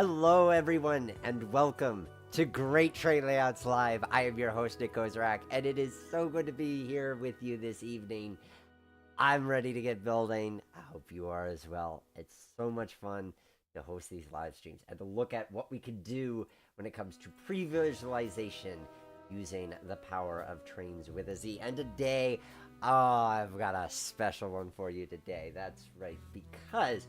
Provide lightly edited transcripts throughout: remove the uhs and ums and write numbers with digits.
Hello, everyone, and welcome to Great Train Layouts Live. I am your host, Nick Kozrak, and it is so good to be here with you this evening. I'm ready to get building. I hope you are as well. It's so much fun to host these live streams and to look at what we can do when it comes to pre-visualization using the power of trains with a Z. And today, I've got a special one for you today. That's right, because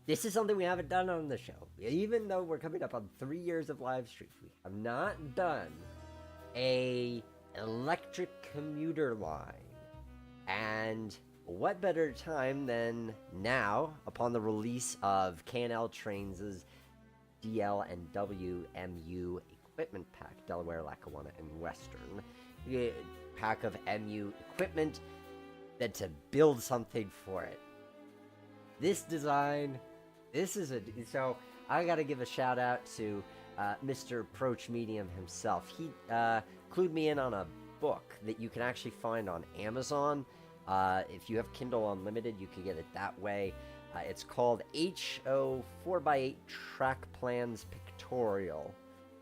this is something we haven't done on the show. Even though we're coming up on 3 years of live streams, we have not done a electric commuter line. And what better time than now, upon the release of K&L Trainz' DL&W equipment pack, Delaware, Lackawanna, and Western. Pack of MU equipment, then to build something for it. This design... So I got to give a shout out to Mr. Approach Medium himself. He clued me in on a book that you can actually find on Amazon. If you have Kindle Unlimited, you can get it that way. It's called HO 4x8 Track Plans Pictorial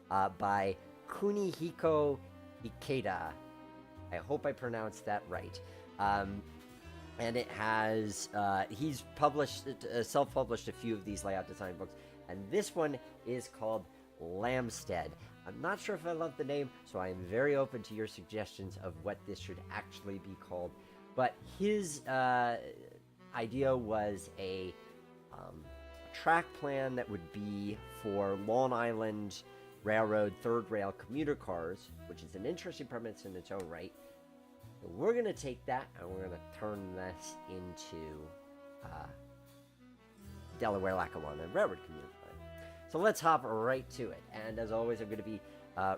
by Kunihiko Ikeda. I hope I pronounced that right. And it has, he's published, self-published a few of these layout design books, and this one is called Lambstead. I'm not sure if I love the name, so I am very open to your suggestions of what this should actually be called. But his idea was a track plan that would be for Long Island Railroad third rail commuter cars, which is an interesting premise in its own right. So we're going to take that and we're going to turn this into Delaware, Lackawanna Railroad commuter plan. So let's hop right to it. And as always, I'm going to be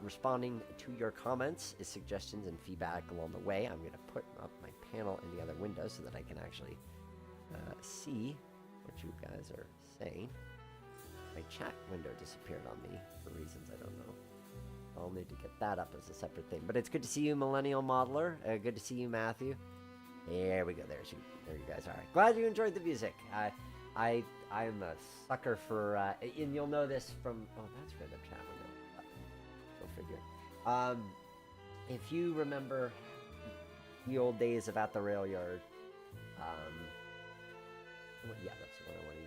responding to your comments, suggestions, and feedback along the way. I'm going to put up my panel in the other window so that I can actually see what you guys are saying. My chat window disappeared on me for reasons I don't know. I'll need to get that up as a separate thing. But it's good to see you, Millennial Modeler. Good to see you, Matthew. There we go. There you guys are. Glad you enjoyed the music. I'm a sucker for, and you'll know this from, oh, that's random chat window. Go figure. If you remember the old days of At the Rail Yard, yeah, that's what I want to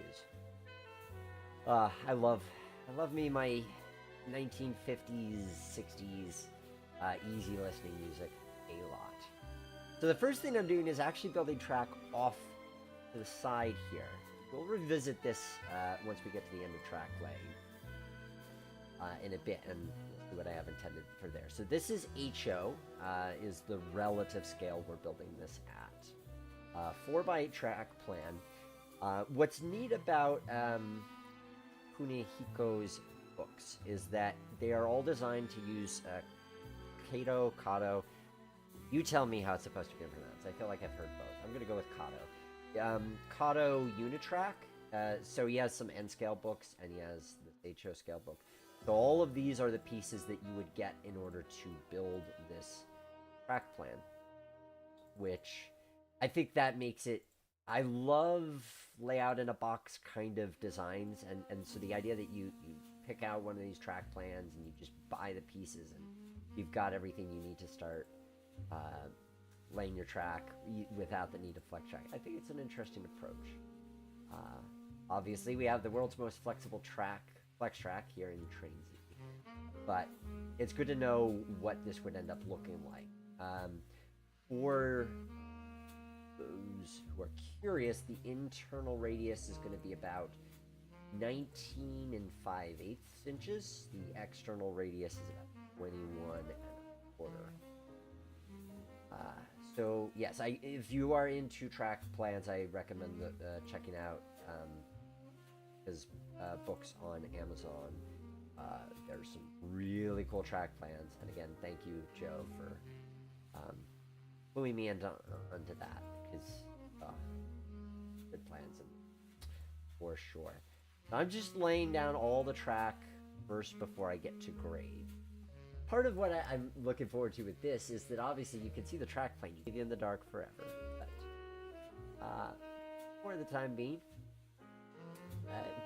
use. I love me my 1950s, 60s, easy listening music a lot. So the first thing I'm doing is actually building track off to the side here. We'll revisit this once we get to the end of track laying in a bit, and we'll see what I have intended for there. So this is HO, is the relative scale we're building this at. 4x8 track plan. What's neat about Kunihiko's books is that they are all designed to use Kato. You tell me how it's supposed to be pronounced. I feel like I've heard both. I'm going to go with Kato. Kato Unitrack. So he has some N scale books and he has the HO scale book. So all of these are the pieces that you would get in order to build this track plan, which I think that makes it. I love layout in a box kind of designs, and so the idea that you pick out one of these track plans and you just buy the pieces and you've got everything you need to start laying your track without the need to flex track. I think it's an interesting approach. Obviously, we have the world's most flexible flex track here in Trainz, but it's good to know what this would end up looking like. For those who are curious, the internal radius is going to be about 19 5/8 inches. The external radius is about 21 1/4. So yes, if you are into track plans, I recommend checking out his books on Amazon. There's some really cool track plans, and again, thank you, Joe, for cluing me onto that, because good plans for sure. I'm just laying down all the track first before I get to grade. Part of what I'm looking forward to with this is that obviously you can see the track plane. You can be in the dark forever, but for the time being,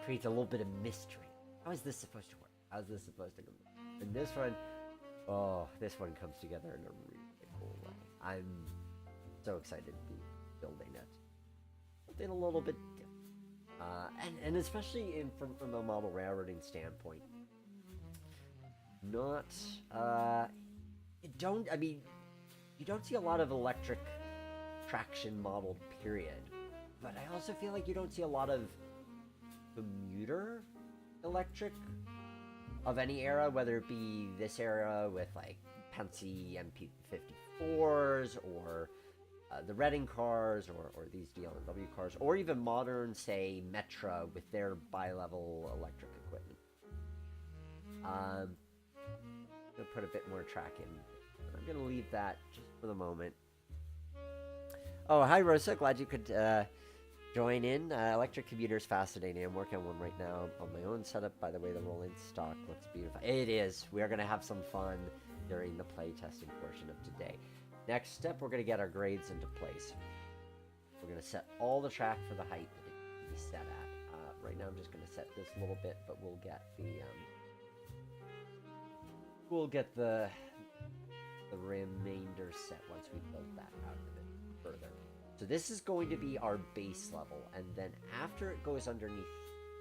creates a little bit of mystery. How is this supposed to work? How is this supposed to go? And this one, oh, this one comes together in a really cool way. I'm so excited to be building it. Something a little bit different. And especially from a model railroading standpoint. Not, you don't see a lot of electric traction modeled, period. But I also feel like you don't see a lot of commuter electric of any era, whether it be this era with like Penske MP54s or the Reading cars or these DL&W cars, or even modern, say, Metra with their bi-level electric equipment. I'm going to put a bit more track in. I'm going to leave that just for the moment. Oh, hi Rosa, glad you could join in. Electric Commuter is fascinating. I'm working on one right now on my own setup. By the way, the rolling stock looks beautiful. It is. We are going to have some fun during the play testing portion of today. Next step, we're going to get our grades into place. We're going to set all the track for the height that it can be set at. Right now, I'm just going to set this a little bit, but we'll get the remainder set once we build that out a bit further. So this is going to be our base level, and then after it goes underneath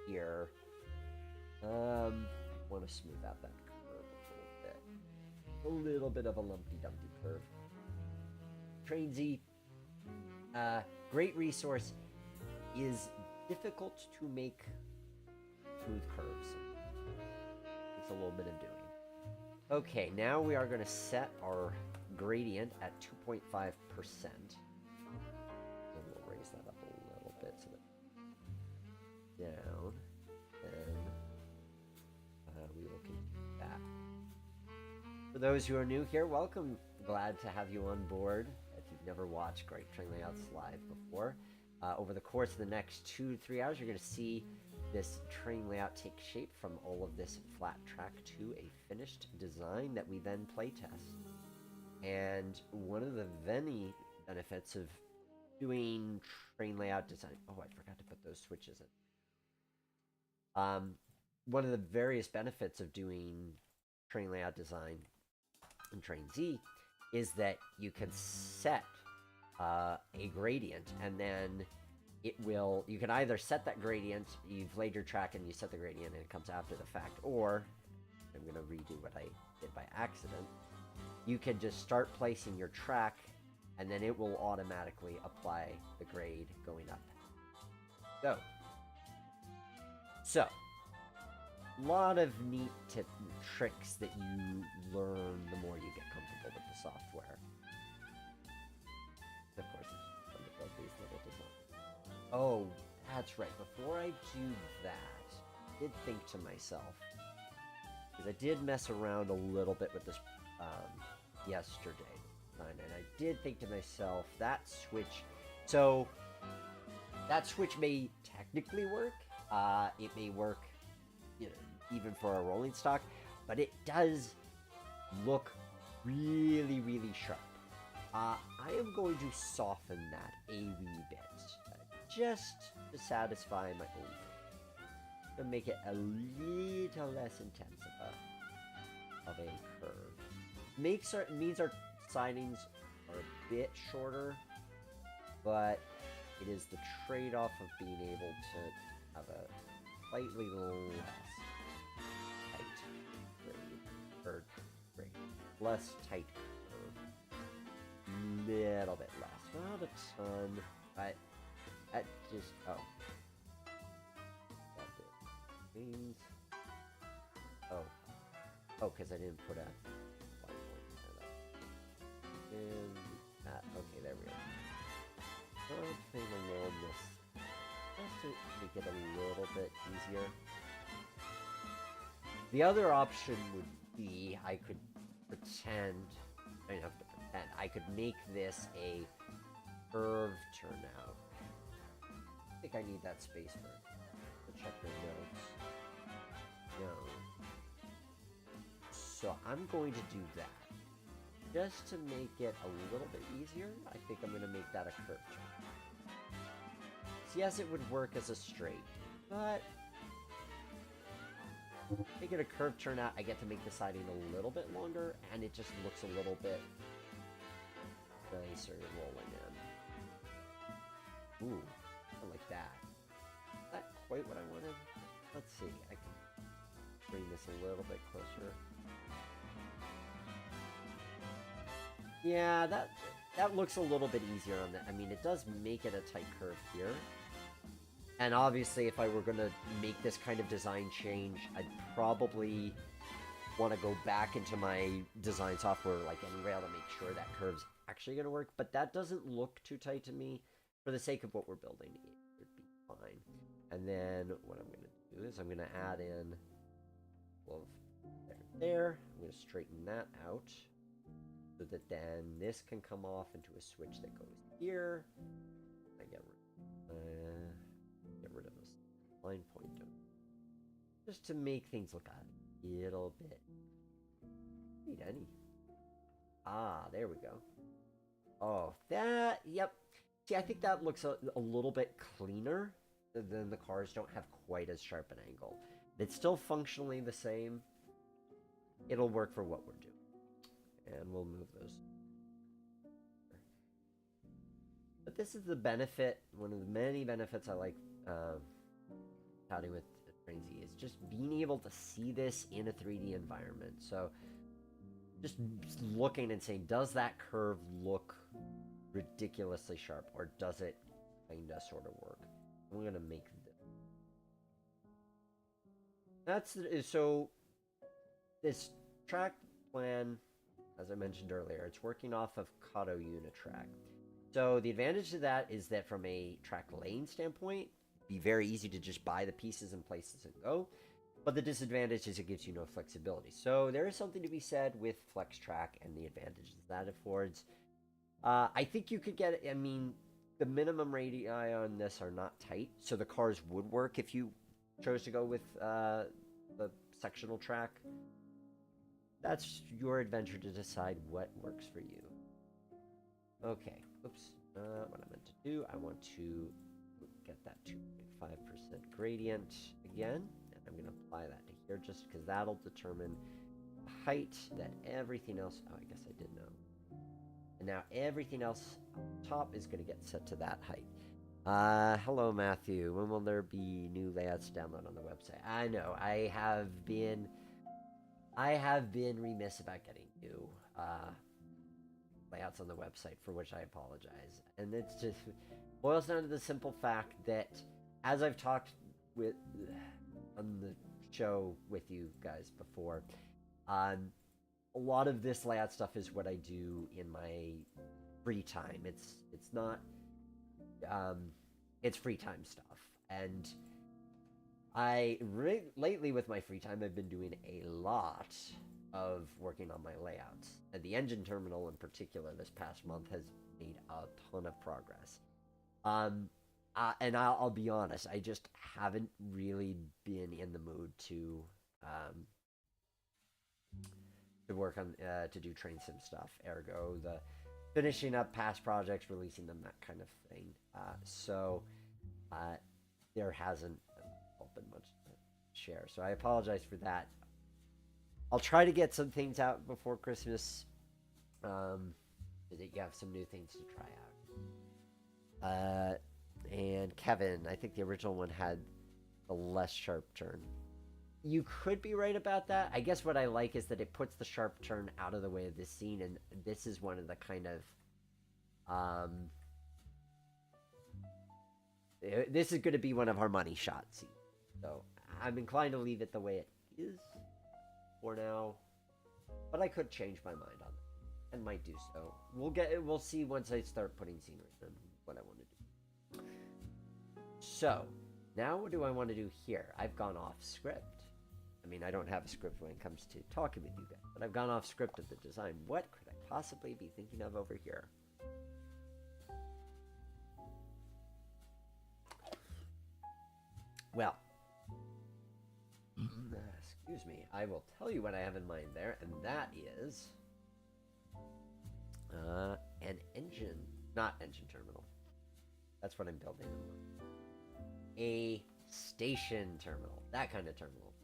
here, I want to smooth out that curve a little bit of a lumpy dumpy curve. Trainz, great resource, is difficult to make smooth curves. It's a little bit of doing. Okay, now we are going to set our gradient at 2.5%. That up a little bit so that down, and we will continue that. For those who are new here, welcome. Glad to have you on board. If you've never watched Great Train Layouts live before, over the course of the next 2 to 3 hours, you're going to see this train layout take shape from all of this flat track to a finished design that we then play test. And one of the many benefits of doing train layout design. Oh, I forgot to put those switches in. One of the various benefits of doing train layout design in Trainz is that you can set a gradient, and then you can either set that gradient, you've laid your track and you set the gradient and it comes after the fact, or I'm going to redo what I did by accident. You can just start placing your track, and then it will automatically apply the grade going up. So, a lot of neat tricks that you learn the more you get comfortable with the software. Of course, it's fun to build these little designs. Oh, that's right. Before I do that, I did think to myself, because I did mess around a little bit with this yesterday. And I did think to myself, that switch may technically work. It may work, even for a rolling stock, but it does look really, really sharp. I am going to soften that a wee bit, just to satisfy my own taste, to make it a little less intense of a curve. Means our sidings are a bit shorter, but it is the trade-off of being able to have a slightly less less tight curve. Little bit less, not a ton, but that just that means because I didn't put a line point there. And okay, there we go. Something along this, just to make it a little bit easier. The other option would be I could pretend, I don't have to pretend, I could make this a curved turnout. I think I need that space to check my notes. No. So I'm going to do that. Just to make it a little bit easier, I think I'm going to make that a curved turn. So yes, it would work as a straight, but Making a curved turnout, I get to make the siding a little bit longer, and it just looks a little bit nicer rolling in. Ooh, I like that. Is that quite what I wanted? Let's see. I can bring this a little bit closer. Yeah, that looks a little bit easier on that. I mean, it does make it a tight curve here. And obviously, if I were going to make this kind of design change, I'd probably want to go back into my design software like AnyRail to make sure that curve's actually going to work. But that doesn't look too tight to me. For the sake of what we're building, it would be fine. And then what I'm going to do is I'm going to add in, well, there. I'm going to straighten that out so that then this can come off into a switch that goes here. I get rid of this line pointer just to make things look a little bit. Need any? Ah, there we go. Oh, that, yep. See, I think that looks a little bit cleaner. Then the cars don't have quite as sharp an angle. It's still functionally the same. It'll work for what we're doing. And we'll move those. But this is the benefit, one of the many benefits I like chatting with Trainz is just being able to see this in a 3D environment. So just looking and saying, does that curve look ridiculously sharp, or does it kind of sort of work? I'm going to make this. So this track plan, as I mentioned earlier, it's working off of Kato Unitrack. So the advantage to that is that from a track lane standpoint, it'd be very easy to just buy the pieces and places and go. But the disadvantage is it gives you no flexibility. So there is something to be said with FlexTrack and the advantages that affords. I think you could get, I mean, the minimum radii on this are not tight, so the cars would work if you chose to go with the sectional track. That's your adventure to decide what works for you. Okay, oops, what I meant to do, I want to get that 2.5% gradient again, and I'm going to apply that to here just because that'll determine the height that everything else, oh, I guess I did know. And now everything else on top is going to get set to that height. Hello, Matthew. When will there be new layouts to download on the website? I know. I have been remiss about getting new layouts on the website, for which I apologize. And it's just boils down to the simple fact that, as I've talked with on the show with you guys before, a lot of this layout stuff is what I do in my free time. It's not it's free time stuff, and lately with my free time I've been doing a lot of working on my layouts, and the engine terminal in particular this past month has made a ton of progress. And I'll be honest, I just haven't really been in the mood to work on to do train sim stuff, ergo the finishing up past projects, releasing them, that kind of thing. So there hasn't been much to share, so I apologize for that. I'll try to get some things out before Christmas, so that you have some new things to try out. And Kevin, I think the original one had a less sharp turn. You could be right about that. I guess what I like is that it puts the sharp turn out of the way of this scene, and this is one of the kind of this is going to be one of our money shot scenes. So I'm inclined to leave it the way it is for now, but I could change my mind on it and might do so. We'll see once I start putting scenery in what I want to do. So now what do I want to do here? I've gone off script. I mean, I don't have a script when it comes to talking with you guys, but I've gone off script of the design. What could I possibly be thinking of over here? Well, excuse me, I will tell you what I have in mind there, and that is an engine, not engine terminal. That's what I'm building. A station terminal, that kind of terminal.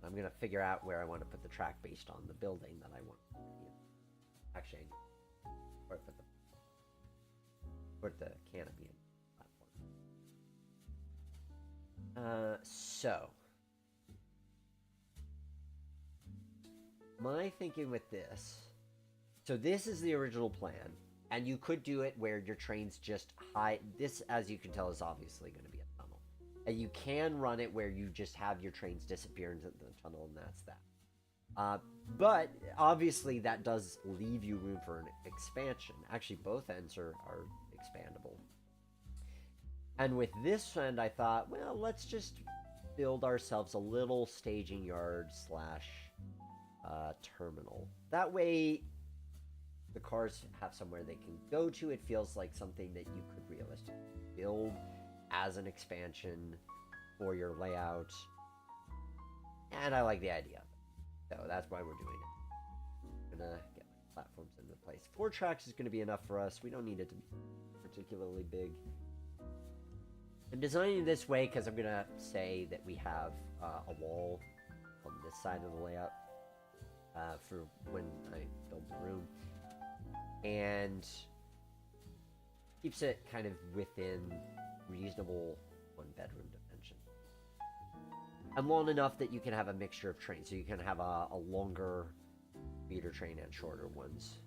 I'm going to figure out where I want to put the track based on the building that I want. Actually, where I put the canopy in the platform. So my thinking with this, so this is the original plan, and you could do it where your trains just hide. This, as you can tell, is obviously going to be a tunnel, and you can run it where you just have your trains disappear into the tunnel, and that's that. But obviously that does leave you room for an expansion. Actually, both ends are expandable. And with this end, I thought, well, let's just build ourselves a little staging yard slash terminal. That way, the cars have somewhere they can go to. It feels like something that you could realistically build as an expansion for your layout. And I like the idea. So that's why we're doing it. I'm gonna get my platforms into place. 4 tracks is gonna be enough for us. We don't need it to be particularly big. I'm designing it this way because I'm gonna say that we have a wall on this side of the layout for when I build the room, and keeps it kind of within reasonable 1-bedroom dimension. And long enough that you can have a mixture of trains, so you can have a longer feeder train and shorter ones.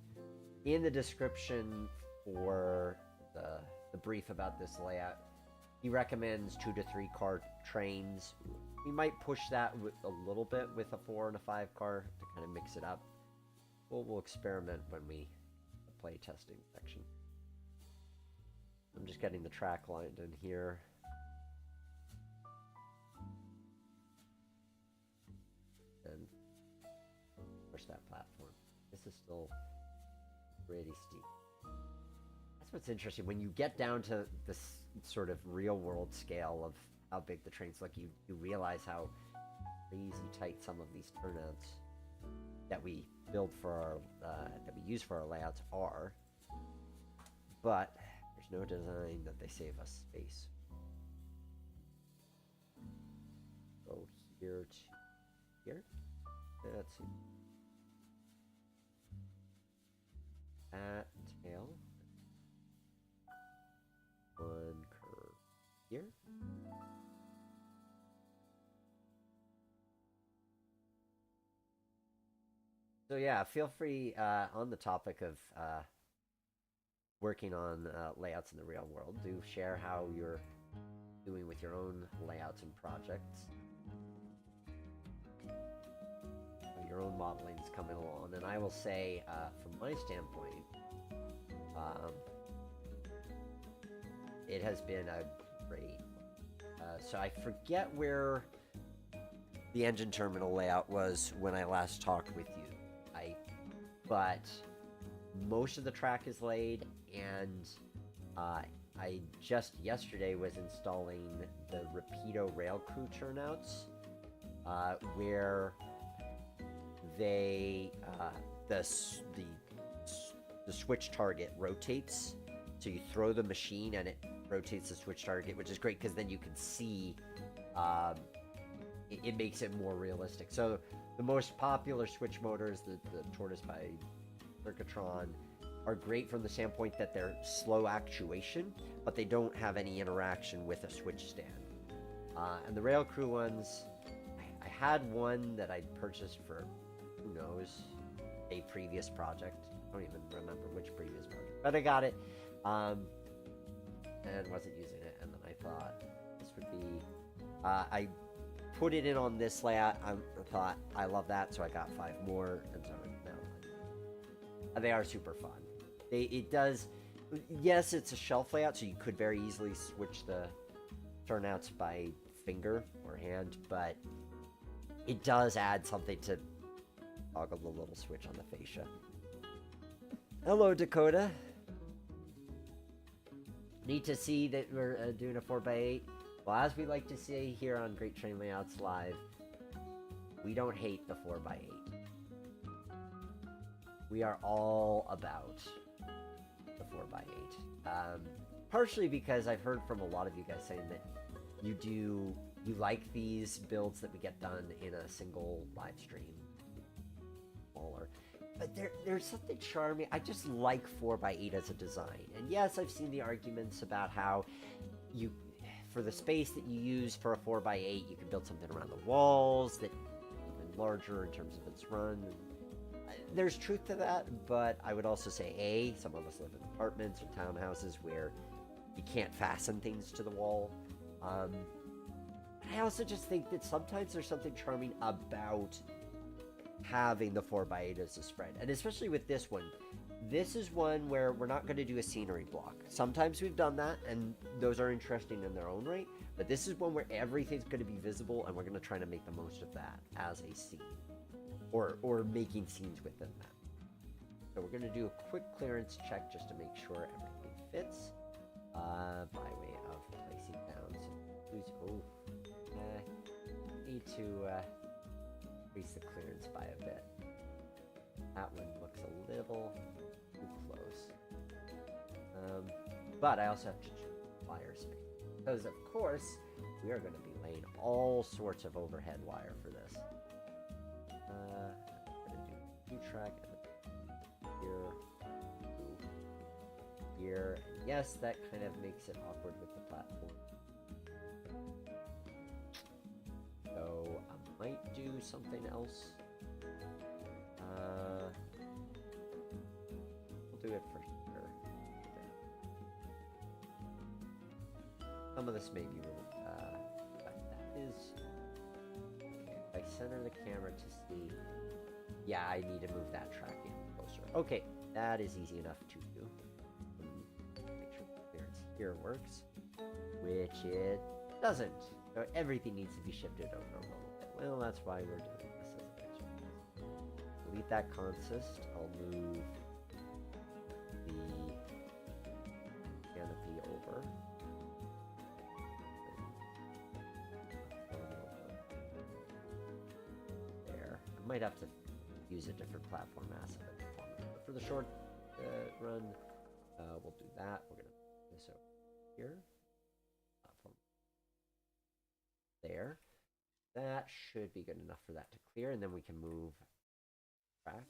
In the description for the brief about this layout, he recommends 2 to 3 car trains. We might push that a little bit with a 4 and a 5 car to kind of mix it up. We'll experiment when we play testing section. I'm just getting the track lined in here. And push that platform. This is still pretty steep. That's what's interesting. When you get down to this sort of real world scale of how big the trains look, you realize how crazy tight some of these turnouts that we build for our that we use for our layouts are. But there's no design that they save us space. Go here to here. Let's see. At tail. One curve here. So yeah, feel free on the topic of working on layouts in the real world. Do share how you're doing with your own layouts and projects. Your own modeling is coming along, and I will say, from my standpoint, it has been a great. So I forget where the engine terminal layout was when I last talked with you. But most of the track is laid, and I just yesterday was installing the Rapido rail crew turnouts, where they the switch target rotates. So you throw the machine and it rotates the switch target, which is great because then you can see. It makes it more realistic. So the most popular switch motors, the Tortoise by Circuitron, are great from the standpoint that they're slow actuation, but they don't have any interaction with a switch stand. And the rail crew ones, I had one that I purchased for, who knows, a previous project. I don't even remember which previous project, but I got it, and wasn't using it. And then I thought this would be, I put it in on this layout. I thought I love that, so I got 5 more, and so now they are super fun. It does, yes, it's a shelf layout, so you could very easily switch the turnouts by finger or hand, but it does add something to toggle the little switch on the fascia. Hello, Dakota. Need to see that we're doing a 4x8. Well, as we like to say here on Great Train Layouts Live, we don't hate the 4x8. We are all about the 4x8. Partially because I've heard from a lot of you guys saying that you you like these builds that we get done in a single live stream, smaller. But there's something charming. I just like 4x8 as a design. And yes, I've seen the arguments about how you, for the space that you use for a 4x8, you can build something around the walls that even larger in terms of its run. There's truth to that, but I would also say, some of us live in apartments or townhouses where you can't fasten things to the wall. I also just think that sometimes there's something charming about having the 4x8 as a spread. And especially with this one. This is one where we're not going to do a scenery block. Sometimes we've done that, and those are interesting in their own right. But this is one where everything's going to be visible, and we're going to try to make the most of that as a scene. Or making scenes within that. So we're going to do a quick clearance check just to make sure everything fits. By way of placing down some... need to increase the clearance by a bit. That one looks a little too close. But I also have to choose wire space. Because, of course, we are going to be laying all sorts of overhead wire for this. I'm going to do 2-track here. And yes, that kind of makes it awkward with the platform. So I might do something else. We'll do it for sure. Some of this may be that is. If I center the camera to see, yeah, I need to move that tracking closer. Okay, that is easy enough to do. Make sure the clearance here works, which it doesn't. So everything needs to be shifted over a little bit. Well, that's why we're doing this as an exercise. Delete that consist. I'll move the canopy over. There. I might have to use a different platform asset. But for the short run, we'll do that. We're going to put this over here. Platform. There. That should be good enough for that to clear, and then we can move track.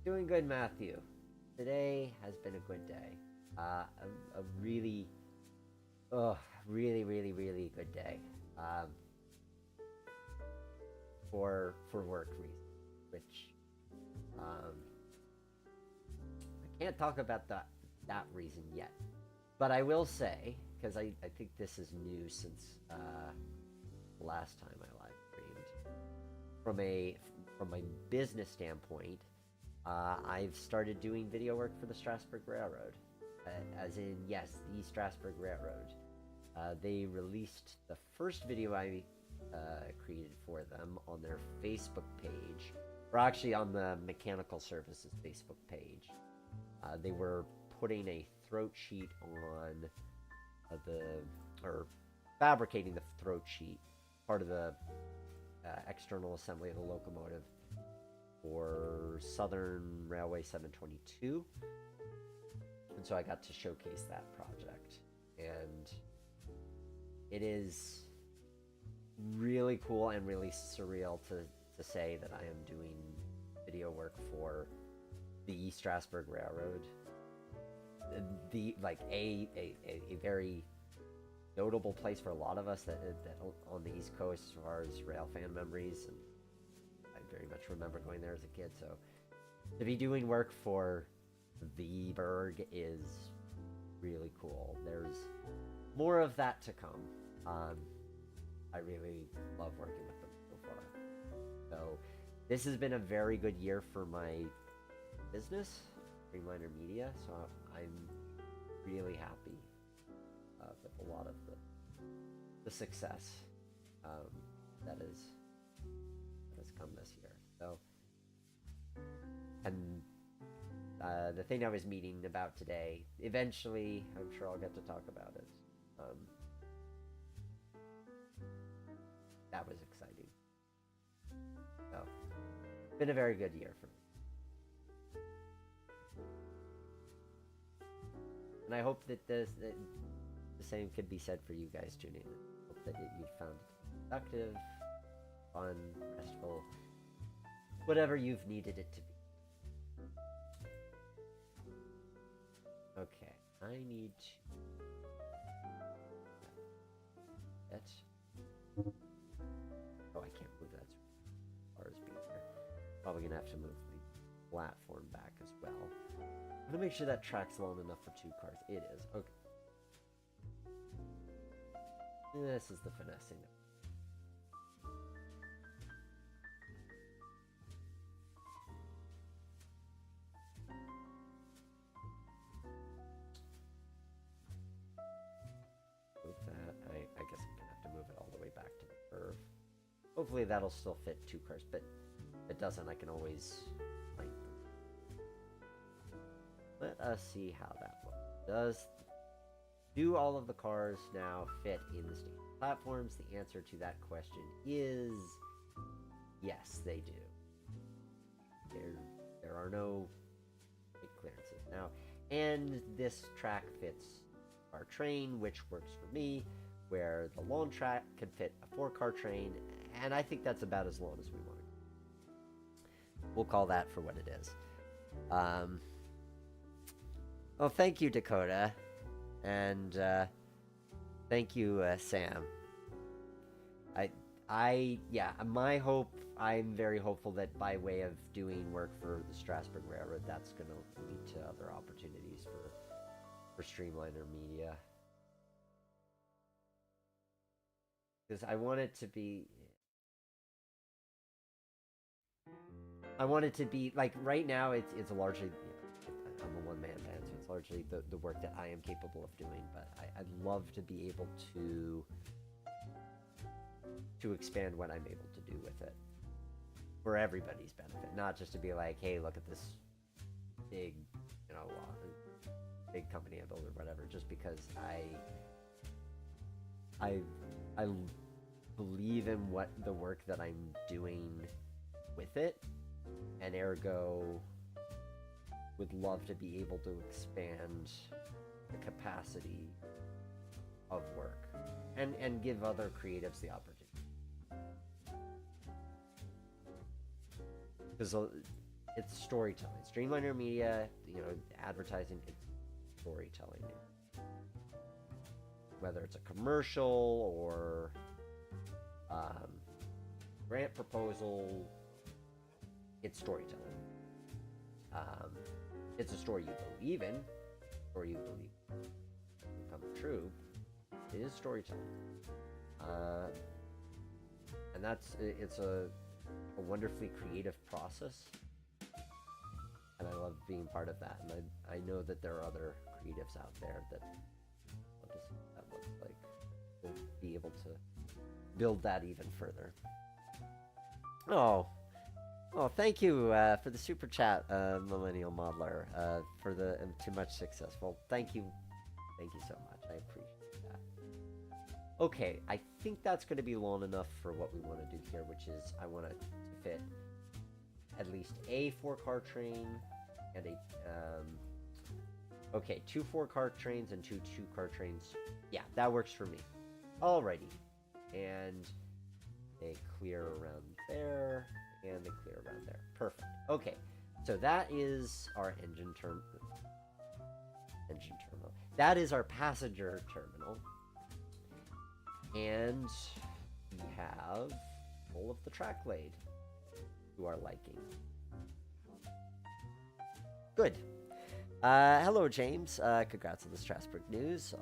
Doing good, Matthew. Today has been a good day. A really good day. For work reasons, which I can't talk about that reason yet, but I will say, because I think this is new since last time I live streamed. From a business standpoint, I've started doing video work for the Strasbourg Railroad, as in, yes, the Strasbourg Railroad. They released the first video I created for them on their Facebook page, or actually on the Mechanical Services Facebook page. They were putting a throat sheet on fabricating the throat sheet, part of the external assembly of the locomotive for Southern Railway 722. And so I got to showcase that project. And it is really cool and really surreal to say that I am doing video work for the Strasbourg Railroad. A very notable place for a lot of us that on the East Coast as far as rail fan memories, and I very much remember going there as a kid. So to be doing work for the Berg is really cool. There's more of that to come. I really love working with them so far. So this has been a very good year for my business, Streamliner Media. So I'm really happy with a lot of the success that has come this year. So, and the thing I was meeting about today, eventually, I'm sure I'll get to talk about it. That was exciting. So, it's been a very good year for me. And I hope that the same could be said for you guys tuning in. Hope that you found it productive, fun, restful, whatever you've needed it to be. Okay, I need to... Oh, I can't move that as far as being here. Probably gonna have to move the platform back as well. I'm gonna make sure that track's long enough for 2 cars. It is. Okay. This is the finessing. Move that. I guess I'm gonna have to move it all the way back to the curve. Hopefully that'll still fit 2 cars, but if it doesn't, I can always lengthen. Let us see how that looks. Do all of the cars now fit in the station platforms? The answer to that question is yes, they do. There are no big clearances now, and this track fits our train, which works for me, where the long track could fit a 4-car train, and I think that's about as long as we want to go. We'll call that for what it is. Well, thank you, Dakota. And thank you, Sam. Yeah, my hope, I'm very hopeful that by way of doing work for the Strasbourg Railroad, that's going to lead to other opportunities for Streamliner Media. Because I want it to be... like, right now, it's largely... I'm a one-man band, so it's largely the work that I am capable of doing, but I'd love to be able to expand what I'm able to do with it for everybody's benefit, not just to be like, hey, look at this big, big company I built or whatever, just because I believe in what the work that I'm doing with it, and ergo would love to be able to expand the capacity of work and give other creatives the opportunity. Because it's storytelling. Streamliner Media, advertising, it's storytelling. Whether it's a commercial or grant proposal, it's storytelling. It's a story you believe in, or you believe will come true. It is storytelling, and it's a wonderfully creative process, and I love being part of that. And I know that there are other creatives out there that love to see what that looks like. We'll be able to build that even further. Oh, thank you for the super chat, Millennial Modeler, for the too much successful. Thank you so much. I appreciate that. Okay, I think that's going to be long enough for what we want to do here, which is I want to fit at least a 4-car train and a 2 4-car trains and 2 2-car trains. Yeah, that works for me. Alrighty, and they clear around there. And they clear around there. Perfect. Okay, so that is our engine terminal. That is our passenger terminal. And we have all of the track laid to our liking. Good. Hello, James. Congrats on the Strasbourg news.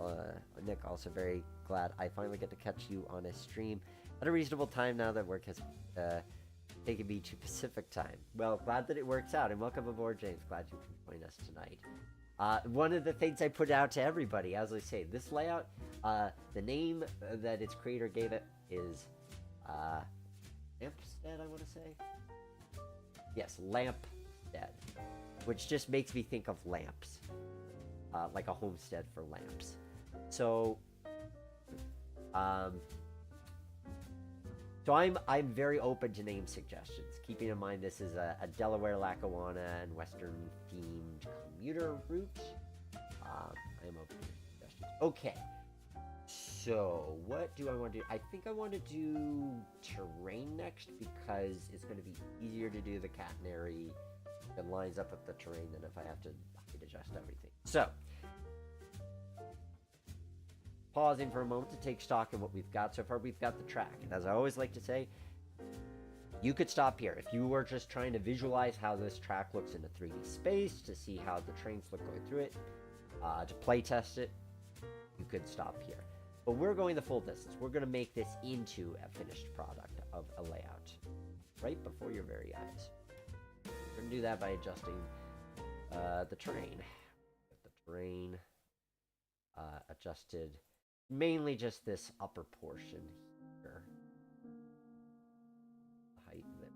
Nick, also very glad I finally get to catch you on a stream at a reasonable time now that work has... taking me to Pacific time. Well, glad that it works out, and welcome aboard, James. Glad you can join us tonight. One of the things I put out to everybody, as I say, this layout, the name that its creator gave it is Lampstead, I want to say. Yes, Lampstead, which just makes me think of lamps, like a homestead for lamps. So, So I'm very open to name suggestions, keeping in mind this is a Delaware, Lackawanna, and Western themed commuter route. I I'm open to suggestions. Okay. So, what do I want to do? I think I want to do terrain next because it's going to be easier to do the catenary that lines up with the terrain than if I have to adjust everything. So, pausing for a moment to take stock of what we've got so far. We've got the track, and as I always like to say, you could stop here. If you were just trying to visualize how this track looks in a 3D space, to see how the trains look going through it, to play test it, you could stop here. But we're going the full distance. We're going to make this into a finished product of a layout right before your very eyes. We're going to do that by adjusting the terrain. Get the terrain adjusted, mainly just this upper portion here. The height of it.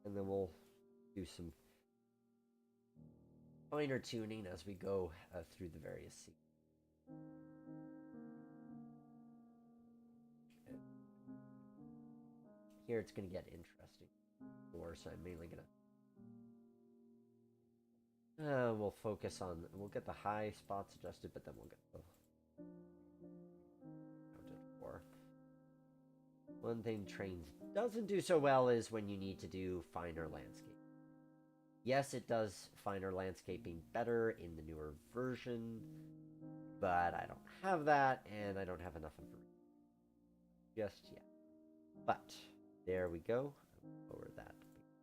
And then we'll do some finer tuning as we go through the various scenes. Here it's going to get interesting more, so I'm mainly going to we'll focus on, we'll get the high spots adjusted, but then we'll get the counted for. One thing Trainz doesn't do so well is when you need to do finer landscape. Yes, it does finer landscaping better in the newer version, but I don't have that, and I don't have enough information just yet. But there we go. Lower that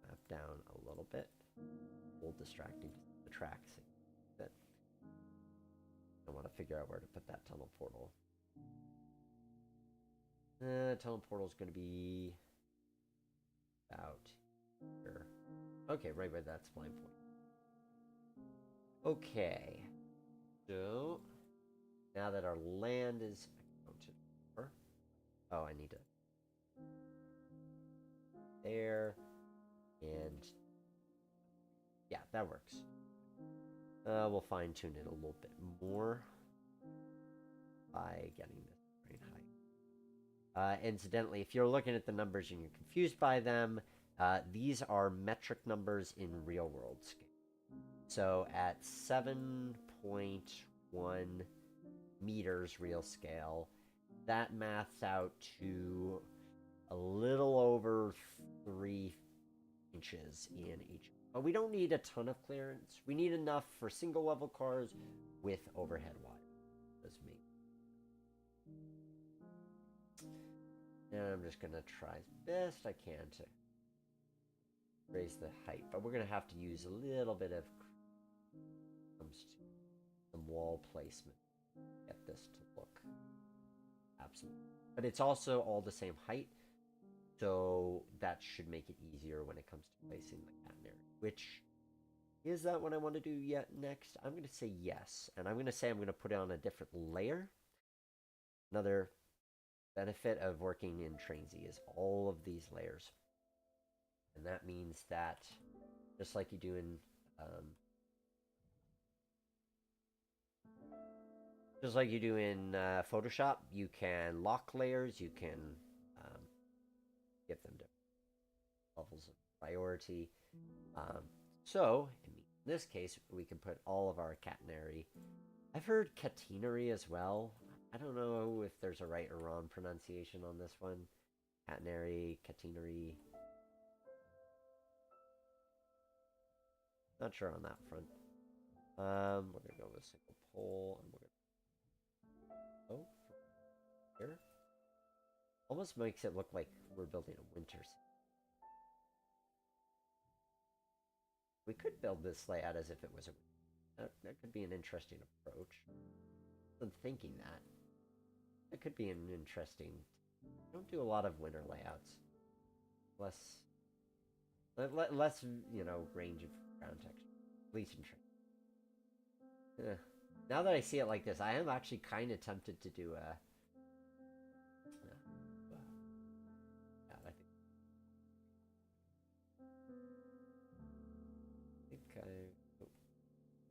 map down a little bit. Hold distracting the tracks. But I want to figure out where to put that tunnel portal. Tunnel portal is going to be about here. Okay, right where that spline point. Okay. So now that our land is accounted for. Oh, I need to. There. And yeah, that works. We'll fine tune it a little bit more by getting this terrain height. Incidentally, if you're looking at the numbers and you're confused by them, these are metric numbers in real world scale. So at 7.1 meters real scale, that maths out to a little over 3 inches in each. But we don't need a ton of clearance. We need enough for single level cars with overhead wire. That's me. And I'm just going to try as best I can to raise the height. But we're going to have to use a little bit of some wall placement to get this to look absolute. But it's also all the same height. So that should make it easier when it comes to placing the catenary. Which, is that what I want to do yet next? I'm going to say yes. And I'm going to say I'm going to put it on a different layer. Another benefit of working in Trainz is all of these layers. And that means that, just like you do in Photoshop, you can lock layers, you can give them different levels of priority. So, in this case, we can put all of our catenary. I've heard catenary as well. I don't know if there's a right or wrong pronunciation on this one. Catenary, catenary. Not sure on that front. We're gonna go with a single pole, and we're gonna here. Almost makes it look like we're building a winter city. We could build this layout as if it was a. That could be an interesting approach. I'm thinking that. It could be an interesting. I don't do a lot of winter layouts. Less, range of ground texture. At least in Trainz. Now that I see it like this, I am actually kind of tempted to do a.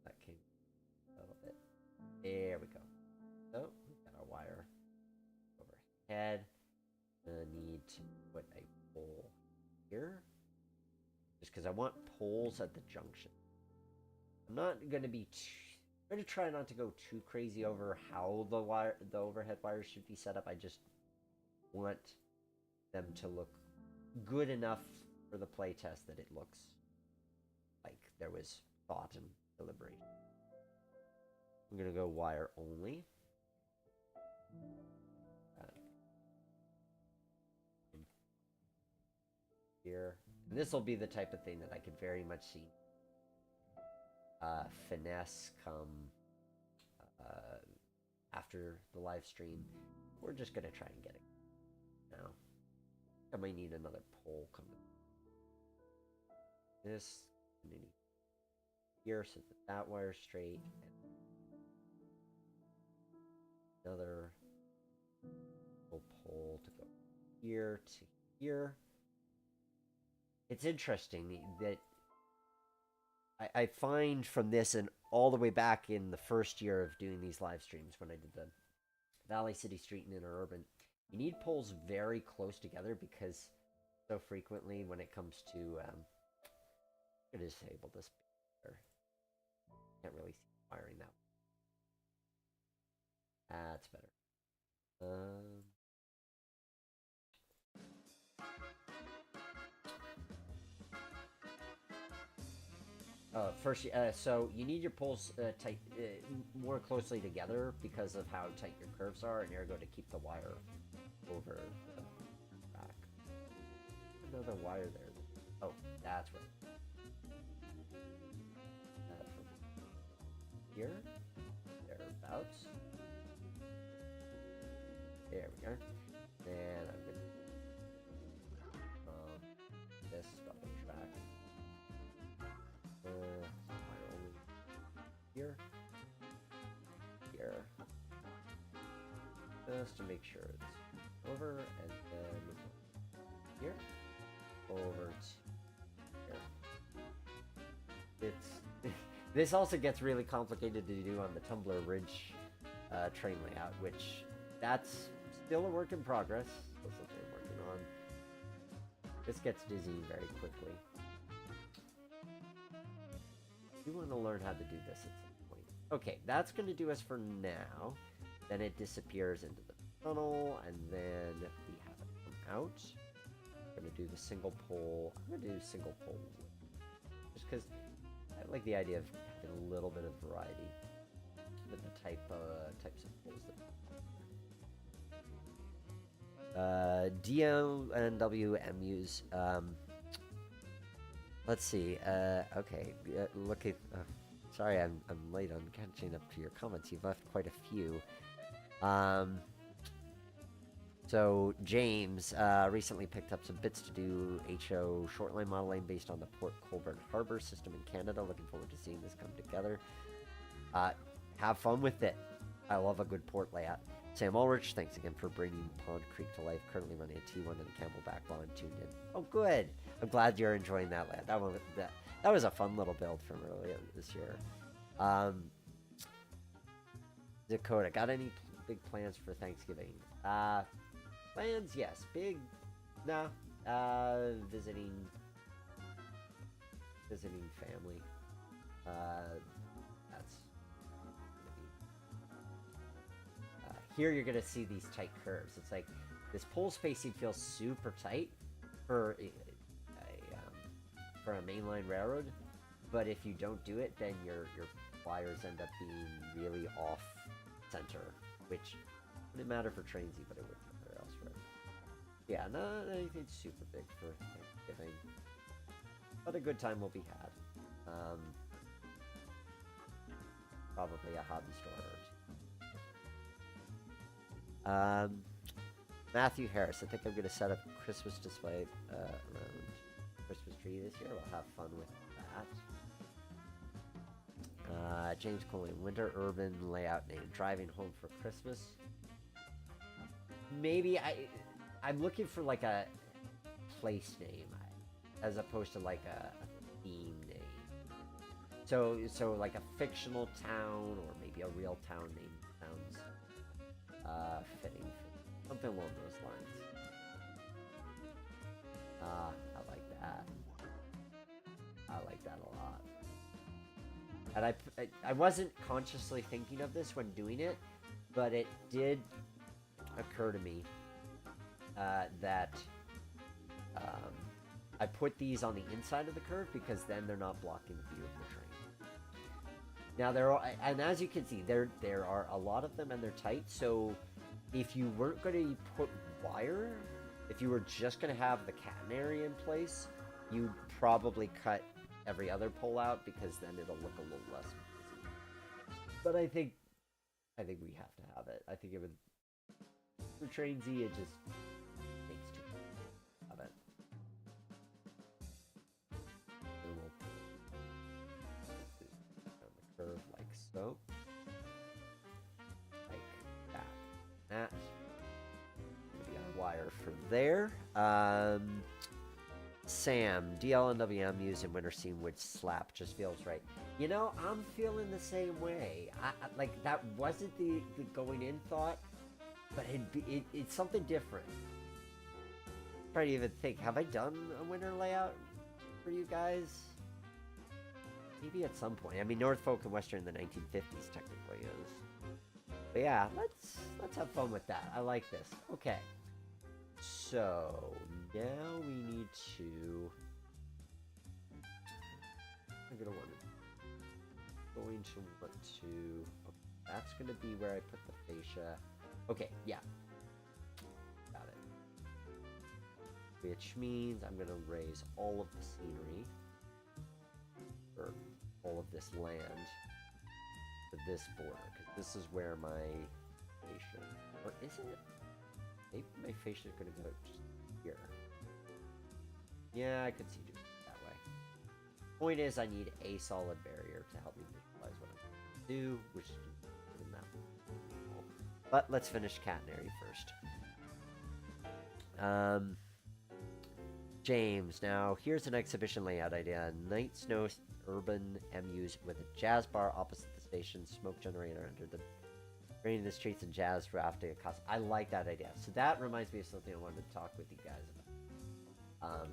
That came a little bit. There we go. So we've got our wire overhead. I need to put a pole here, just because I want poles at the junction. I'm not going to be I'm going to try not to go too crazy over how the overhead wires should be set up. I just want them to look good enough for the playtest that it looks like there was thought and deliberation. I'm going to go wire only. Here. And this will be the type of thing that I could very much see finesse come after the live stream. We're just going to try and get it now. I might need another pole coming. This here so that wire's straight. And another pole to go here to here. It's interesting that I find from this and all the way back in the first year of doing these live streams when I did the Valley, City, Street, and Interurban, you need poles very close together because so frequently when it comes to I'm going to disable this better. Can't really see wiring that one. That's better. First, so you need your poles tight, more closely together because of how tight your curves are, and ergo to keep the wire over the back. Another wire there. Oh, that's right. Here, thereabouts. There we go. And I'm gonna this double track. Here, just to make sure it's over, and then here, over to here. It's this also gets really complicated to do on the Tumbler Ridge train layout, which that's still a work in progress. That's what they're working on. This gets dizzying very quickly. You want to learn how to do this at some point. Okay, that's going to do us for now. Then it disappears into the tunnel, and then we have it come out. I'm going to do the single pole. I'm going to do single pole just because I like the idea of having a little bit of variety with the types of poles that DL&W-MUs. Let's see. Okay. Look at. Sorry, I'm late on catching up to your comments. You've left quite a few. So James recently picked up some bits to do HO shortline modeling based on the Port Colborne Harbor system in Canada. Looking forward to seeing this come together. Have fun with it. I love a good port layout. Sam Ulrich, thanks again for bringing Pond Creek to life. Currently running a T1 and a Camelback while I'm tuned in. Oh, good. I'm glad you're enjoying that layout. That was a fun little build from earlier this year. Dakota, got any big plans for Thanksgiving? Plans, yes. Big, no. Visiting family. That's here you're gonna see these tight curves. It's like this pole spacing feels super tight for a mainline railroad, but if you don't do it, then your wires end up being really off center, which wouldn't matter for Trainzy, but it would matter elsewhere. Yeah, not anything super big for Thanksgiving, but a good time will be had. Probably a hobby store or two. Matthew Harris, I think I'm going to set up a Christmas display around Christmas tree this year. We'll have fun with that. James Coley, winter urban layout name, driving home for Christmas. Maybe I'm looking for like a place name as opposed to like a theme name. So like a fictional town or maybe a real town name sounds fitting for something along those lines. I like that. I like that a lot. And I wasn't consciously thinking of this when doing it, but it did occur to me that I put these on the inside of the curve because then they're not blocking the view of the train. Now there are, and as you can see, there are a lot of them and they're tight. So if you weren't going to put wire, if you were just going to have the catenary in place, you'd probably cut every other pole out because then it'll look a little less busy. But I think we have to have it. I think it would, for Trainz, it just makes too much of it. And we'll put it on the curve like so. Like that. That. Maybe our wire from there. Sam, DL&W using winter scene would slap, just feels right. You know, I'm feeling the same way. I like, that wasn't the going in thought, but it's something different. I'm trying to even think, have I done a winter layout for you guys? Maybe at some point. I mean, Norfolk and Western in the 1950s technically is. But yeah, let's have fun with that. I like this. Okay. So now we need to. I'm going to want to. Okay, that's going to be where I put the fascia. Okay, yeah. Got it. Which means I'm going to raise all of the scenery, or all of this land, to this border, because this is where my fascia, or is it? Maybe my fascia is going to go just here. Yeah, I could see doing it that way. Point is, I need a solid barrier to help me visualize what I'm going to do, which is in that one. But let's finish catenary first. James, now here's an exhibition layout idea. Night snow urban MUs with a jazz bar opposite the station, smoke generator under the raining the streets and jazz rafting across. I like that idea. So that reminds me of something I wanted to talk with you guys about.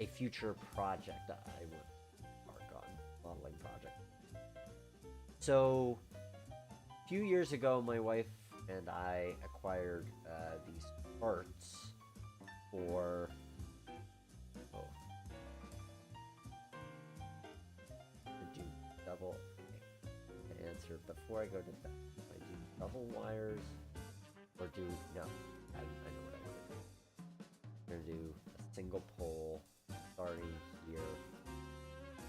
A future project I would embark on, modeling project. So a few years ago, my wife and I acquired these parts for do double answer before I go to that. I do double wires or do no? I know what I want to do. I'm gonna do a single pole starting here.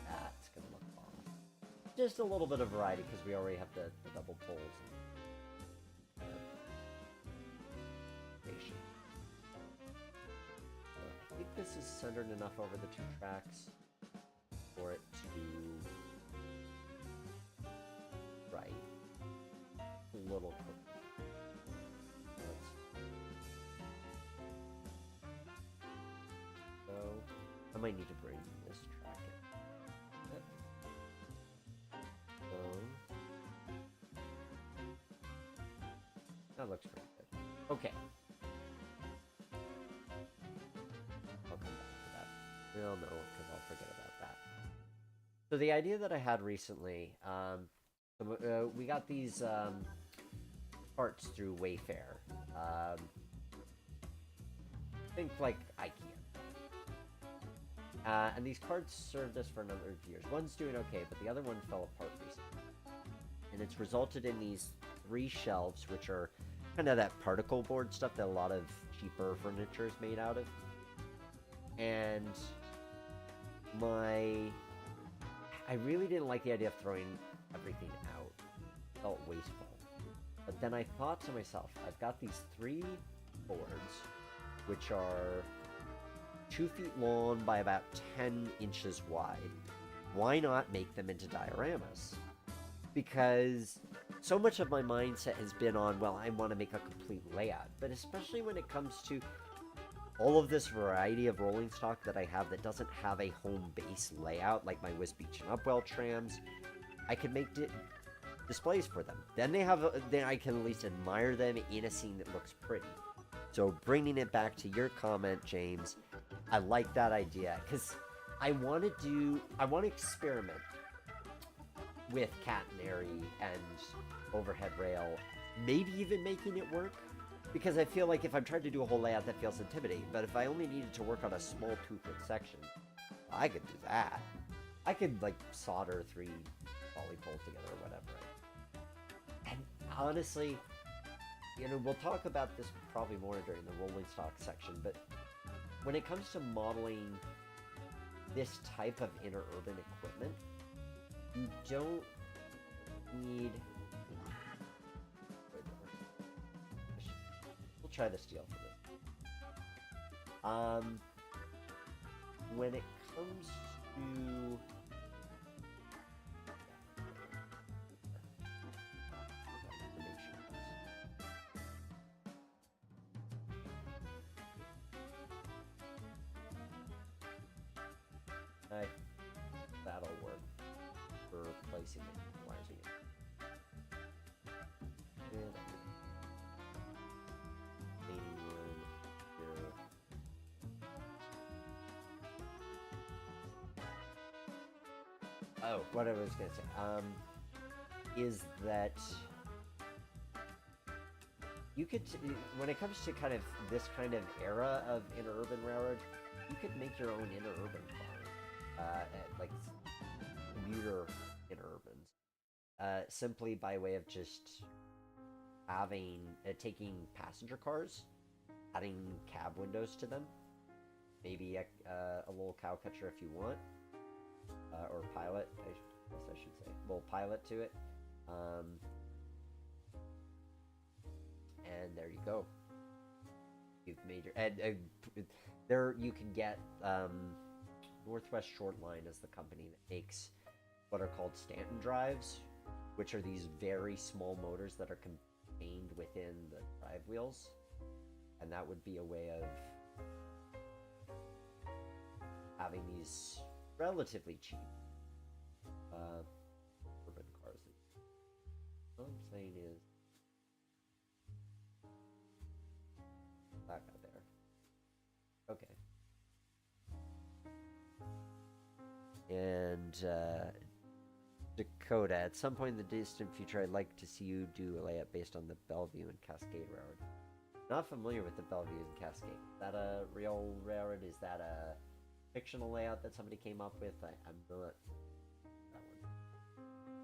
That's gonna look off. Just a little bit of variety because we already have the double poles. So I think this is centered enough over the two tracks for it to right. A little quick. So I might need to bring this track in. Yep. So that looks pretty good. Okay. I'll come back to that. Well, no, because I'll forget about that. So the idea that I had recently, we got these parts through Wayfair. Think like IKEA. And these cards served us for a number of years. One's doing okay, but the other one fell apart recently. And it's resulted in these 3 shelves, which are kind of that particle board stuff that a lot of cheaper furniture is made out of. And I really didn't like the idea of throwing everything out. It felt wasteful. But then I thought to myself, I've got these 3 boards, which are 2 feet long by about 10 inches wide. Why not make them into dioramas? Because so much of my mindset has been on, well, I want to make a complete layout. But especially when it comes to all of this variety of rolling stock that I have that doesn't have a home base layout, like my Whiz Beach and Upwell trams, I could make displays for them. Then then I can at least admire them in a scene that looks pretty. So bringing it back to your comment, James, I like that idea, because I want to experiment with catenary and overhead rail, maybe even making it work. Because I feel like if I'm trying to do a whole layout, that feels intimidating. But if I only needed to work on a small 2-foot section, I could do that. I could, like, solder 3 poly poles together or whatever. And honestly, you know, we'll talk about this probably more during the rolling stock section, but when it comes to modeling this type of interurban equipment, you don't need... We'll try the steel for this. When it comes to... That'll work for placing it, wires again. And here. Oh, what I was gonna say, is that you could, when it comes to kind of this kind of era of interurban railroad, you could make your own interurban car, like commuter interurbans, simply by way of just having, taking passenger cars, adding cab windows to them, maybe a little cow catcher if you want, or pilot, I guess I should say, a little pilot to it, and there you go. You've made your, and there you can get, Northwest Shortline is the company that makes what are called Stanton drives, which are these very small motors that are contained within the drive wheels, and that would be a way of having these relatively cheap urban cars. What I'm saying is back out there. Okay. And Dakota, at some point in the distant future, I'd like to see you do a layout based on the Bellevue and Cascade Railroad. Not familiar with the Bellevue and Cascade. Is that a real railroad? Is that a fictional layout that somebody came up with? I'm not... That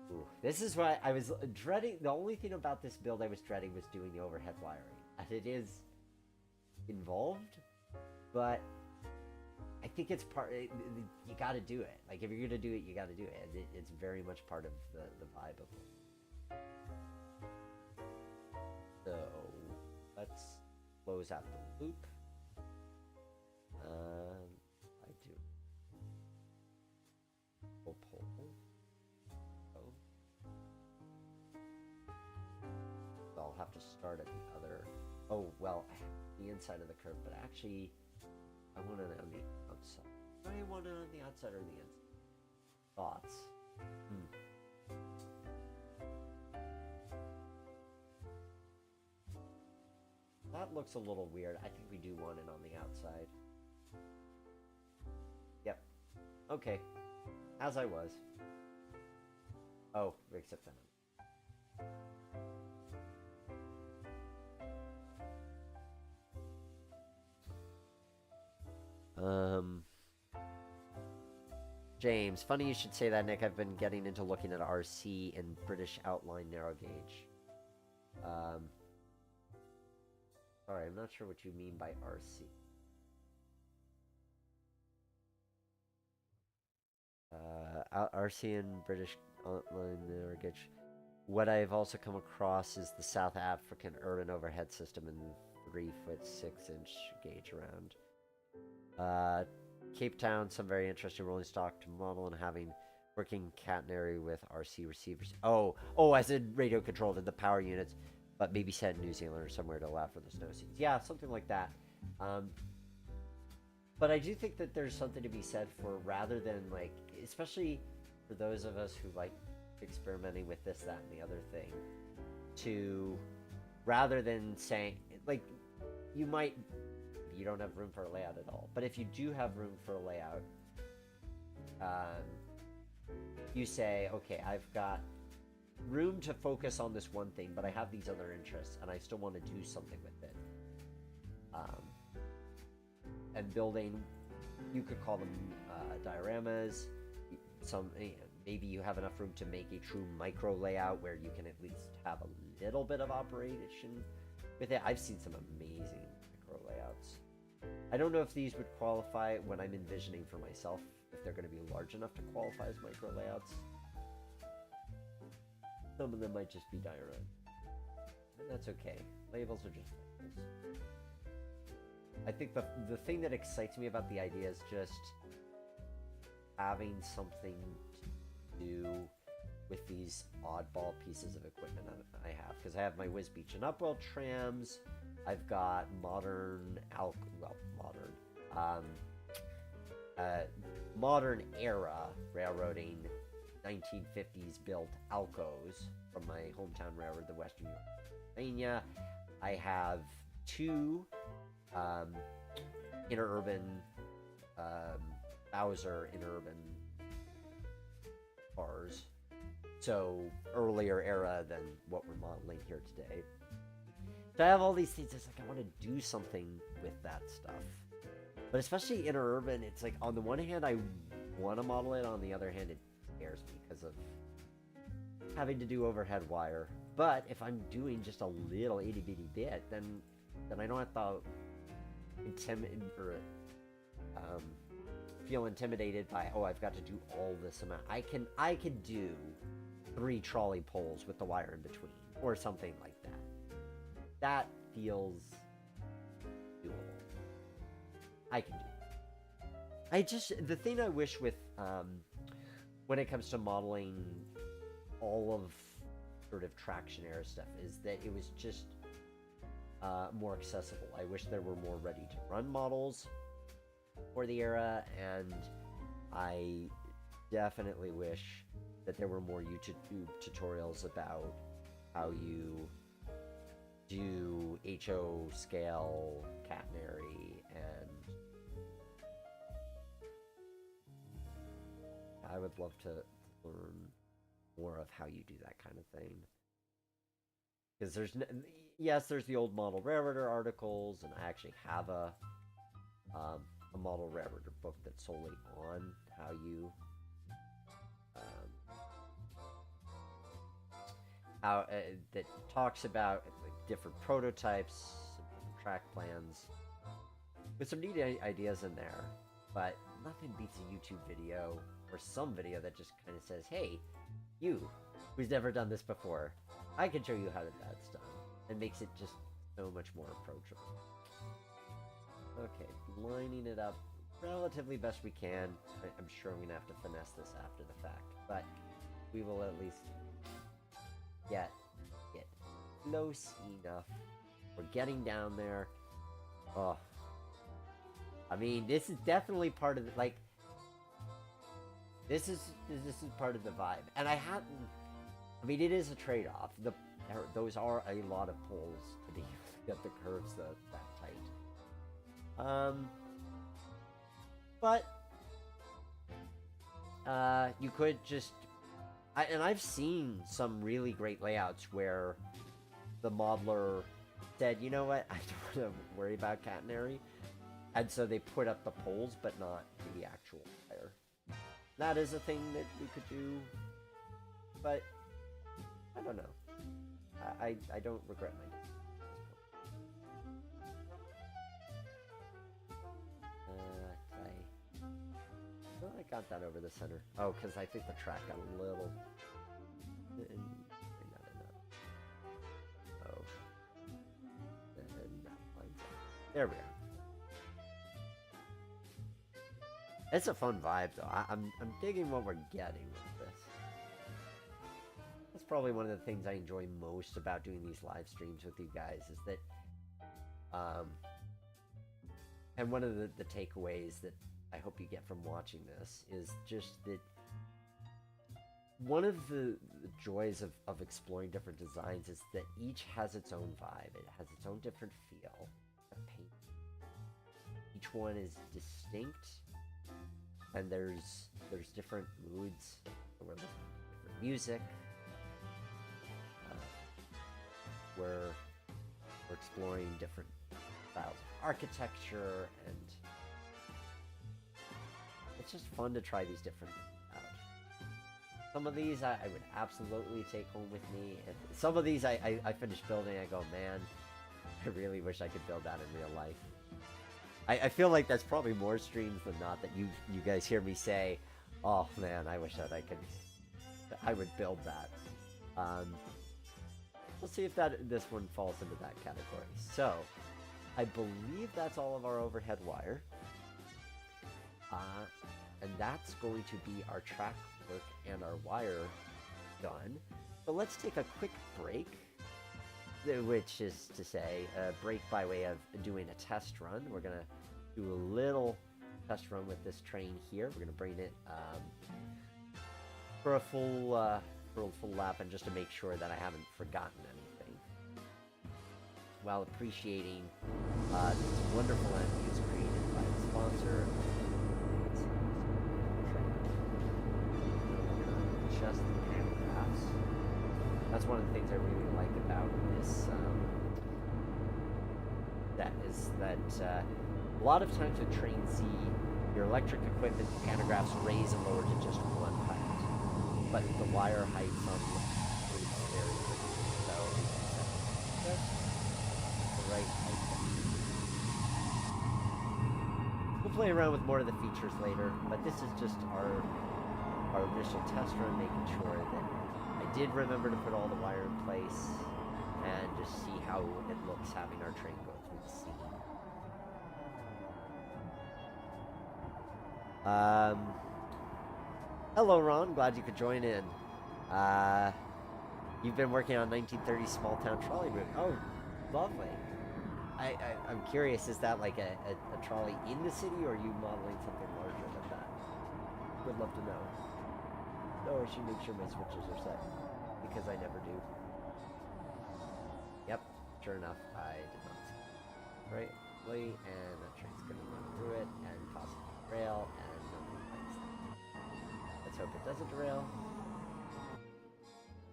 one. Ooh, this is why I was dreading... The only thing about this build I was dreading was doing the overhead wiring. And it is involved, but... I think it's part. You got to do it. Like if you're gonna do it, you got to do it. It's very much part of the vibe of it. So let's close out the loop. I do. Pull. Oh. So I'll have to start at the other. Oh well, the inside of the curve, but actually. I want it on the outside. Do I want it on the outside or the inside? Thoughts? That looks a little weird. I think we do want it on the outside. Yep. Okay. As I was. Oh, except then. James, funny you should say that, Nick. I've been getting into looking at RC and British outline narrow gauge. Sorry, I'm not sure what you mean by RC. RC and British outline narrow gauge. What I've also come across is the South African urban overhead system and 3-foot 6-inch gauge around. Cape Town, some very interesting rolling stock to model and having working catenary with RC receivers. Oh, as in radio controlled in the power units, but maybe set in New Zealand or somewhere to allow for the snow scenes. Yeah, something like that. But I do think that there's something to be said for, rather than like, especially for those of us who like experimenting with this, that, and the other thing, to, rather than saying, like, you don't have room for a layout at all. But if you do have room for a layout, you say, okay, I've got room to focus on this one thing, but I have these other interests, and I still want to do something with it. And building, you could call them dioramas. Maybe you have enough room to make a true micro layout where you can at least have a little bit of operation with it. I've seen some amazing micro layouts. I don't know if these would qualify when I'm envisioning for myself, if they're going to be large enough to qualify as micro layouts. Some of them might just be dioramas. And that's okay. Labels are just labels. I think the thing that excites me about the idea is just having something to do with these oddball pieces of equipment I have. Because I have my Whiz Beach and Upwell trams. I've got modern era railroading 1950s built Alcos from my hometown railroad, the Western Pennsylvania. I have two interurban Bowser interurban cars, so earlier era than what we're modeling here today. So I have all these things. It's like I want to do something with that stuff, but especially interurban, it's like on the one hand I want to model it, on the other hand it scares me because of having to do overhead wire. But if I'm doing just a little itty bitty bit, then I don't have to feel intimidated by, oh, I've got to do all this amount. I can do 3 trolley poles with the wire in between or something like that. That feels doable. I can do it. The thing I wish with when it comes to modeling all of sort of traction era stuff is that it was just more accessible. I wish there were more ready to run models for the era, and I definitely wish that there were more YouTube tutorials about how you do HO scale catenary, and I would love to learn more of how you do that kind of thing. Because there's the old model railroader articles, and I actually have a model railroader book that's solely on how you that talks about like different prototypes, different track plans, with some neat ideas in there. But nothing beats a YouTube video or some video that just kind of says, "Hey, you who's never done this before, I can show you how that's done," and makes it just so much more approachable. Okay, lining it up relatively best we can. I'm sure I'm going to have to finesse this after the fact, but we will at least get close enough. We're getting down there. Oh, I mean, this is definitely part of the, like, this is part of the vibe, and I mean, it is a trade-off. Those are a lot of pulls to be get the curves that tight. But you could just, and I've seen some really great layouts where the modeler said, you know what, I don't want to worry about catenary, and so they put up the poles but not the actual wire. That is a thing that we could do, but I don't know. I don't regret my decision. I got that over the center. Oh, because I think the track got a little... Oh. And that lines up. There we are. It's a fun vibe, though. I'm digging what we're getting with this. That's probably one of the things I enjoy most about doing these live streams with you guys, is that... and one of the takeaways that I hope you get from watching this is just that one of the joys of exploring different designs is that each has its own vibe. It has its own different feel. Each one is distinct, And there's different moods. We're listening to different music. We're exploring different styles of architecture, and it's just fun to try these different things out. Some of these I would absolutely take home with me. And some of these I finished building, I go, man, I really wish I could build that in real life. I feel like that's probably more streams than not that you guys hear me say, oh man, I wish that I would build that. We'll see if this one falls into that category. So, I believe that's all of our overhead wire. And that's going to be our track work and our wire done. So let's take a quick break, which is to say, a break by way of doing a test run. We're going to do a little test run with this train here. We're going to bring it for a full lap, and just to make sure that I haven't forgotten anything, while appreciating these wonderful menus created by the sponsor. Just the panographs. That's one of the things I really like about this. That is that a lot of times with Trainz, your electric equipment panographs raise and lower to just one height, but the wire heights on the is very pretty. So just the right height. We'll play around with more of the features later, but this is just our initial test run, making sure that I did remember to put all the wire in place and just see how it looks having our train go through the scene. Hello Ron, glad you could join in. You've been working on 1930s small town trolley route. Oh, lovely. I'm curious, is that like a trolley in the city, or are you modeling something larger than that? Would love to know. Oh, I should make sure my switches are set, because I never do. Yep, sure enough, I did not see it rightly, and that train's gonna run through it, and possibly derail, and nobody likes that. Let's hope it doesn't derail.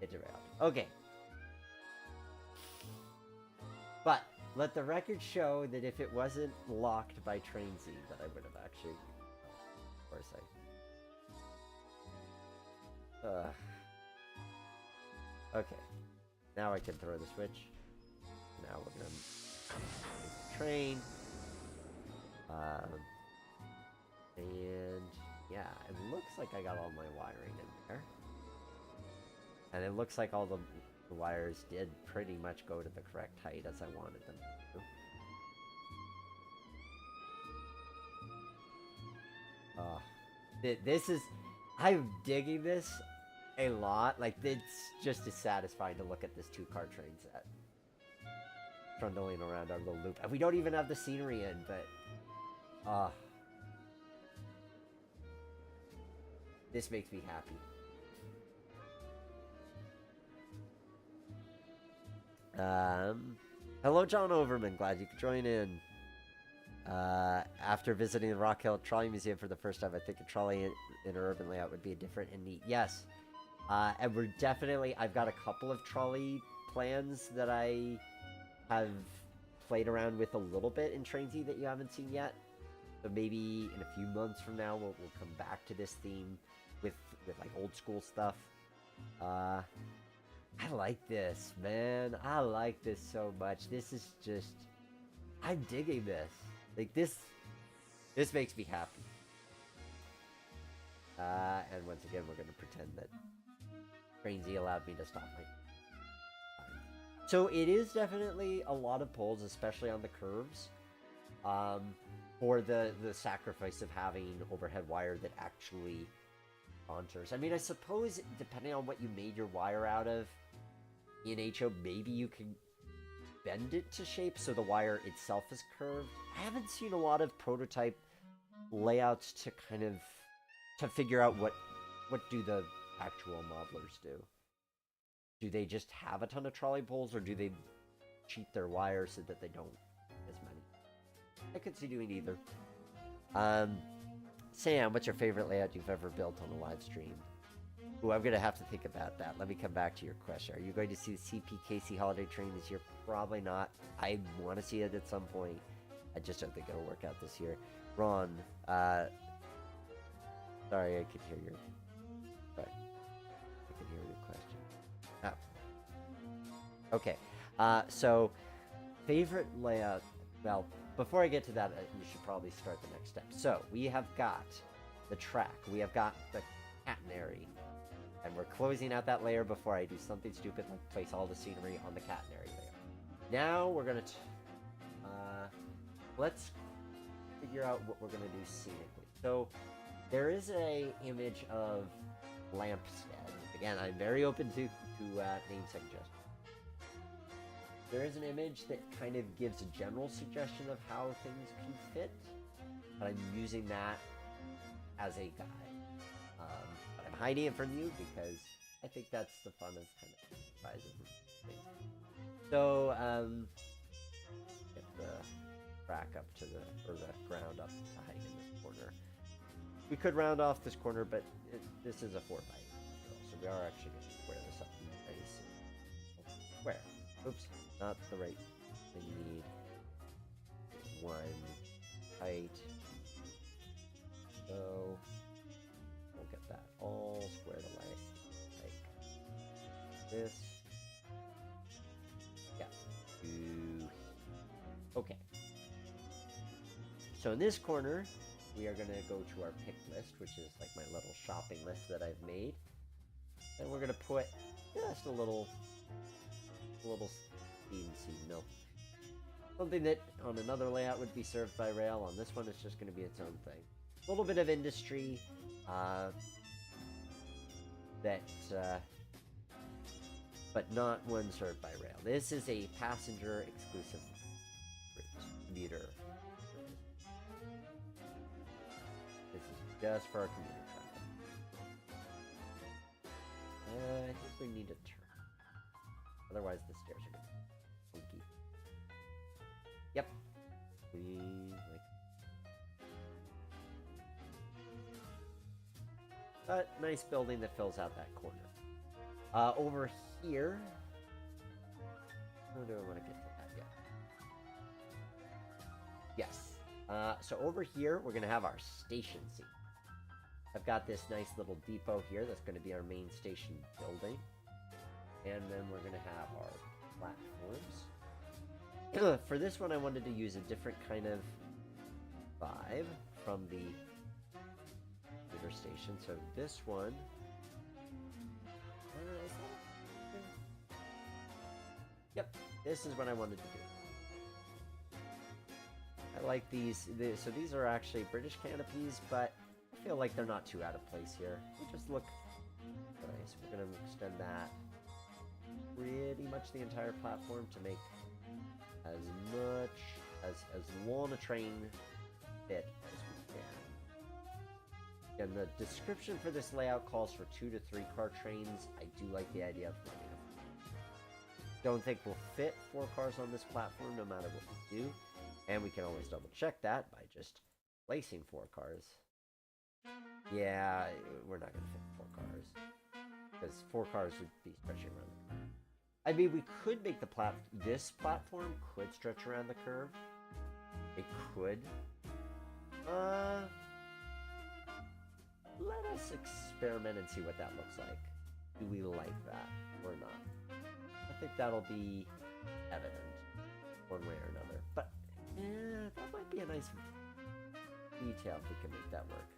It derailed. Okay. But, let the record show that if it wasn't locked by Trainz, that I would have actually... Of course I... Okay, now I can throw the switch. Now we're gonna make the train. And yeah, it looks like I got all my wiring in there. And it looks like all the wires did pretty much go to the correct height as I wanted them to. This is... I'm digging this a lot. Like, it's just as satisfying to look at this two-car train set trundling around our little loop. And we don't even have the scenery in, but this makes me happy. Hello John Overman, glad you could join in. After visiting the Rock Hill Trolley Museum for the first time, I think a trolley in an urban layout would be different and neat. Yes. And we're definitely... I've got a couple of trolley plans that I have played around with a little bit in Trainz that you haven't seen yet. So maybe in a few months from now, we'll come back to this theme with like old school stuff. I like this, man. I like this so much. This is just... I'm digging this. Like, this makes me happy. And once again, we're going to pretend that Trainz allowed me to stop my time. So it is definitely a lot of pulls, especially on the curves, for the sacrifice of having overhead wire that actually contours. I mean, I suppose, depending on what you made your wire out of, in HO, maybe you can bend it to shape so the wire itself is curved. I haven't seen a lot of prototype layouts to kind of figure out what do the actual modelers do. Do they just have a ton of trolley poles, or do they cheat their wires so that they don't as many? I could see doing either. Sam, what's your favorite layout you've ever built on a live stream? Ooh, I'm gonna have to think about that. Let me come back to your question. Are you going to see the CPKC holiday train this year? Probably not. I want to see it at some point. I just don't think it'll work out this year. Ron, sorry, I could hear your... Sorry. I could hear your question. Oh. Okay. So, favorite layout... Well, before I get to that, you should probably start the next step. So, we have got the track. We have got the catenary. And we're closing out that layer before I do something stupid like place all the scenery on the catenary layer. Now we're going to... let's figure out what we're going to do scenically. So, there is a image of Lampstead. Again, I'm very open to name suggestions. There is an image that kind of gives a general suggestion of how things can fit, but I'm using that as a guide. But I'm hiding it from you because I think that's the fun of kind of surprising things. So, get the track up to the ground up to height in this corner. We could round off this corner, but this is a 4x8, so we are actually going to square this up nice and square. Oops, not the right thing you need. One height. So we'll get that all squared away. Like this. Yeah. Okay. So in this corner, we are going to go to our pick list, which is like my little shopping list that I've made. And we're going to put just a little seed milk. Something that on another layout would be served by rail. On this one, it's just going to be its own thing. A little bit of industry, but not one served by rail. This is a passenger exclusive commuter. This is just for our commuter traffic. I think we need a turn. Otherwise, the stairs are going to be funky. Yep. Nice building that fills out that corner. Over here... How do I want to get to that yet? Yes. So over here, we're going to have our station scene. I've got this nice little depot here that's going to be our main station building. And then we're going to have our platforms. For this one, I wanted to use a different kind of vibe from the commuter station. So this one... Yep, this is what I wanted to do. I like these. So these are actually British canopies, but I feel like they're not too out of place here. They just look nice. We're going to extend that pretty much the entire platform to make as much as long a train fit as we can. And the description for this layout calls for 2 to 3 car trains. I do like the idea of running them. Don't think we'll fit 4 cars on this platform no matter what we do. And we can always double check that by just placing 4 cars. Yeah, we're not going to fit 4 cars. Because 4 cars would be stretching around the curve. I mean, we could make this platform could stretch around the curve. It could. Let us experiment and see what that looks like. Do we like that or not? I think that'll be evident one way or another. But that might be a nice detail if we can make that work.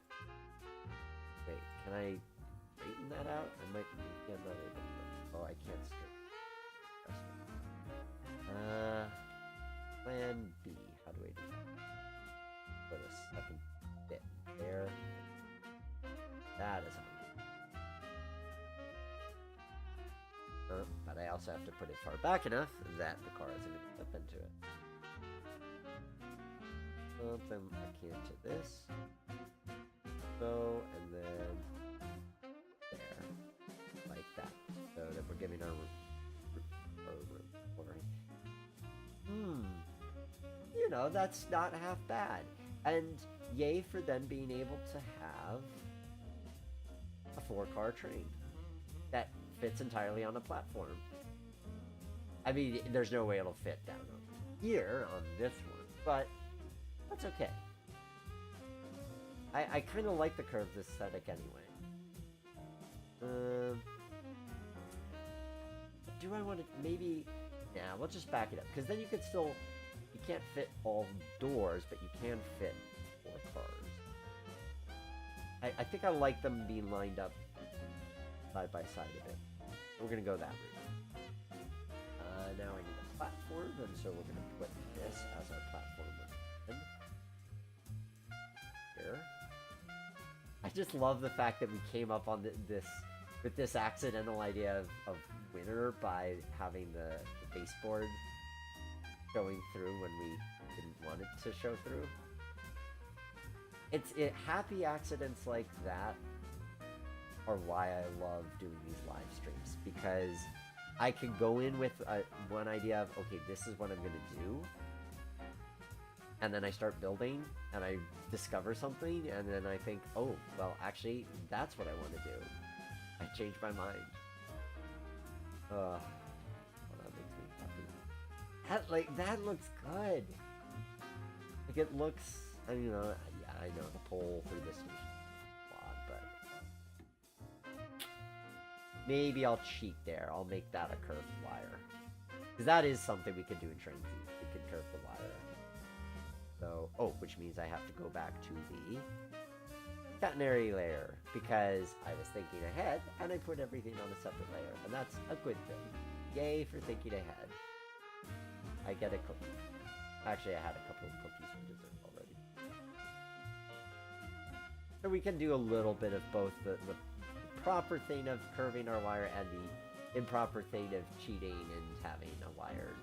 Wait, can I straighten that out? I might be another. Oh, I can't straighten. Plan B. How do I do that? Put a second bit there. That is but I also have to put it far back enough that the car isn't going to flip into it. Something akin to this. So, and then there. Like that. So that we're giving our room. You know, that's not half bad. And yay for them being able to have a 4-car train that fits entirely on a platform. I mean, there's no way it'll fit down here on this one, but that's okay. I kind of like the curved aesthetic anyway. Do I want to maybe? Yeah, we'll just back it up because then you could still. You can't fit all doors, but you can fit 4 cars. I think I like them being lined up side by side a bit. We're gonna go that route. Now I need a platform, and so we're gonna put this as our platform here. I just love the fact that we came up on this accidental idea of winter by having the baseboard showing through when we didn't want it to show through. Happy accidents like that are why I love doing these live streams, because I can go in with one idea of, okay, this is what I'm gonna do, and then I start building and I discover something, and then I think, oh, well, actually that's what I want to do. I changed my mind. Well, that makes me happy. That looks good. Like, it looks, I mean, yeah, I know the pole through this is flawed, but maybe I'll cheat there. I'll make that a curved wire, because that is something we could do in Trainz. We could curve the wire. So, which means I have to go back to the catenary layer, because I was thinking ahead and I put everything on a separate layer, and that's a good thing. Yay for thinking ahead. I get a cookie. Actually, I had a couple of cookies for dessert already. So we can do a little bit of both the proper thing of curving our wire and the improper thing of cheating and having a wire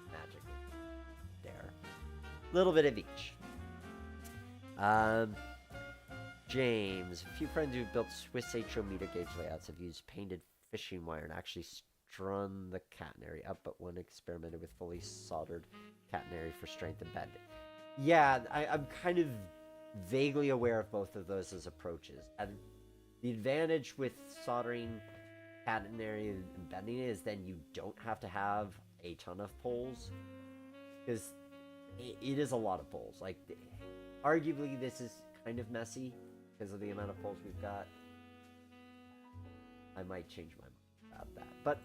magically there. A little bit of each. James, a few friends who've built Swiss HO meter gauge layouts have used painted fishing wire and actually strung the catenary up, but one experimented with fully soldered catenary for strength and bend. Yeah, I'm kind of vaguely aware of both of those as approaches. And the advantage with soldering catenary and bending is then you don't have to have a ton of poles, because it is a lot of poles. Like, arguably this is kind of messy because of the amount of poles we've got. I might change my mind about that, but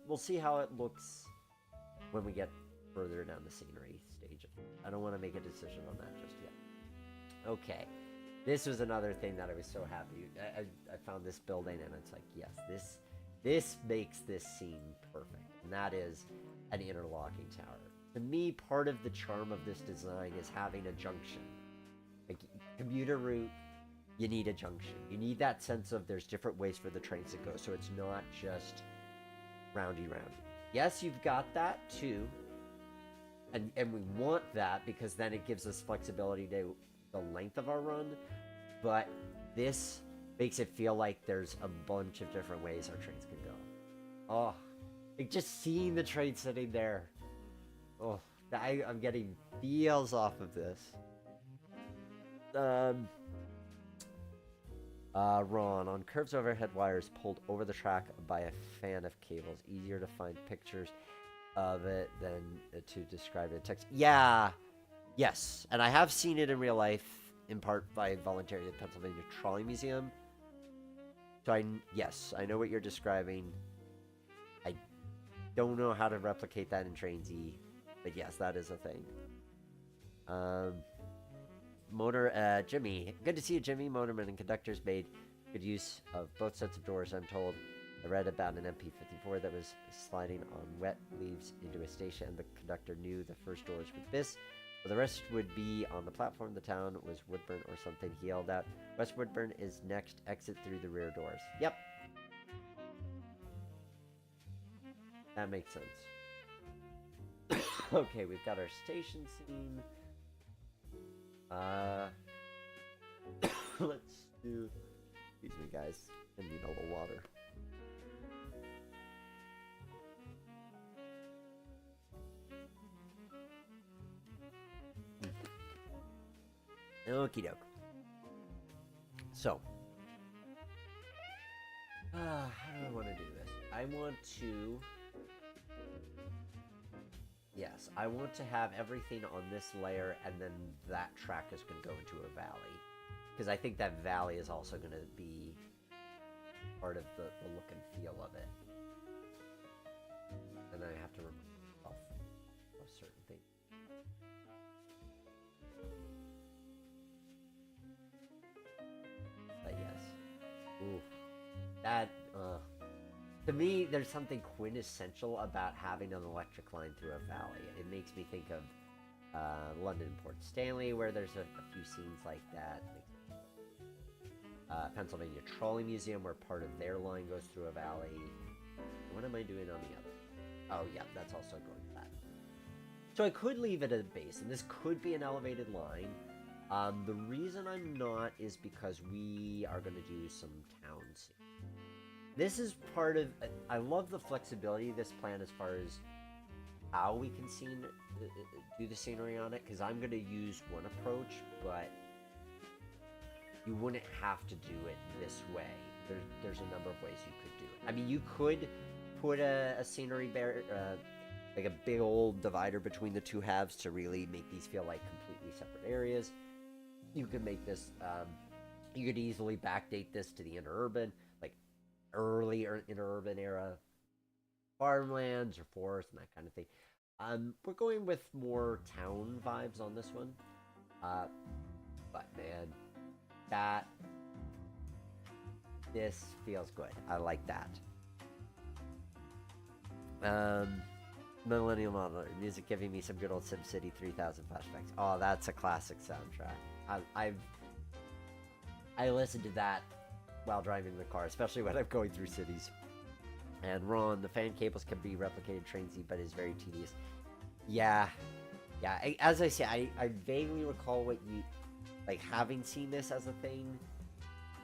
we'll see how it looks when we get further down the scenery stage. I don't want to make a decision on that just yet. Okay, this was another thing that I was so happy. I found this building and it's like, yes, this makes this scene perfect, and that is an interlocking tower. To me, part of the charm of this design is having a junction. Like, commuter route, you need a junction. You need that sense of there's different ways for the trains to go, so it's not just roundy. Yes, you've got that too, and we want that because then it gives us flexibility to the length of our run, but this makes it feel like there's a bunch of different ways our trains can go. Oh, like just seeing the train sitting there. Oh, I'm getting feels off of this. Ron, on curves overhead wires pulled over the track by a fan of cables. Easier to find pictures of it than to describe it in text. Yeah, yes, and I have seen it in real life, in part by volunteering at the Pennsylvania Trolley Museum. So yes, I know what you're describing. I don't know how to replicate that in Trainz, but yes, that is a thing. Jimmy. Good to see you, Jimmy. Motormen and conductors made good use of both sets of doors, I'm told. I read about an MP54 that was sliding on wet leaves into a station, and the conductor knew the first doors would miss. But the rest would be on the platform. The town was Woodburn or something. He yelled out, West Woodburn is next. Exit through the rear doors. Yep. That makes sense. Okay, we've got our station scene. Let's do... Excuse me, guys. I need a little water. Okie doke. So, how do I want to do this? I want to... Yes, I want to have everything on this layer, and then that track is going to go into a valley. Because I think that valley is also going to be part of the look and feel of it. And then I have to remind myself of certain things. But yes. Ooh. That, to me, there's something quintessential about having an electric line through a valley. It makes me think of London Port Stanley, where there's a few scenes like that. Pennsylvania Trolley Museum, where part of their line goes through a valley. What am I doing on the other? Oh, yeah, that's also going to that. So I could leave it at a base, and this could be an elevated line. The reason I'm not is because we are going to do some town scenes. This is part of... I love the flexibility of this plan as far as how we can do the scenery on it, because I'm going to use one approach, but you wouldn't have to do it this way. There's a number of ways you could do it. I mean, you could put a scenery barrier, like a big old divider between the two halves to really make these feel like completely separate areas. You could make this, you could easily backdate this to the interurban, like early interurban era farmlands or forest and that kind of thing. We're going with more town vibes on this one. But man, this feels good. I like that. Millennium Model music giving me some good old SimCity 3000 flashbacks. Oh, that's a classic soundtrack. I listen to that while driving the car, especially when I'm going through cities. And Ron, the fan cables can be replicated Trainsy, but is very tedious. Yeah. As I say, I vaguely recall what you like having seen this as a thing.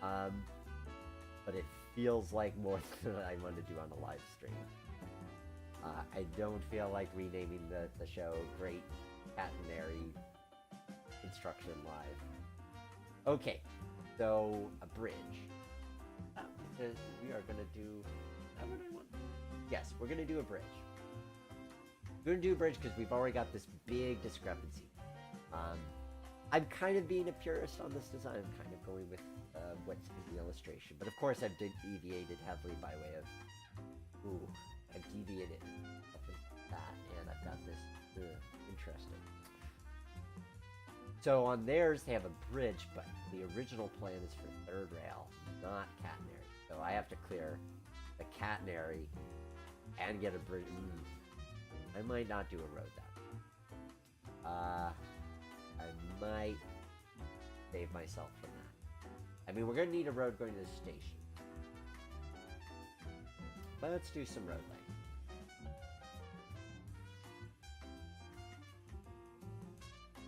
But it feels like more than I want to do on a live stream. I don't feel like renaming the show Great Catenary Construction Live. Okay, so a bridge. We are going to do... Yes, we're going to do a bridge. We're going to do a bridge because we've already got this big discrepancy. I'm kind of being a purist on this design. I'm kind of going with what's in the illustration. But of course I've deviated heavily by way of... Ooh, I've deviated that, and I've got this interesting. So on theirs, they have a bridge, but the original plan is for third rail, not catenary. So I have to clear the catenary and get a bridge. I might not do a road that way. I might save myself from that. I mean, we're going to need a road going to the station. But let's do some road length.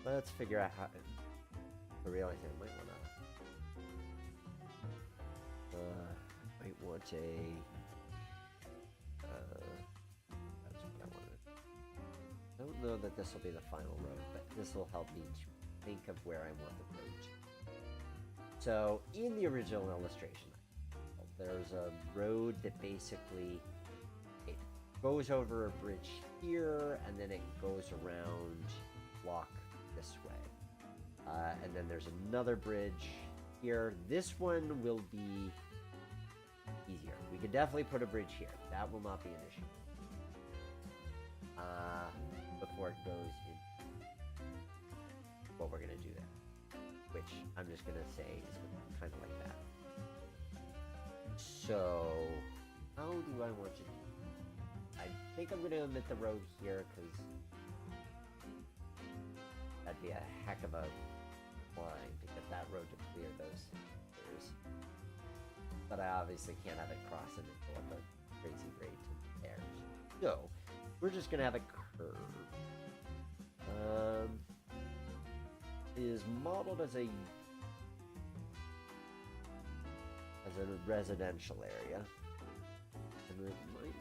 Let's figure out how to realize I might want a that's what I wanted. I don't know that this will be the final road, but this will help me think of where I want the road to. So in the original illustration, there's a road that basically it goes over a bridge here, and then it goes around block this way. And then there's another bridge here. This one will be easier. We could definitely put a bridge here. That will not be an issue. Before it goes in what we're going to do there. Which I'm just going to say is kind of like that. So, how do I want to do it? I think I'm going to omit the road here because that'd be a heck of a line to get that road to clear those clears. But I obviously can't have it cross it into a crazy grade to there. So, we're just going to have a curve. It is modeled as a residential area. And it might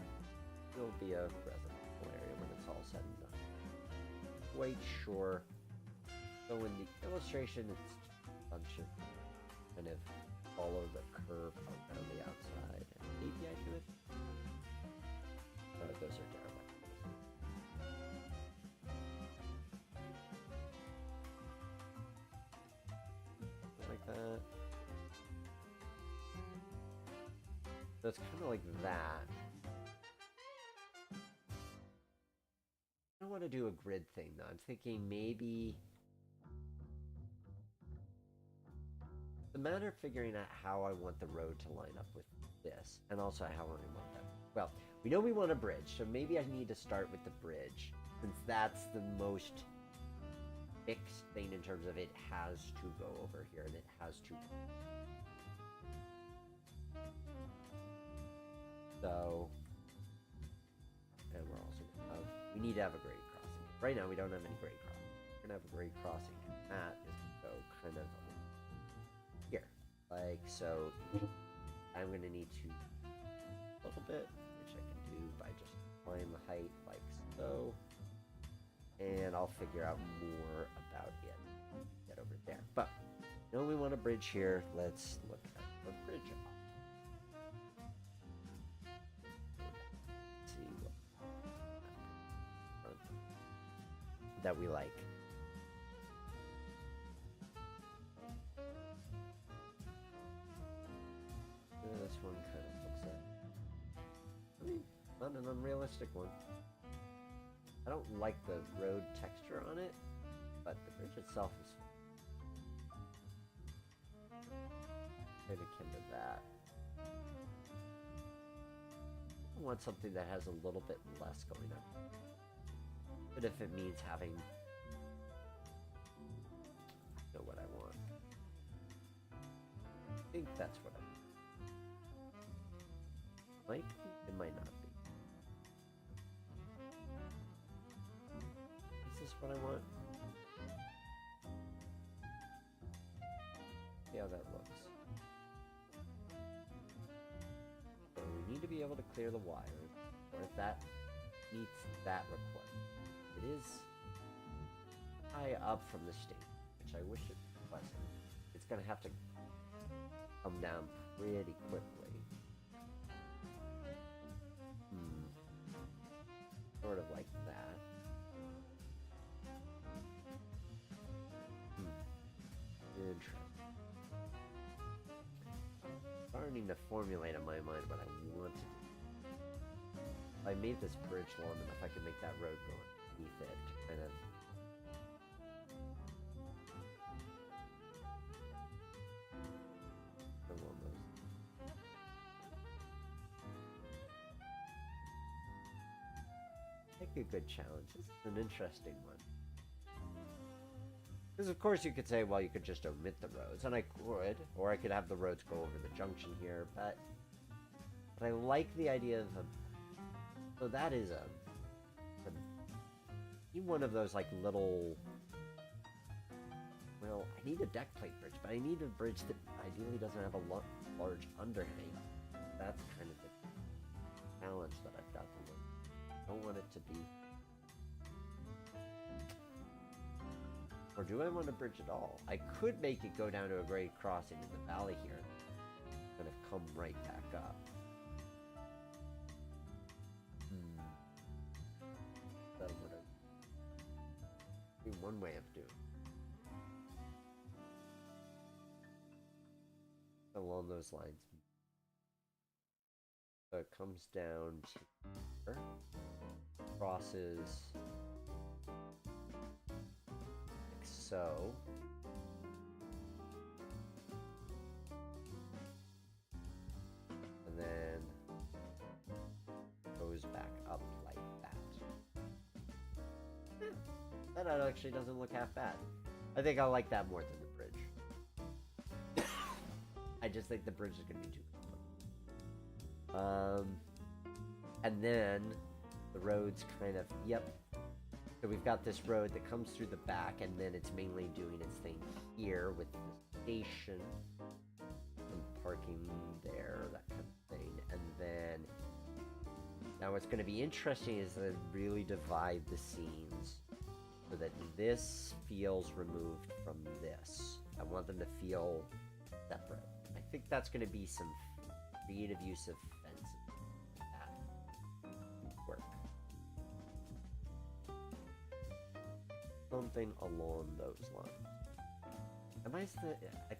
still be a residential area when it's all said and done. Quite sure. So in the illustration, it's bunch of kind of follow the curve around the outside and API to it. Those are terrible. Like that. So it's kind of like that. I don't want to do a grid thing though. I'm thinking maybe the matter of figuring out how I want the road to line up with this, and also how I want that. Well, we know we want a bridge, so maybe I need to start with the bridge, since that's the most fixed thing in terms of it has to go over here, and it has to. So, and we're also gonna have, we need to have a grade crossing. Right now we don't have any grade crossing. We're gonna have a grade crossing, and that is gonna go kind of here, like so. I'm gonna need to a little bit, which I can do by just applying the height like so, and I'll figure out more about it. Get over there, but you know we want a bridge here. Let's look at the bridge. See what that we like. This one kind of looks like, I mean, not an unrealistic one. I don't like the road texture on it, but the bridge itself is kind of akin to that. I want something that has a little bit less going on. But if it means having, I know what I want. I think that's what I want. Might be, it might not be. Is this what I want? See how that looks. So we need to be able to clear the wires, or if that meets that requirement. It is high up from the state, which I wish it wasn't. It's gonna have to come down pretty quickly. Sort of like that. Interesting. Starting to formulate in my mind what I want to do. If I made this bridge long enough, I could make that road go underneath it, kind of. A good challenge. This is an interesting one. Because of course you could say, well, you could just omit the roads, and I could, or I could have the roads go over the junction here, but I like the idea of a, so that is one of those like little, well, I need a deck plate bridge, but I need a bridge that ideally doesn't have a large underhang. That's kind of the challenge that I've got to look. I don't want it to be, or do I want a bridge at all? I could make it go down to a grade crossing in the valley here, kind of come right back up. That would be one way of doing it. Along those lines. So it comes down to here, crosses like so. And then goes back up like that. That actually doesn't look half bad. I think I like that more than the bridge. I just think the bridge is going to be too complicated. And then the road's kind of, yep. So we've got this road that comes through the back, and then it's mainly doing its thing here with the station and parking there, that kind of thing. And then now what's going to be interesting is to really divide the scenes so that this feels removed from this. I want them to feel separate. I think that's going to be some creative use of fences that work. Something along those lines. I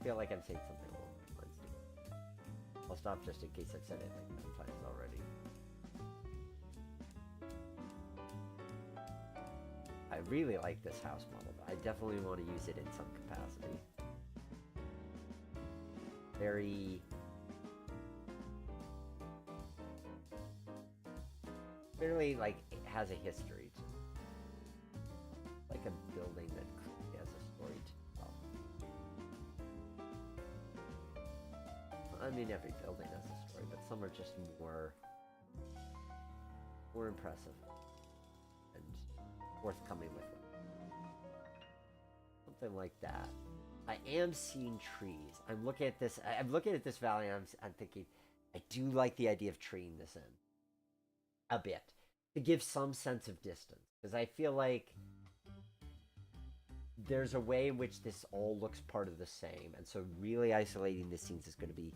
feel like I'm saying something along those lines too. I'll stop just in case I've said it like 10 times already. I really like this house model, but I definitely want to use it in some capacity. Very clearly, like, it has a history to it. Like a building that clearly has a story to tell. I mean, every building has a story, but some are just more impressive and forthcoming with it. Something like that. I am seeing trees. I'm looking at this valley and I'm thinking, I do like the idea of treeing this in. A bit. To give some sense of distance. Because I feel like there's a way in which this all looks part of the same. And so really isolating the scenes is going to be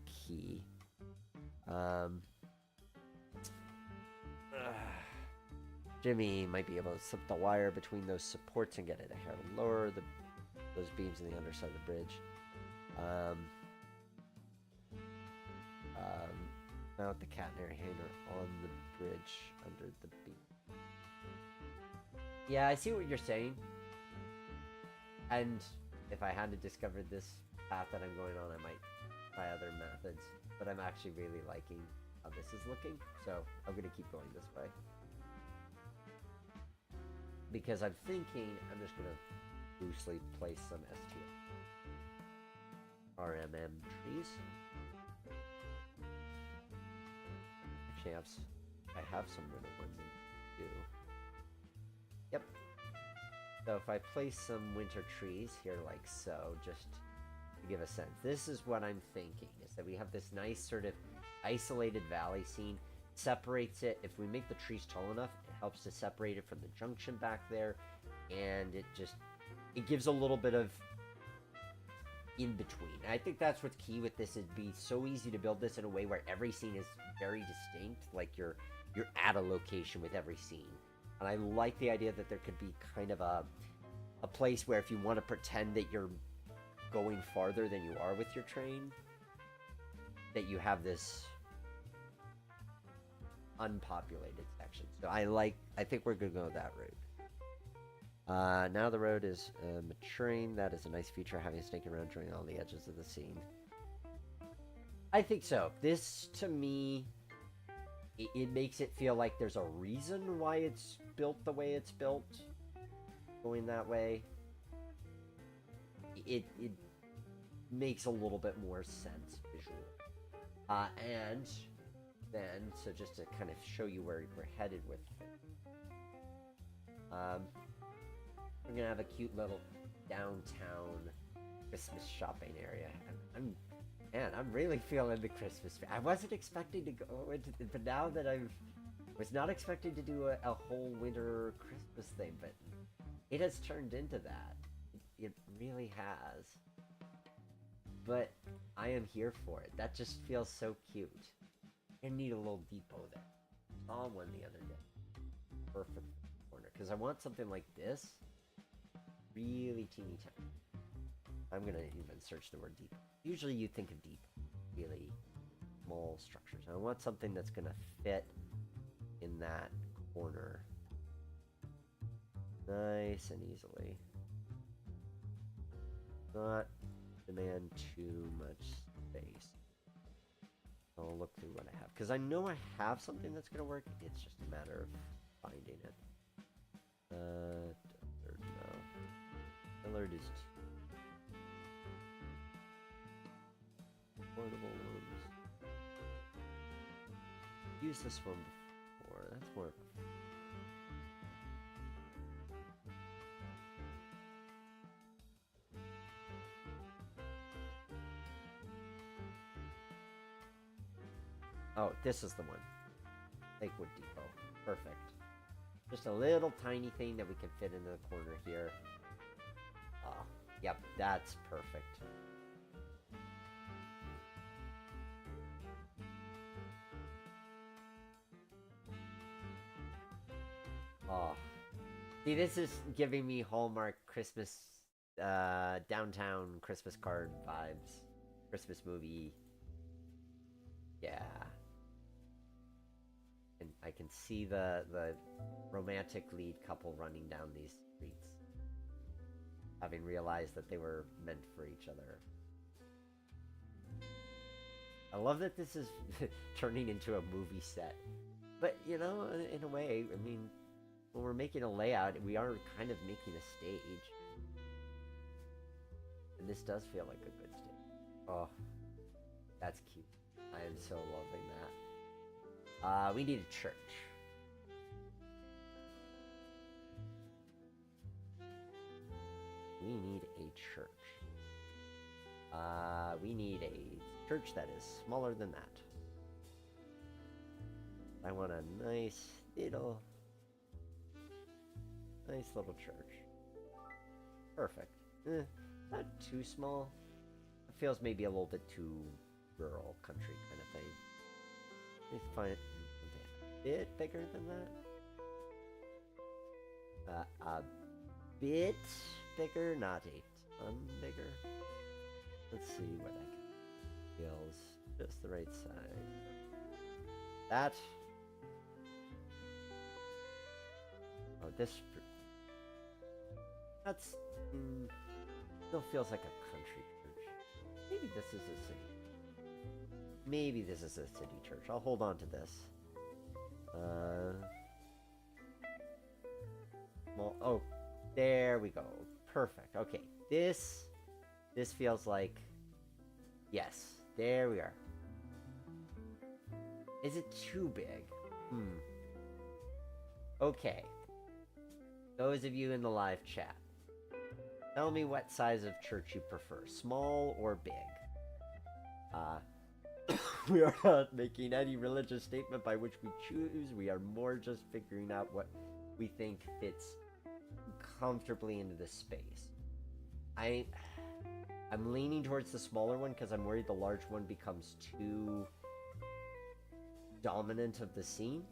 key. Jimmy might be able to slip the wire between those supports and get it a hair lower. Those beams on the underside of the bridge. Mount the catenary hanger on the bridge under the beam. Yeah, I see what you're saying. And if I hadn't discovered this path that I'm going on, I might try other methods. But I'm actually really liking how this is looking, so I'm going to keep going this way. Because I'm thinking I'm just going to loosely place some RMM trees. Actually, I have some little ones in too. Yep. So if I place some winter trees here like so, just to give a sense. This is what I'm thinking, is that we have this nice sort of isolated valley scene. Separates it. If we make the trees tall enough, it helps to separate it from the junction back there. And it gives a little bit of in between. I think that's what's key with this. It'd be so easy to build this in a way where every scene is very distinct, like you're at a location with every scene. And I like the idea that there could be kind of a place where if you want to pretend that you're going farther than you are with your train, that you have this unpopulated section. So I think we're gonna go that route. Now the road is maturing. That is a nice feature, having a snake around drawing all the edges of the scene. I think so. This, to me, it makes it feel like there's a reason why it's built the way it's built. Going that way. It makes a little bit more sense visually. And then, so just to kind of show you where we're headed with it. We're gonna have a cute little downtown Christmas shopping area. I'm really feeling the Christmas. I wasn't expecting to go into, but now that was not expecting to do a whole winter Christmas thing, but it has turned into that. It really has. But I am here for it. That just feels so cute. I need a little depot there. Saw one the other day. Perfect corner. Because I want something like this. Really teeny tiny. I'm going to even search the word depot. Usually you think of depot. Really small structures. I want something that's going to fit in that corner. Nice and easily. Not demand too much space. I'll look through what I have. Because I know I have something that's going to work. It's just a matter of finding it. No. Alert is portable ones. Use this one before. That's more. Oh, this is the one. Lakewood Depot. Perfect. Just a little tiny thing that we can fit into the corner here. Yep, that's perfect. Oh. See, this is giving me Hallmark Christmas, downtown Christmas card vibes. Christmas movie. Yeah. And I can see the romantic lead couple running down these streets, having realized that they were meant for each other. I love that this is turning into a movie set. But, you know, in a way, I mean, when we're making a layout, we are kind of making a stage. And this does feel like a good stage. Oh, that's cute. I am so loving that. We need a church. We need a church. We need a church that is smaller than that. I want a nice little church. Perfect. Not too small. It feels maybe a little bit too rural, country kind of thing. Let's find something a bit bigger than that. A bit bigger, not a ton bigger. Let's see what I can feels just the right size. That. Oh, this. That's still feels like a country church. Maybe this is a city. Maybe this is a city church. I'll hold on to this. Well, oh, there we go. Perfect. Okay, this feels like, yes, there we are. Is it too big? Okay. Those of you in the live chat, tell me what size of church you prefer, small or big. We are not making any religious statement by which we choose. We are more just figuring out what we think fits comfortably into this space. I'm leaning towards the smaller one because I'm worried the large one becomes too dominant of the scene.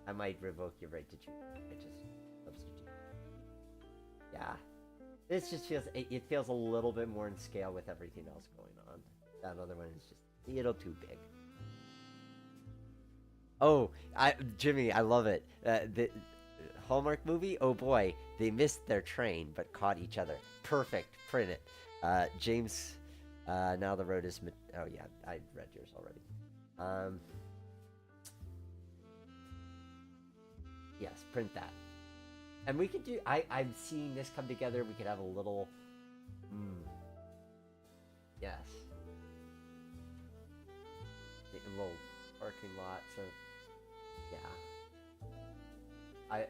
I might revoke your right to choose. I just substitute. Yeah. This just feels, it feels a little bit more in scale with everything else going on. That other one is just a little too big. Oh, Jimmy, I love it. The Hallmark movie, oh boy, they missed their train but caught each other. Perfect, print it. James, now the road is, oh yeah, I read yours already. Yes, print that. And we could do, I'm seeing this come together. We could have a little, yes. A little parking lot, so, yeah.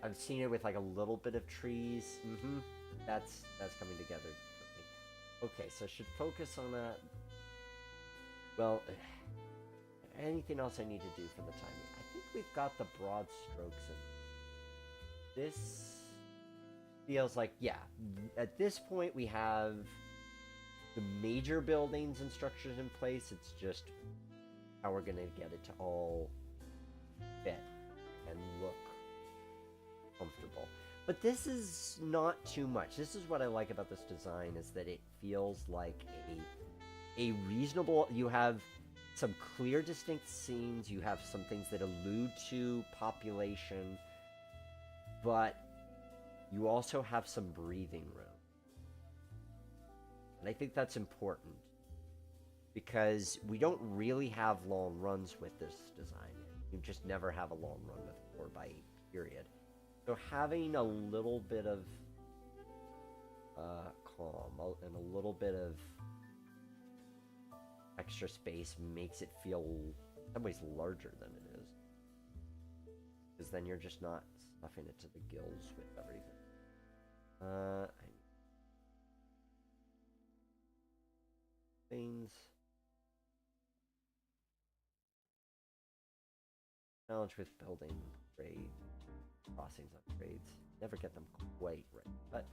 I've seen it with like a little bit of trees. That's coming together for me. Okay, so should focus on that. Well, anything else I need to do for the timing? I think we've got the broad strokes in. This feels like, yeah, at this point we have the major buildings and structures in place. It's just how we're going to get it to all fit and look comfortable. But this is not too much. This is what I like about this design, is that it feels like a reasonable, you have some clear distinct scenes, you have some things that allude to population, but you also have some breathing room. And I think that's important, because we don't really have long runs with this design. You just never have a long run with 4x8, period. So having a little bit of calm and a little bit of extra space makes it feel in some ways larger than it is. Because then you're just not stuffing it to the gills with everything. Things. Challenge with building. Great. crossings upgrades. Never get them quite right, but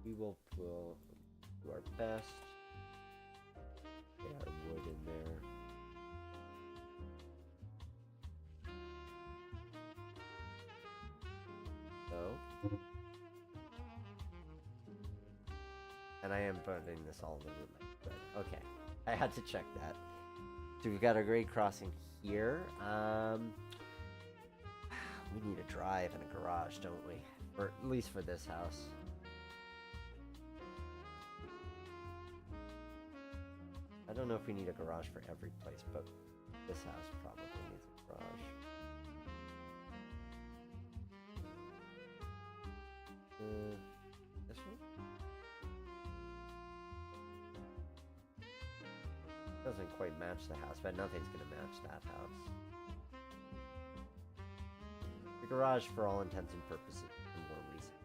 we will do our best. Get our wood in there. So, and I am putting this all in the but okay. I had to check that. So we've got our grade crossing here. We need a drive and a garage, don't we? Or at least for this house. I don't know if we need a garage for every place, but this house probably needs a garage. This one? Doesn't quite match the house, but nothing's gonna match that house. The garage, for all intents and purposes, is more recent.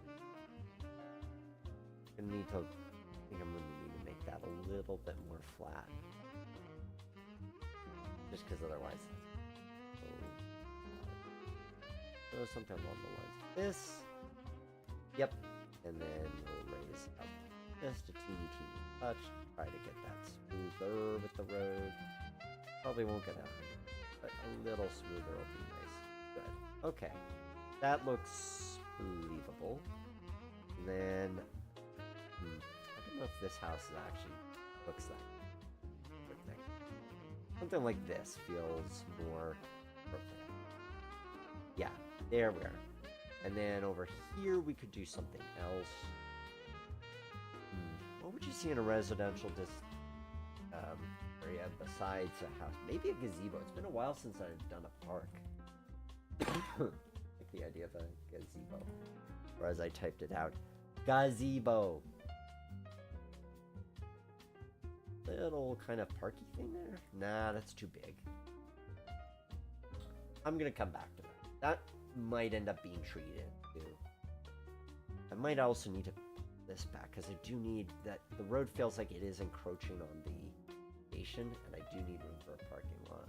I think I'm gonna need to make that a little bit more flat, just because otherwise, so something along the lines of this. Yep, and then we'll raise up just a teeny touch. Try to get that smoother with the road. Probably won't get 100, but a little smoother will be nice. Good. Okay, that looks believable. And then, I don't know if this house actually looks like something like this feels more appropriate. Yeah, there we are. And then over here we could do something else. What would you see in a residential area besides a house? Maybe a gazebo. It's been a while since I've done a park. Like the idea of a gazebo. Or as I typed it out, gazebo. Little kind of parky thing there. Nah, that's too big. I'm gonna come back to that. That might end up being treated too. I might also need to this back because I do need that. The road feels like it is encroaching on the station, and I do need room for a parking lot.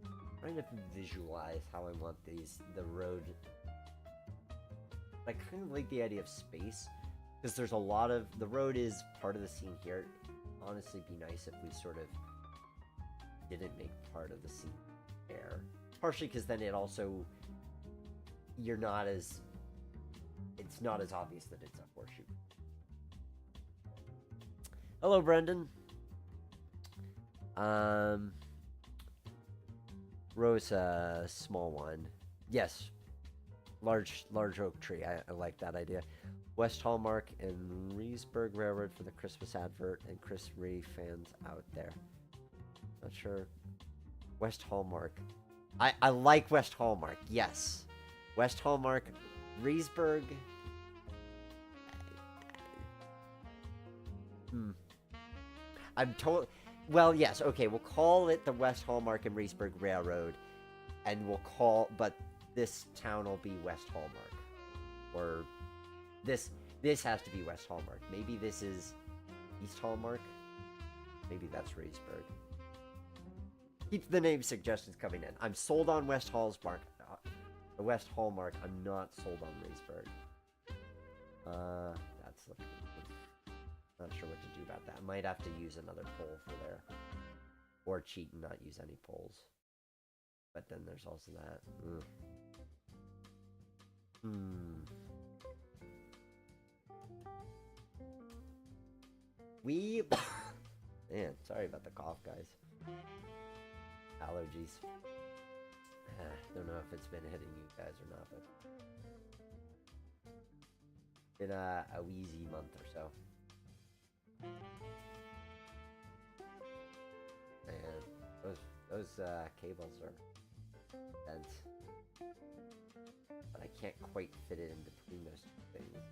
I'm trying to visualize how I want the road. I kind of like the idea of space because there's a lot of the road is part of the scene here. Honestly, be nice if we sort of didn't make part of the scene there. Partially because then it also it's not as obvious that it's a horseshoe. Hello, Brendan. Rose, small one. Yes. Large oak tree. I like that idea. West Hallmark and Reesburg Railroad for the Christmas advert, and Chris Ree fans out there. Not sure. West Hallmark. I like West Hallmark. Yes. West Hallmark. Reesburg. I'm told. Well, yes. Okay, we'll call it the West Hallmark and Reesburg Railroad, and but this town will be West Hallmark, or this has to be West Hallmark. Maybe this is East Hallmark. Maybe that's Reesburg. Keep the name suggestions coming in. I'm sold on West Hallmark. The West Hallmark. I'm not sold on Reesburg. That's looking good. Not sure what to do about that. Might have to use another pole for there, or cheat and not use any poles. But then there's also that. Man, sorry about the cough, guys. Allergies. Don't know if it's been hitting you guys or not, but been a wheezy month or so. And those cables are dense, but I can't quite fit it in between those two things.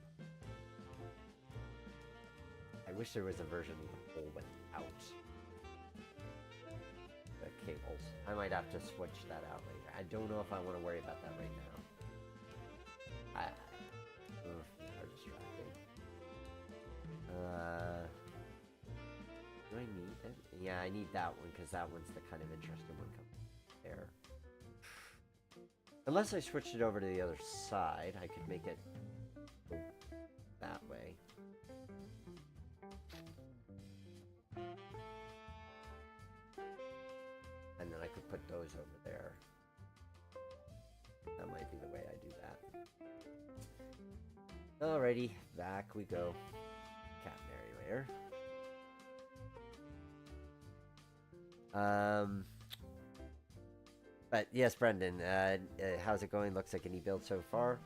I wish there was a version of the pole without the cables. I might have to switch that out later. I don't know if I want to worry about that right now. Are distracting. Do I need it? Yeah, I need that one because that one's the kind of interesting one coming there. Unless I switched it over to the other side, I could make it go that way. And then I could put those over there. That might be the way I do that. Alrighty, back we go. Catenary layer. But yes, Brendan, how's it going? Looks like an e-build so far.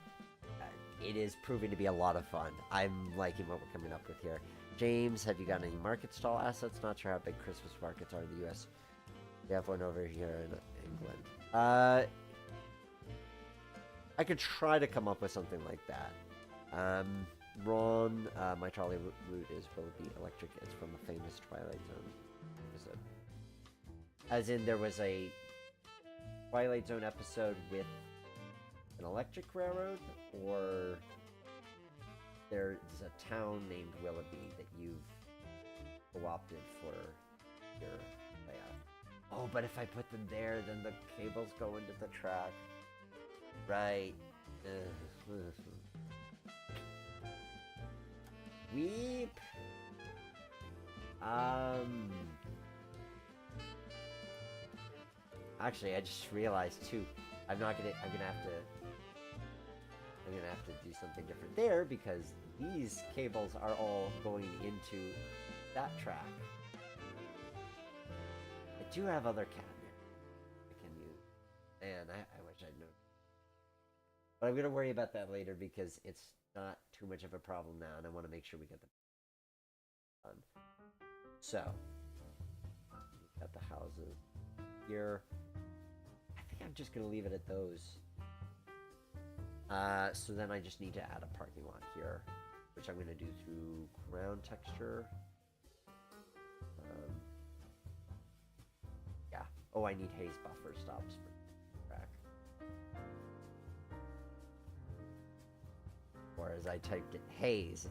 It is proving to be a lot of fun. I'm liking what we're coming up with here. James, have you got any market stall assets? Not sure how big Christmas markets are in the US. We have one over here in England. I could try to come up with something like that. Ron, my trolley route will be electric. It's from a famous Twilight Zone episode. As in, there was a Twilight Zone episode with an electric railroad, or there's a town named Willoughby that you've co-opted for your layout. Oh, but if I put them there, then the cables go into the track. Right. Weep. Actually, I just realized too. I'm gonna have to do something different there because these cables are all going into that track. I do have other cabinet I can use, and I wish I'd known. But I'm gonna worry about that later because it's not too much of a problem now, and I want to make sure we get them done. So, we got the houses here. I think I'm just gonna leave it at those. So then I just need to add a parking lot here, which I'm gonna do through ground texture. Yeah. Oh, I need haze buffer stops for the track. Or as I typed it, haze.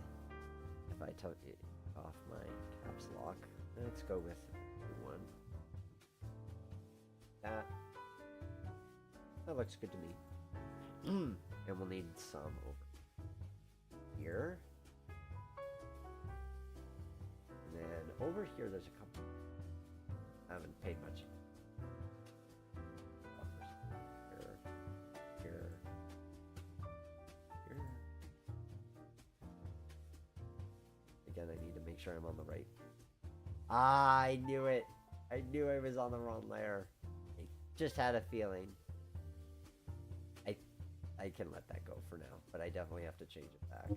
If I took it off my caps lock, let's go with one. That looks good to me. And we'll need some over here. And then over here, there's a couple. I haven't paid much. Here, here, here. Again, I need to make sure I'm on the right. Ah, I knew it. I knew I was on the wrong layer. I just had a feeling. I can let that go for now, but I definitely have to change it back.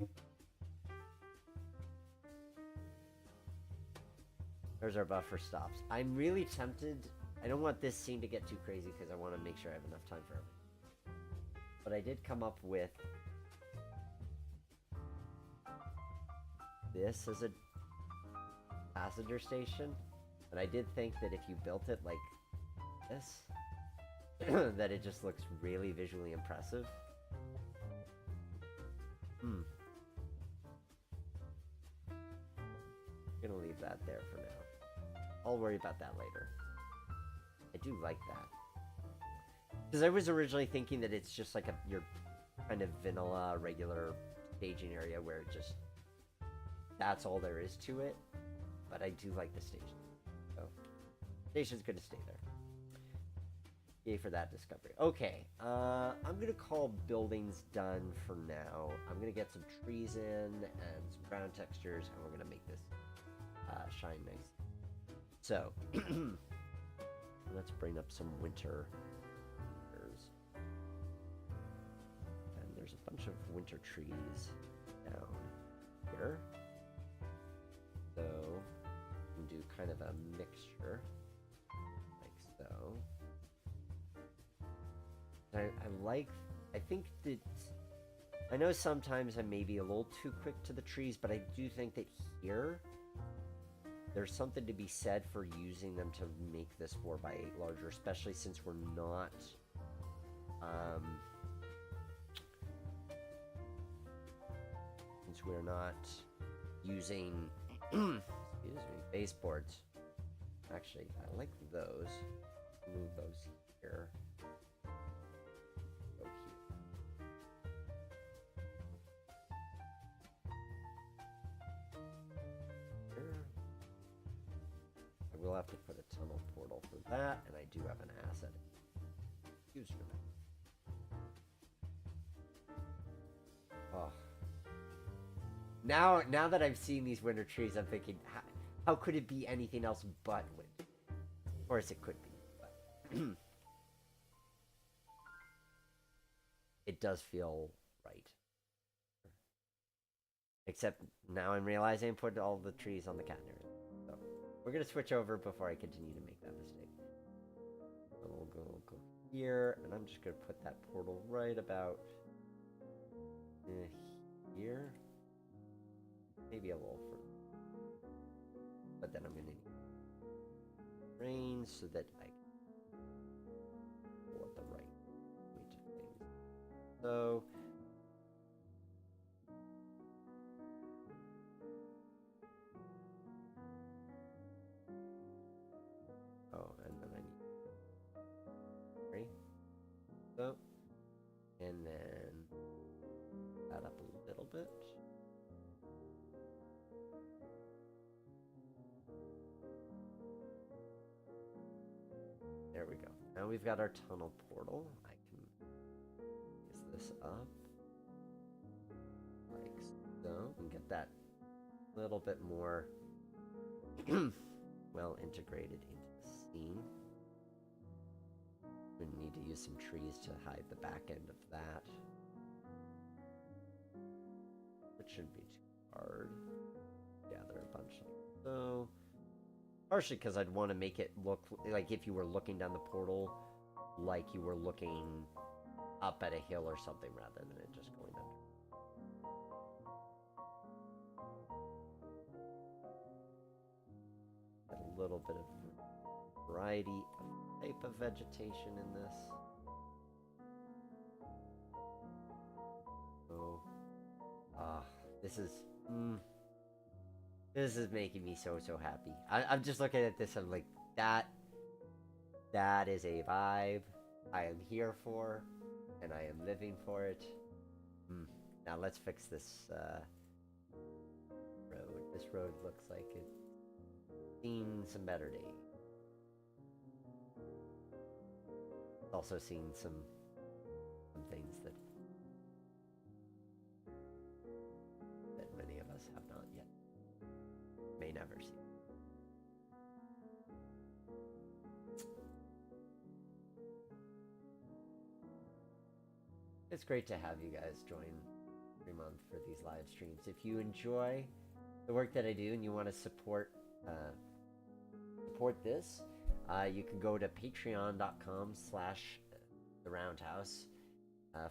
There's our buffer stops. I'm really tempted. I don't want this scene to get too crazy because I want to make sure I have enough time for everything. But I did come up with this as a passenger station. But I did think that if you built it like this, that it just looks really visually impressive. I'm gonna leave that there for now. I'll worry about that later. I do like that. Because I was originally thinking that it's just like your kind of vanilla, regular staging area where it just... that's all there is to it. But I do like the station. So, station's gonna stay there. Yay for that discovery. Okay, I'm gonna call buildings done for now. I'm gonna get some trees in and some ground textures, and we're gonna make this shine nice. So, let's bring up some winter. And there's a bunch of winter trees down here. So, we can do kind of a mixture, like so. I think that, I know sometimes I may be a little too quick to the trees, but I do think that here, there's something to be said for using them to make this 4x8 larger, especially since we're not, using, excuse me, baseboards. Actually, I like those. Move those here. have to put a tunnel portal for that, and I do have an asset used for that. Oh. Now that I've seen these winter trees, I'm thinking, how could it be anything else but wind? Of course it could be, but it does feel right. Except now I'm realizing I put all the trees on the cat area. So we're gonna switch over before I continue to make that mistake. So we'll go here, and I'm just gonna put that portal right about here. Maybe a little further. But then I'm gonna need rain so that I can pull at the right way to things. So and then I need right. So and then that up a little bit. There we go. Now we've got our tunnel portal. I can use this up like so and get that little bit more well integrated into the scene. We need to use some trees to hide the back end of that. It shouldn't be too hard. Gather a bunch like so. Partially because I'd want to make it look like if you were looking down the portal, like you were looking up at a hill or something rather than it just going under. Got a little bit of variety of type of vegetation in this. So, this is making me so happy. I'm just looking at this. I'm like, that is a vibe I am here for, and I am living for it. Now let's fix this road. This road looks like it's seen some better days. It's also seen some things that many of us have not yet. May never see. It's great to have you guys join every month for these live streams. If you enjoy the work that I do and you want to support this, you can go to patreon.com/theroundhouse.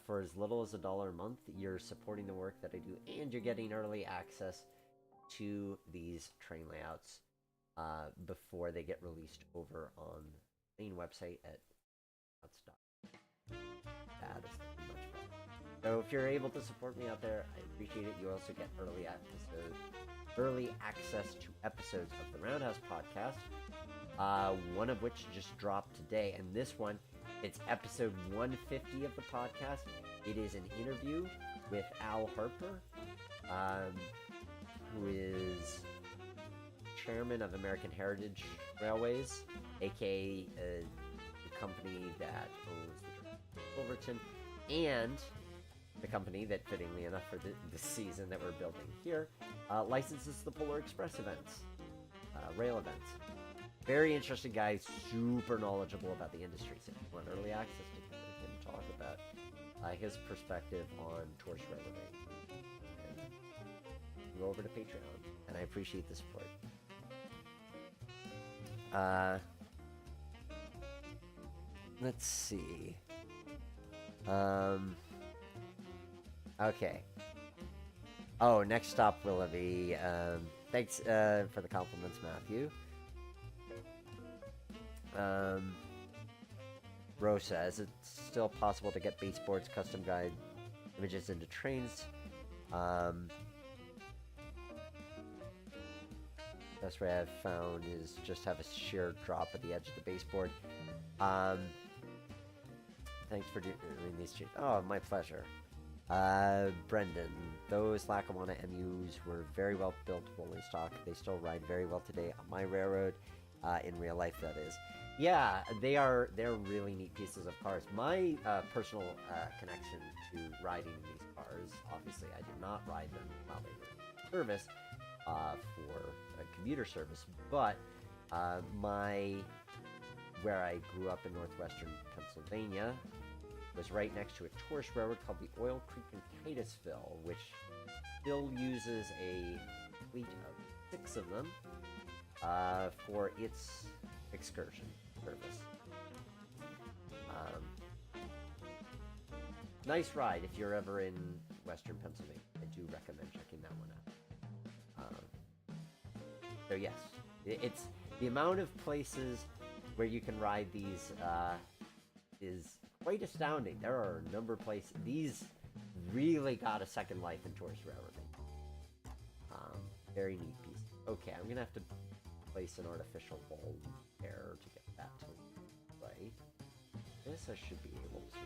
For as little as $1 a month, you're supporting the work that I do, and you're getting early access to these train layouts before they get released over on the main website at outstock. That is much better. So if you're able to support me out there, I appreciate it. You also get early access to episodes of the Roundhouse podcast, one of which just dropped today, and this one, it's episode 150 of the podcast. It is an interview with Al Harper, who is chairman of American Heritage Railways, aka the company that owns the Silverton, and the company that, fittingly enough for the season that we're building here, licenses the Polar Express events, rail events. Very interesting guy, super knowledgeable about the industry. So if you want early access to him talk about his perspective on torch railway, go over to Patreon, and I appreciate the support. Let's see. Okay. Oh, next stop, Willoughby. Thanks for the compliments, Matthew. Rosa, is it still possible to get baseboards custom guide images into trains? Best way I've found is just have a sheer drop at the edge of the baseboard. Thanks for doing these changes. Oh, my pleasure. Brendan, those Lackawanna MUs were very well built rolling stock. They still ride very well today on my railroad. in real life, that is. Yeah, they're really neat pieces of cars. My personal connection to riding these cars, obviously I did not ride them while they were in service for a commuter service, but where I grew up in northwestern Pennsylvania was right next to a tourist railroad called the Oil Creek in Titusville, which still uses a fleet of 6 of them for its excursion service. Nice ride if you're ever in western Pennsylvania. I do recommend checking that one out. So yes, it's the amount of places where you can ride these is quite astounding. There are a number of places. These really got a second life in tourist railroading. Very neat piece. Okay, I'm gonna have to place an artificial wall there to get that to right. This I should be able to.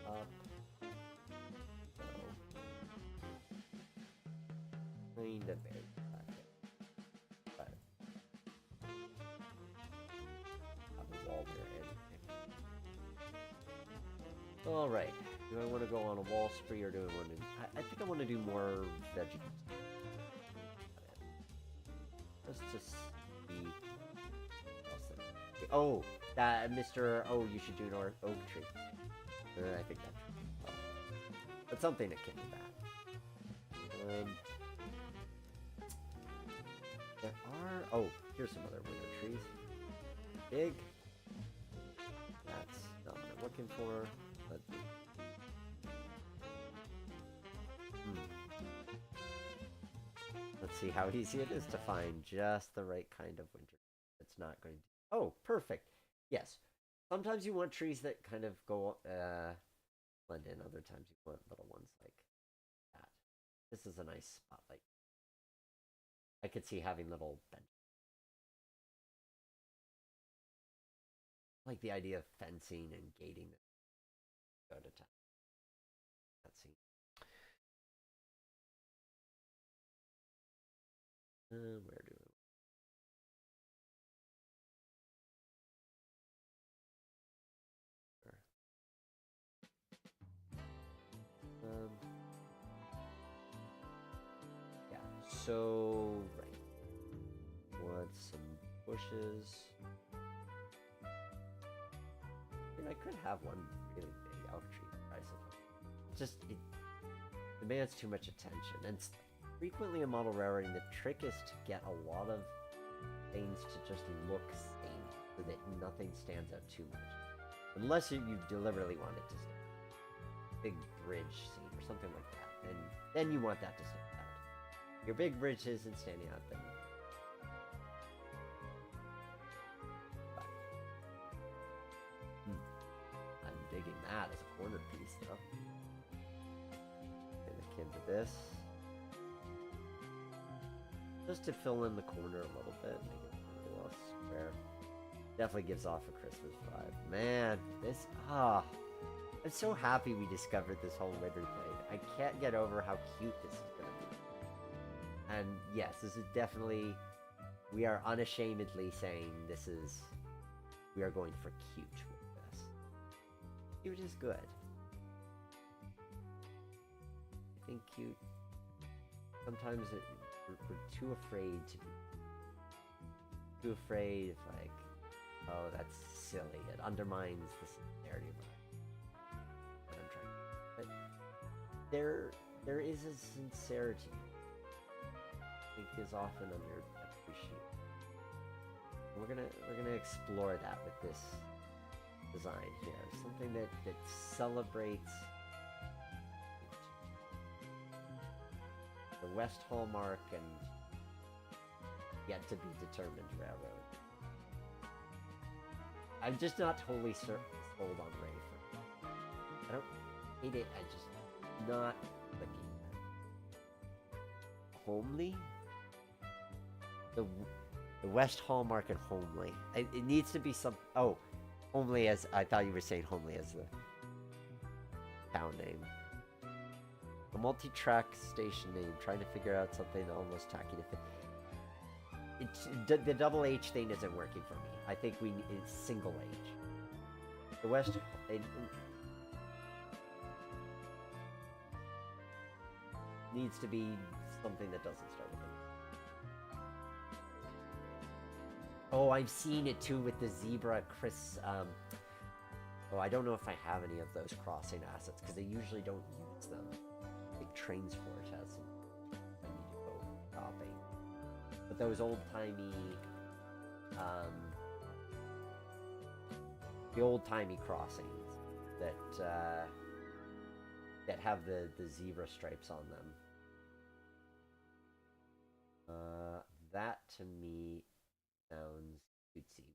Up. So. Kind of big. But. Have a wall there. Alright. Do I want to go on a wall spree or do I want to... I think I want to do more vegetables. Just to see... Oh, that Mr. Oh, you should do an oak tree. I think that's... Oh. But something akin to that. There are... Oh, here's some other winter trees. Big. That's not what I'm looking for. But... Let's see how easy it is to find just the right kind of winter. It's not going to... Oh, perfect. Yes. Sometimes you want trees that kind of go blend in. Other times you want little ones like that. This is a nice spotlight. I could see having little benches. Like the idea of fencing and gating this. Go to town. Let's see. Where do we? Yeah. So right. Want some bushes? I mean, I could have one really big oak tree, I suppose. It demands too much attention, and frequently in model railroading, the trick is to get a lot of things to just look same, so that nothing stands out too much. Unless you deliberately want it to stand out. Big bridge scene or something like that. And then you want that to stand out. Your big bridge isn't standing out, then... I'm digging that as a corner piece, though. And akin to this. Just to fill in the corner a little bit, make it a little less square. Definitely gives off a Christmas vibe. Man, this, I'm so happy we discovered this whole winter thing. I can't get over how cute this is going to be. And yes, this is definitely, we are unashamedly saying we are going for cute with this. Cute is good. I think cute, sometimes we're too afraid to be too afraid of, like, oh, that's silly. It undermines the sincerity of what I'm trying to do. But there is a sincerity I think is often underappreciated. We're gonna explore that with this design here. Something that celebrates the West Hallmark and yet to be determined railroad. I'm just not totally sold on Ray. I don't hate it. I just not clicking. Homely. The West Hallmark and homely. It needs to be some. Oh, homely as I thought you were saying. Homely as the town name. A multi-track station name. Trying to figure out something almost tacky to fit. the double H thing isn't working for me. I think we need single H. The West, needs to be something that doesn't start with an. Oh, I've seen it too with the zebra, Chris. Oh, I don't know if I have any of those crossing assets because they usually don't use them. Like Trainz has some. I need to go shopping. But those old-timey, the old-timey crossings that that have the zebra stripes on them. That to me sounds cutesy.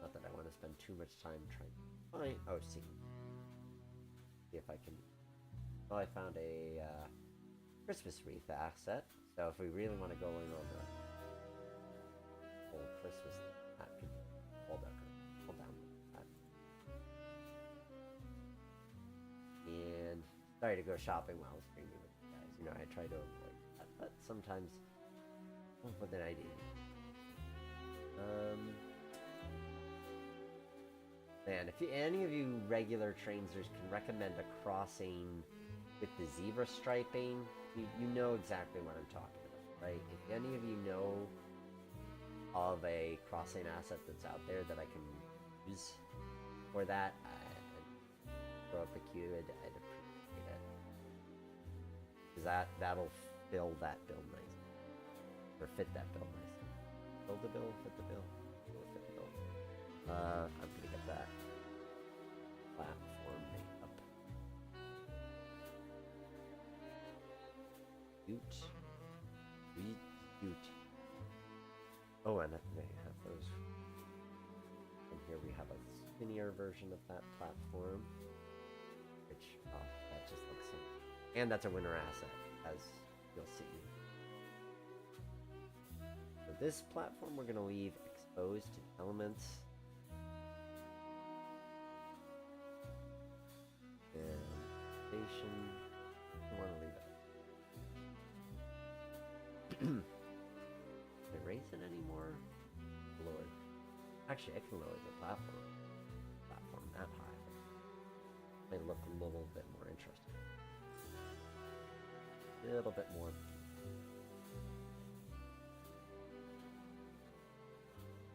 Not that I want to spend too much time trying to find. Oh, see if I can. Well, I found a Christmas wreath asset. So if we really want to go in on the whole Christmas, that could hold down that. And sorry to go shopping while streaming with you guys. You know, I try to avoid that, but sometimes. What did I do? Man, if any of you regular Trainzers can recommend a crossing with the zebra striping, you know exactly what I'm talking about, right? If any of you know of a crossing asset that's out there that I can use for that, I'd throw up a queue, I'd appreciate it. Because that'll fill that build nicely. Or fit that bill nicely. Build the bill, fit the bill. Fit the bill. I'm gonna get that platform made up. Cute. Oh, and they have those. And here we have a skinnier version of that platform. Which, that just looks so. And that's a winter asset, as you'll see. This platform we're going to leave exposed to elements. And station, I want to leave it. Can I raise it anymore? Lower. Actually, I can lower the platform that high. They look a little bit more interesting. A little bit more.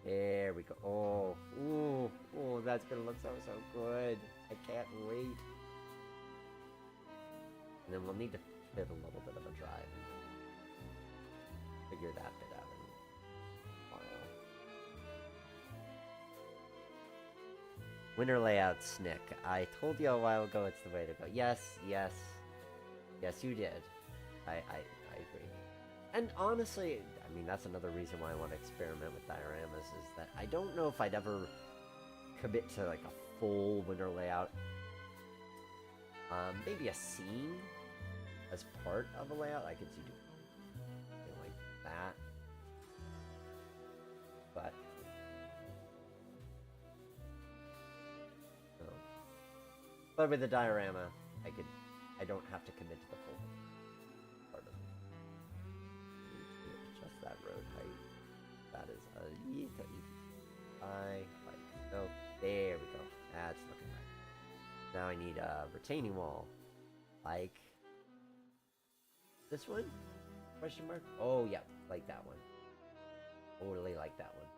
There we go. Oh, that's gonna look so good. I can't wait. And then we'll need to fit a little bit of a drive and figure that bit out in a while. Winter layout Snick. I told you a while ago it's the way to go. Yes, you did. I agree. And honestly, I mean, that's another reason why I want to experiment with dioramas, is that I don't know if I'd ever commit to like a full winter layout. Maybe a scene as part of a layout. I could see doing something like that. But with the diorama, I don't have to commit to the full part of it. Adjust that road height. That is a oh, there we go. That's looking right. Now I need a retaining wall. Like this one? Question mark? Oh, yeah, like that one. Totally like that one.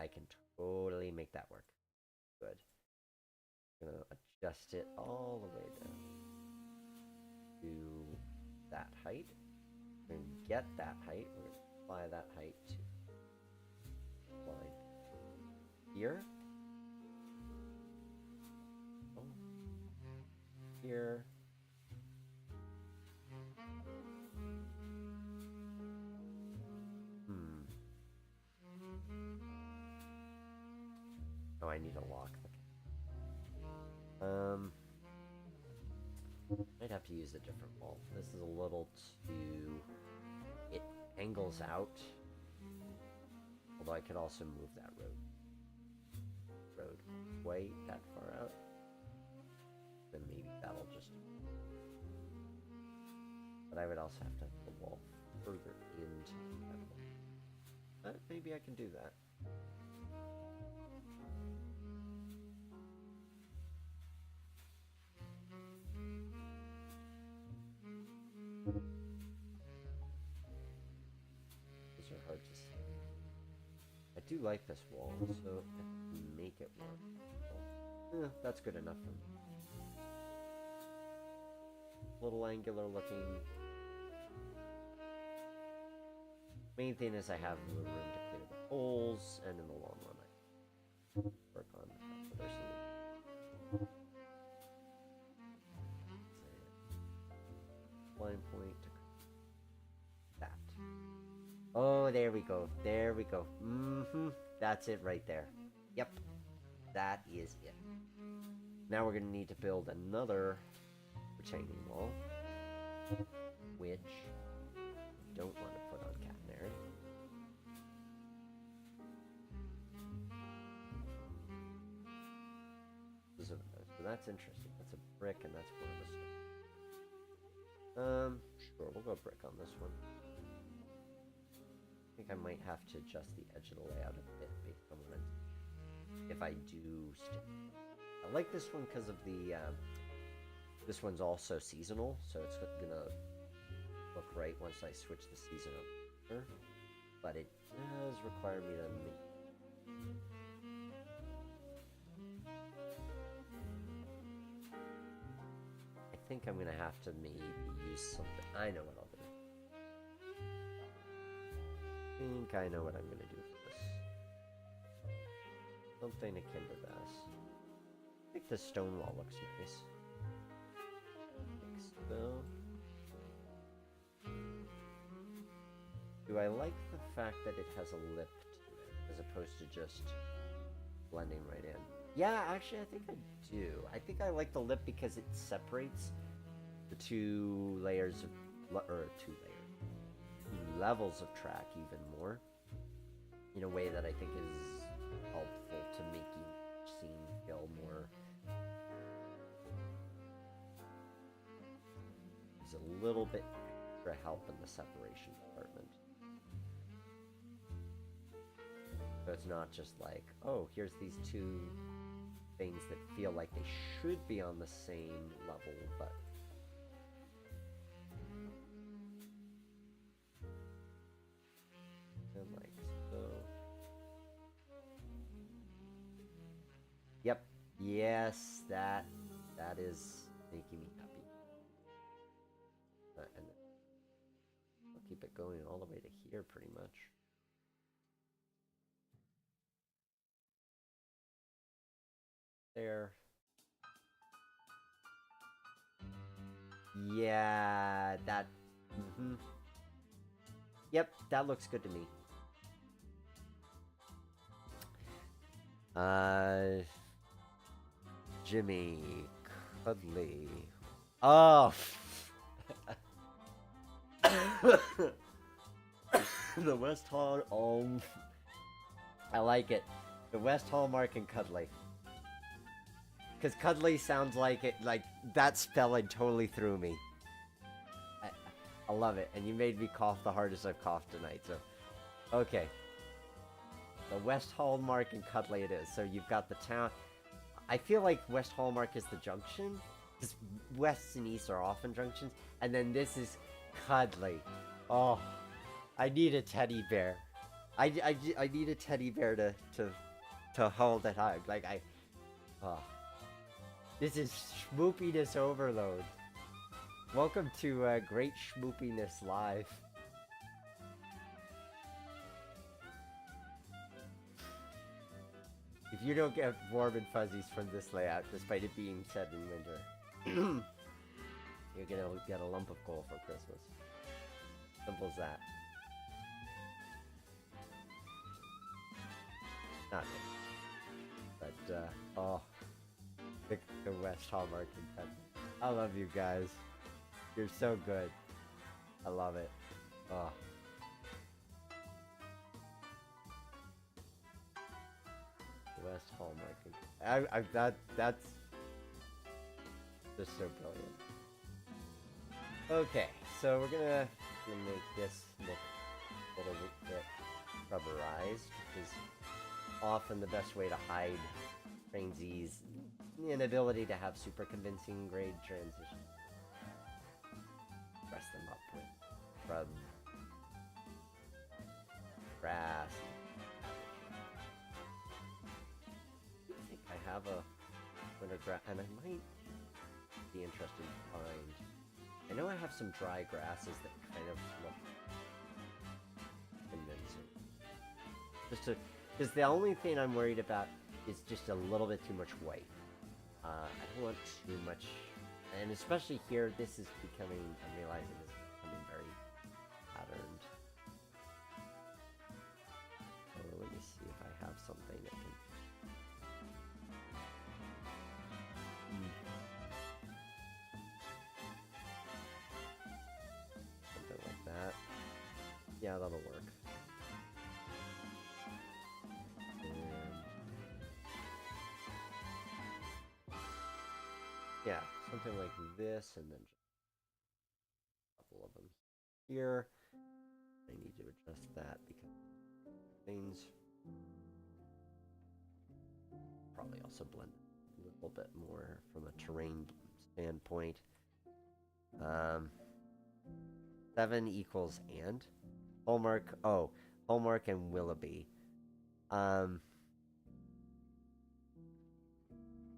I can totally make that work. Good. I'm gonna adjust it all the way down to that height. We're gonna get that height. We're gonna apply that height to line here. Oh. Here. Oh, I need a lock. I'd have to use a different wall. This is a little too... It angles out. Although I could also move that road way that far out. that'll just... But I would also have to have the wall further into the metal. But maybe I can do that. These are hard to see. I do like this wall, so I can make it work. Yeah, that's good enough for me. Little angular looking. Main thing is I have the room to clear the holes, and in the long run I work on other solutions. Line point to that. Oh, there we go. There we go. That's it right there. Yep. That is it. Now we're going to need to build another retaining wall, which I don't want to put on catenary. So that's interesting. That's a brick and that's one of the stone. Sure, we'll go brick on this one. I think I might have to adjust the edge of the layout a bit based on what if I do stick. I like this one because of the, this one's also seasonal, so it's gonna look right once I switch the season over. But it does require me to make... I think I'm gonna have to maybe use something. I know what I'll do. I think I know what I'm gonna do for this. Something akin to this. I think the stone wall looks nice. Like so. Do I like the fact that it has a lip to it, as opposed to just blending right in? Yeah, actually, I think I do. I think I like the lip because it separates the two layers of, two levels of track even more, in a way that I think is helpful to making each scene feel more. There's a little bit extra help in the separation department. So it's not just like, oh, here's these two things that feel like they should be on the same level, but and like so. Yep. Yes, that is making me happy. And I'll keep it going all the way to here pretty much. There. Yeah, that. Yep, that looks good to me. Jimmy, cuddly. Oh. The West Hall. Oh, I like it. The West Hallmark and cuddly. Because cuddly sounds like it, like that spelling totally threw me. I love it, and you made me cough the hardest I've coughed tonight. So, okay. The West Hallmark and cuddly it is. So you've got the town. I feel like West Hallmark is the junction, because West and East are often junctions, and then this is cuddly. Oh, I need a teddy bear. I need a teddy bear to hold it hug. Like oh. This is schmoopiness overload. Welcome to Great Schmoopiness Live. If you don't get warm and fuzzies from this layout, despite it being set in winter, you're gonna get a lump of coal for Christmas. Simple as that. Not me. But, oh. The West Hallmark and cuddly. I love you guys. You're so good. I love it. Oh. West Hallmark and that's Just so brilliant. Okay, so we're gonna make this look a little bit rubberized, which is often the best way to hide Trainz's inability to have super convincing grade transitions. Dress them up with shrub, grass. I think I have a winter grass, and I might be interested to find. I know I have some dry grasses that kind of look convincing. Because the only thing I'm worried about is just a little bit too much white. I don't want too much, and especially here, this is becoming, I'm realizing this is becoming very patterned. So let me see if I have something that can... Something like that. Yeah, that'll work. Yeah, something like this, and then just a couple of them here. I need to adjust that because things probably also blend a little bit more from a terrain standpoint. 7 equals and Hallmark. Oh, Hallmark and Willoughby.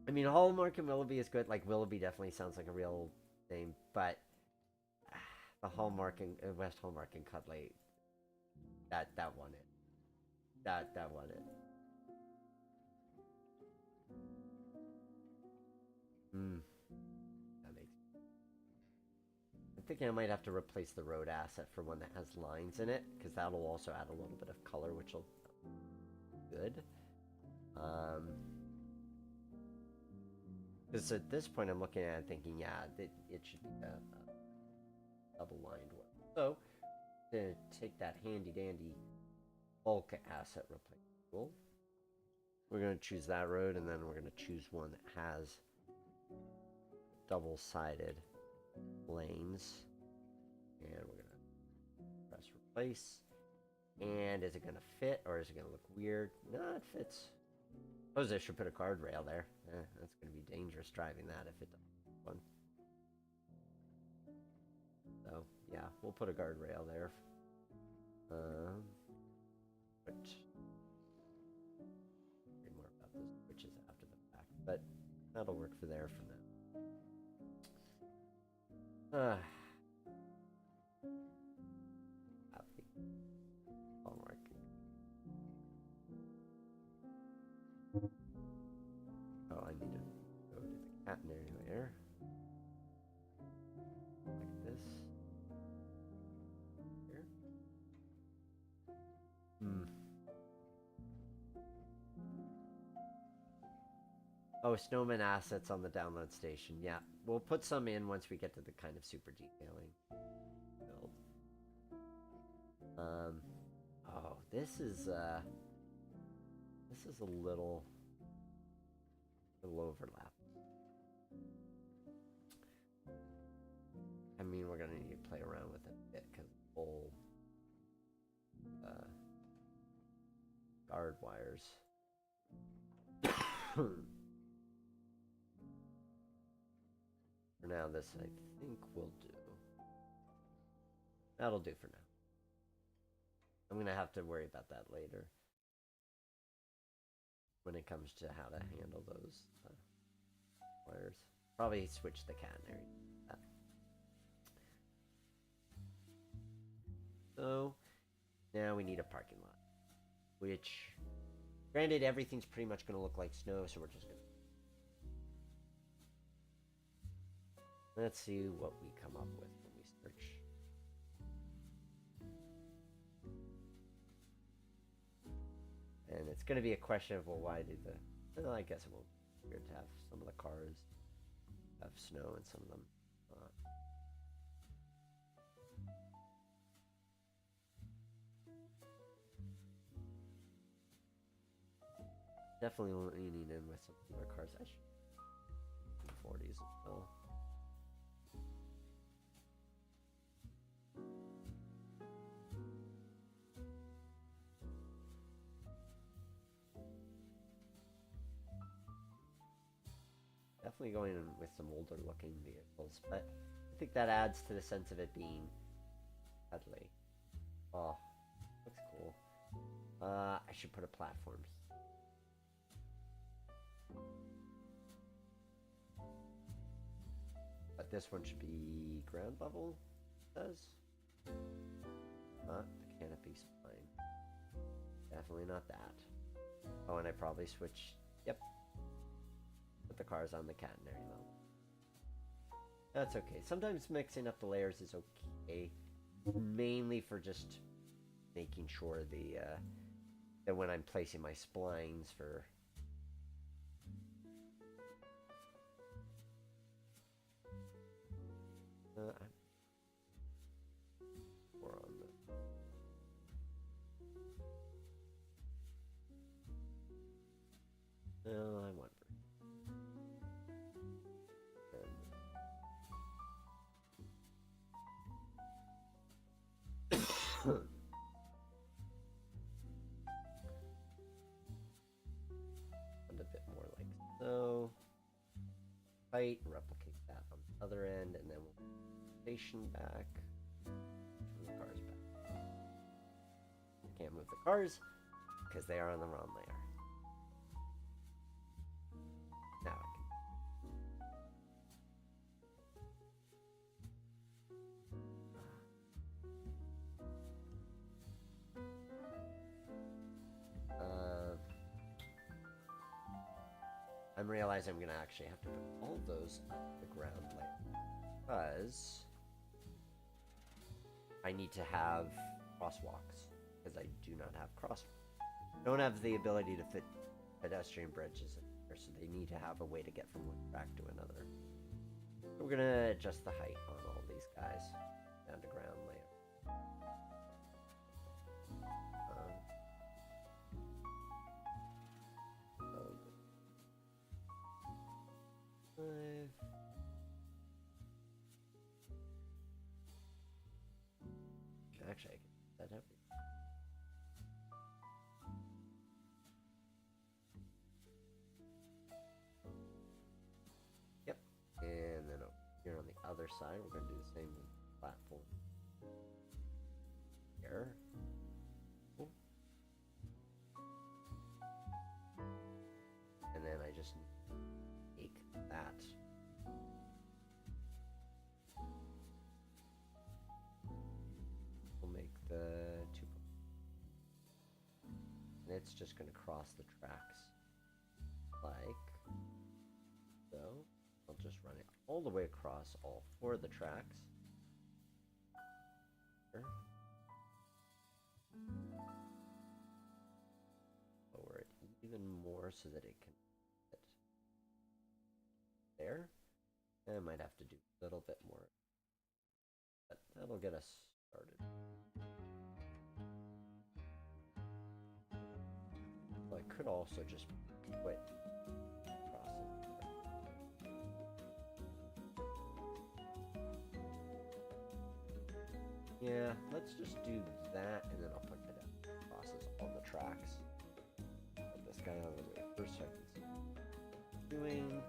I mean, Hallmark and Willoughby is good. Like, Willoughby definitely sounds like a real name, but the Hallmark and West Hallmark and Cutley, that won it. That won it. That makes. I'm thinking I might have to replace the road asset for one that has lines in it, because that'll also add a little bit of color, which will be good. Because at this point I'm looking at it thinking, yeah, it should be a double-lined one. So, to take that handy-dandy bulk asset replacement tool, we're going to choose that road, and then we're going to choose one that has double-sided lanes. And we're going to press replace. And is it going to fit, or is it going to look weird? No, it fits. I suppose I should put a guardrail there. That's going to be dangerous driving that if it doesn't. One. So, yeah, we'll put a guardrail there. But more about those switches after the fact. But that'll work for there for now. Hallmark. Oh, I need to go to the catenary layer. Like this. Here. Oh, snowman assets on the download station. Yeah, we'll put some in once we get to the kind of super detailing build. Oh, this is a little overlap. I mean, we're gonna need to play around with it a bit because whole guard wires. For now, this I think will do. That'll do for now. I'm gonna have to worry about that later when it comes to how to handle those wires. Probably switch the catenary. So now we need a parking lot, which, granted, everything's pretty much going to look like snow, so we're just going to... Let's see what we come up with when we search. And it's going to be a question of, well, why did the... Well, I guess it won't be weird to have some of the cars have snow and some of them not. Definitely leaning in with some of our cars. I should 40s as well. definitely going in with some older looking vehicles, but I think that adds to the sense of it being cuddly. Oh, looks cool. I should put a platform here. But this one should be ground level, it says. Not the canopy spine. Definitely not that. Oh, and I probably switch. Yep. Put the cars on the catenary level. That's okay. Sometimes mixing up the layers is okay. Mainly for just making sure that when I'm placing my splines for we're on the no, I want and a bit more like so. Height, replicate that on the other end, and then we'll station back. Move the cars back. Can't move the cars because they are on the wrong layer. Now I can. I'm realizing I'm gonna actually have to put all those on the ground layer because I need to have crosswalks because I do not have crosswalks. Don't have the ability to fit pedestrian bridges in here, so they need to have a way to get from one track to another. So we're gonna adjust the height on all these guys down to ground layer. Actually, I can set everything. Yep. And then over here on the other side, we're going to do the same with the platform. Here. Cool. And then I just take that. The two, and it's just going to cross the tracks like so. I'll just run it all the way across all four of the tracks. Lower it even more so that it can fit there. And I might have to do a little bit more, but that'll get us started. I could also just quit crossing. Yeah, let's just do that, and then I'll put it up crosses on the tracks. Put this guy out of the way first, so I can see what I'm doing.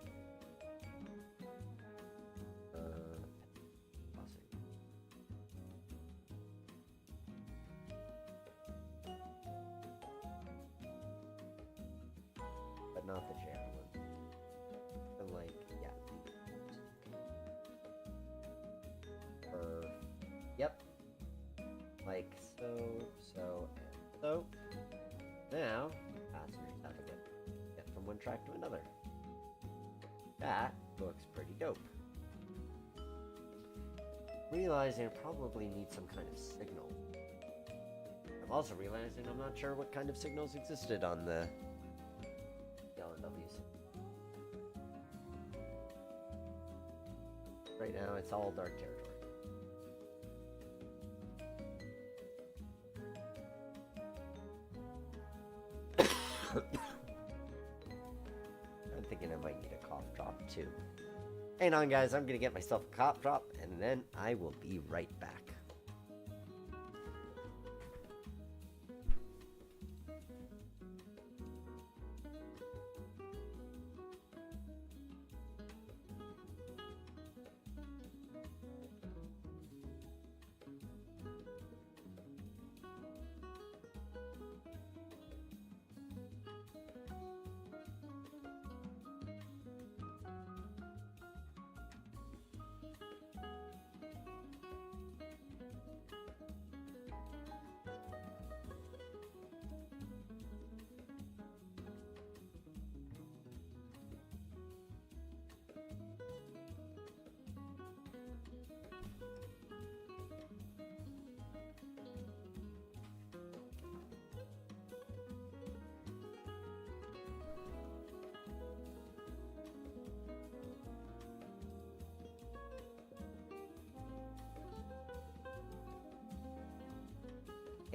Not the javelin. But like, yeah. Yep. Like so, so, and so. Now, passengers have to get from one track to another. That looks pretty dope. Realizing I probably need some kind of signal. I'm also realizing I'm not sure what kind of signals existed on the DL&Ws. Right now, it's all dark territory. I'm thinking I might need a cough drop too. Hang on, guys. I'm gonna get myself a cough drop, and then I will be right back.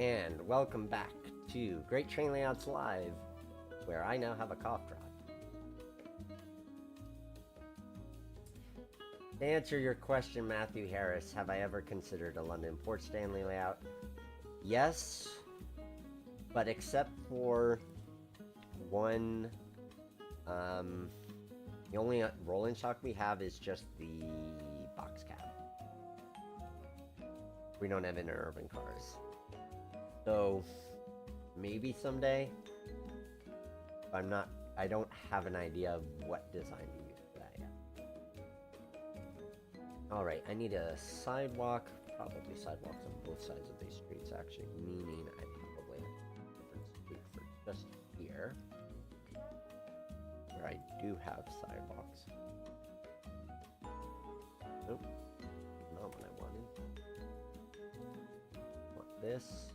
And welcome back to Great Train Layouts Live, where I now have a cough drop. To answer your question, Matthew Harris, have I ever considered a London Port Stanley layout? Yes, but except for one, the only rolling stock we have is just the box cab. We don't have interurban cars. So, maybe someday. I don't have an idea of what design to use for that yet. Alright, I need a sidewalk. Probably sidewalks on both sides of these streets, actually. Meaning I probably have a different street for just here. Where I do have sidewalks. Nope. Not what I wanted. I want this.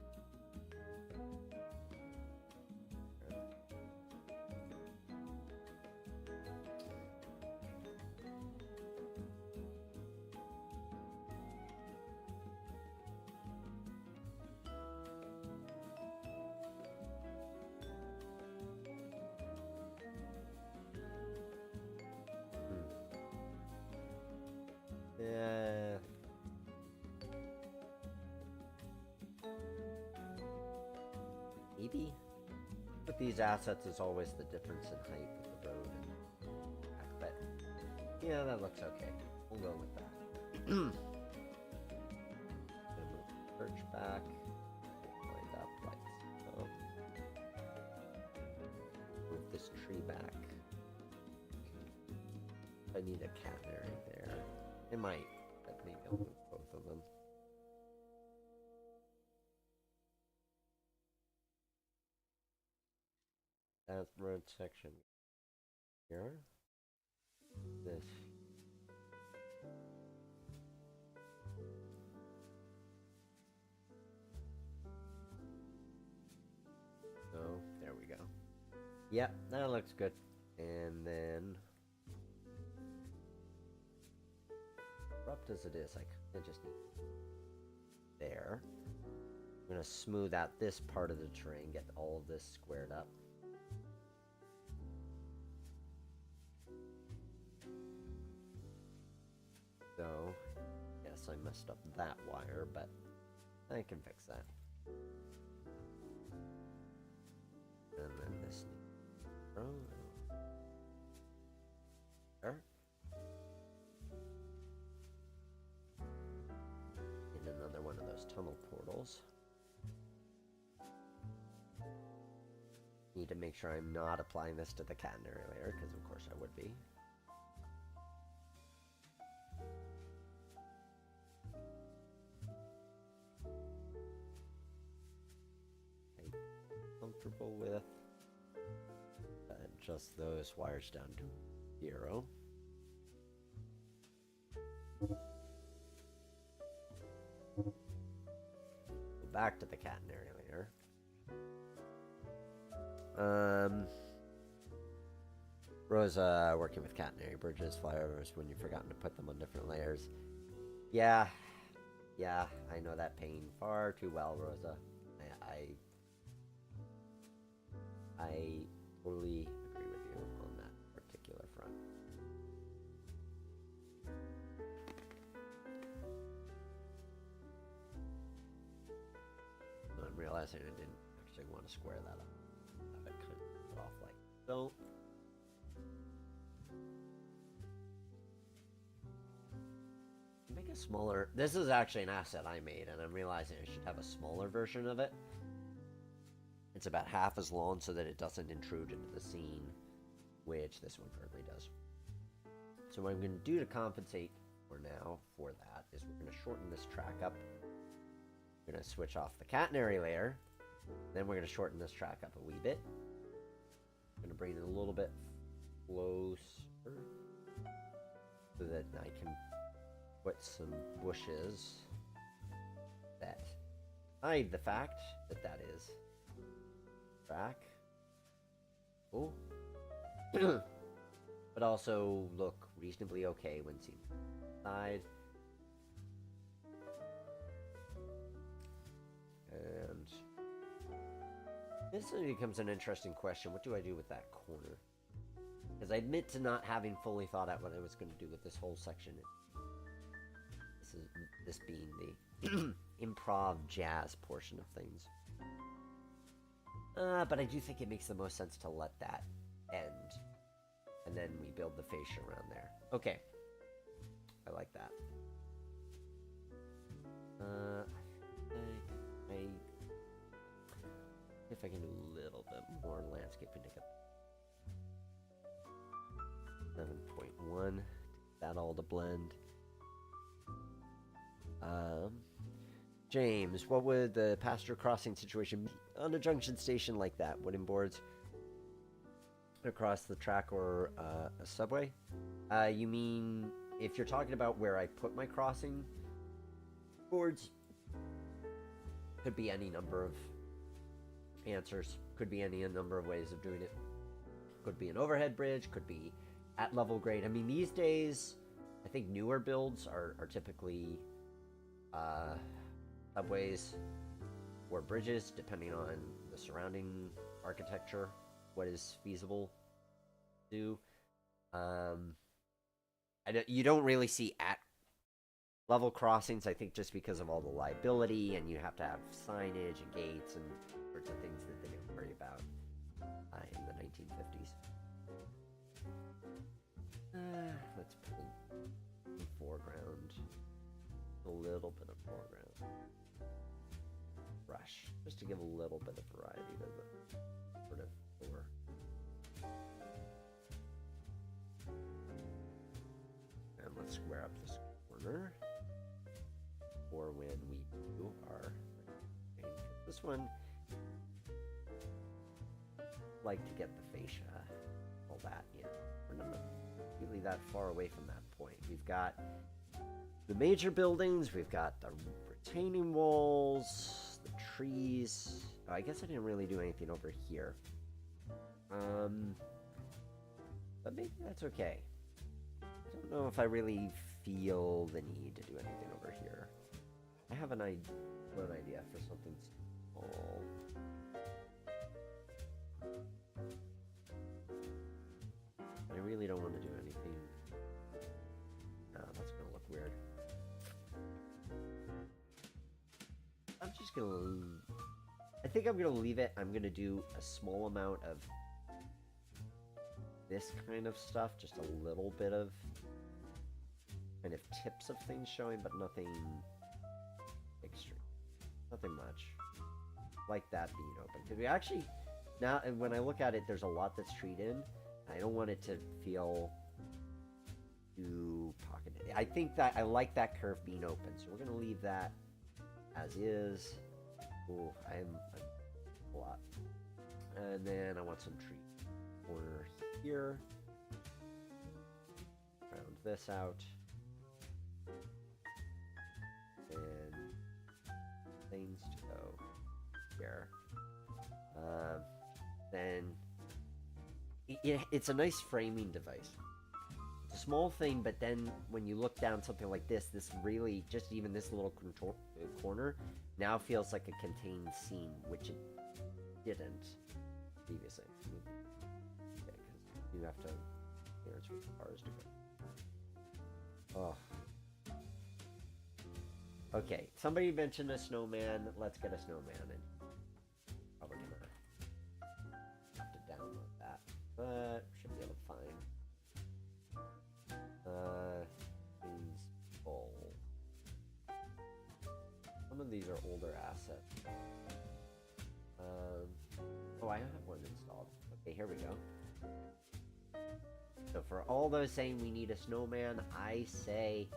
Yeah. Maybe? With these assets is always the difference in height of the road and back, but yeah, that looks okay. We'll go with that. Gonna move the perch back. Line up like so. Move this tree back. I need a catenary there. It might, but maybe I'll move both of them. That road section here. This. So, there we go. Yep, that looks good. And then, abrupt as it is, I kind of just need there. I'm going to smooth out this part of the terrain, get all of this squared up. So, yes, I messed up that wire, but I can fix that. And then this needs there. And another one of those tunnel portals. Need to make sure I'm not applying this to the catenary layer, because of course I would be. Comfortable with adjust those wires down to 0. Go back to the catenary layer. Rosa working with catenary bridges, flyovers when you've forgotten to put them on different layers. Yeah, I know that pain far too well, Rosa. I totally agree with you on that particular front. I'm realizing I didn't actually want to square that up. Have it kind of off like so. Make a smaller. This is actually an asset I made, and I'm realizing I should have a smaller version of it. It's about half as long so that it doesn't intrude into the scene, which this one currently does. So what I'm going to do to compensate for now for that is we're going to shorten this track up. We're going to switch off the catenary layer. Then we're going to shorten this track up a wee bit. I'm going to bring it a little bit closer so that I can put some bushes that hide the fact that that is track. Oh. But also look reasonably okay when seen side. And This becomes an interesting question. What do I do with that corner? Because I admit to not having fully thought out what I was going to do with this whole section. This being the improv jazz portion of things. But I do think it makes the most sense to let that end. And then we build the fascia around there. Okay. I like that. If I can do a little bit more landscaping to get 7.1, that all to blend. James, what would the passenger crossing situation be on a junction station like that? Wooden boards across the track or a subway? You mean if you're talking about where I put my crossing boards? Could be any number of answers. Could be any number of ways of doing it. Could be an overhead bridge. Could be at level grade. I mean, these days, I think newer builds are typically subways or bridges, depending on the surrounding architecture, what is feasible to do. You don't really see at level crossings, I think, just because of all the liability, and you have to have signage and gates and sorts of things that they didn't worry about in the 1950s. Let's put in foreground, a little bit of foreground. Brush, just to give a little bit of variety to the sort of floor. And let's square up this corner for when we do our this one. Like to get the fascia, all that in. We're not really that far away from that point. We've got the major buildings, we've got the retaining walls, the trees. Oh, I guess I didn't really do anything over here. But maybe that's okay. I don't know if I really feel the need to do anything over here. I have one idea for something small. I really don't want to do anything. No, that's gonna look weird. I think I'm gonna leave it. I'm gonna do a small amount of this kind of stuff, just a little bit of kind of tips of things showing, but nothing extreme. Nothing much. Like that being open. Because we actually, now, and when I look at it, there's a lot that's treed in. I don't want it to feel too pocketed. I think that I like that curve being open, so we're gonna leave that as is. Ooh, I'm a lot. And then I want some tree corner here. Round this out. And things to go here. Then it's a nice framing device. It's a small thing, but then when you look down something like this really, just even this little corner, now feels like a contained scene, which it didn't previously. Okay, because you have to clearance with the cars to go. Oh. Okay, somebody mentioned a snowman. Let's get a snowman, and probably gonna have to download that, but should be able to find. Full. Some of these are older assets. Oh, I have one installed. Okay, here we go. So for all those saying we need a snowman, I say,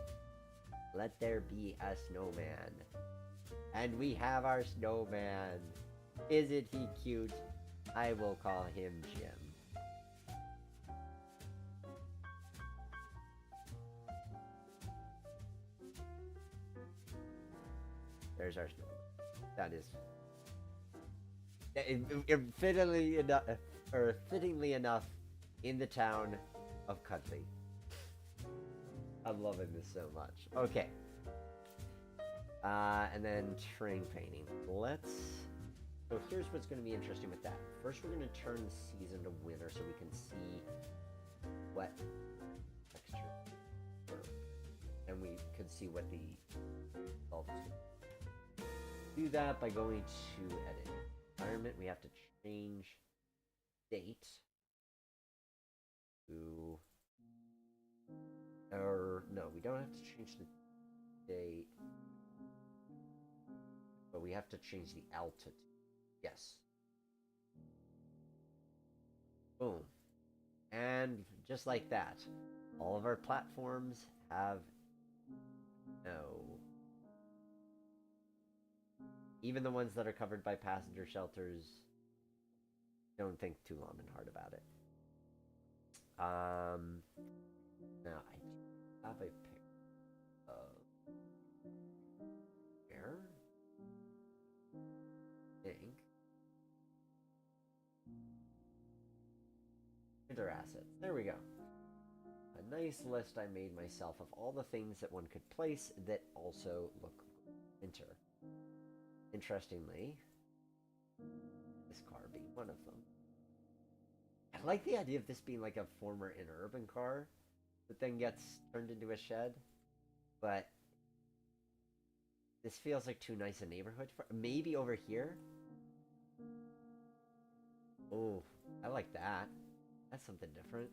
let there be a snowman. And we have our snowman. Isn't he cute? I will call him Jim. There's our snowman. That is fittingly enough in the town of Cuddly. I'm loving this so much. Okay. And then terrain painting. Let's So here's what's going to be interesting with that. First, we're going to turn the season to winter so we can see what texture, and we can see what the results are. Do that by going to edit environment. We have to change date to, or no, we don't have to change the date, but we have to change the altitude. Yes. Boom. And just like that, all of our platforms have no. Even the ones that are covered by passenger shelters, don't think too long and hard about it. Now I have a picture of where I think winter assets. There we go. A nice list I made myself of all the things that one could place that also look winter. Interestingly, this car being one of them. I like the idea of this being like a former interurban car that then gets turned into a shed, but this feels like too nice a neighborhood for maybe over here. Oh, I like that. That's something different.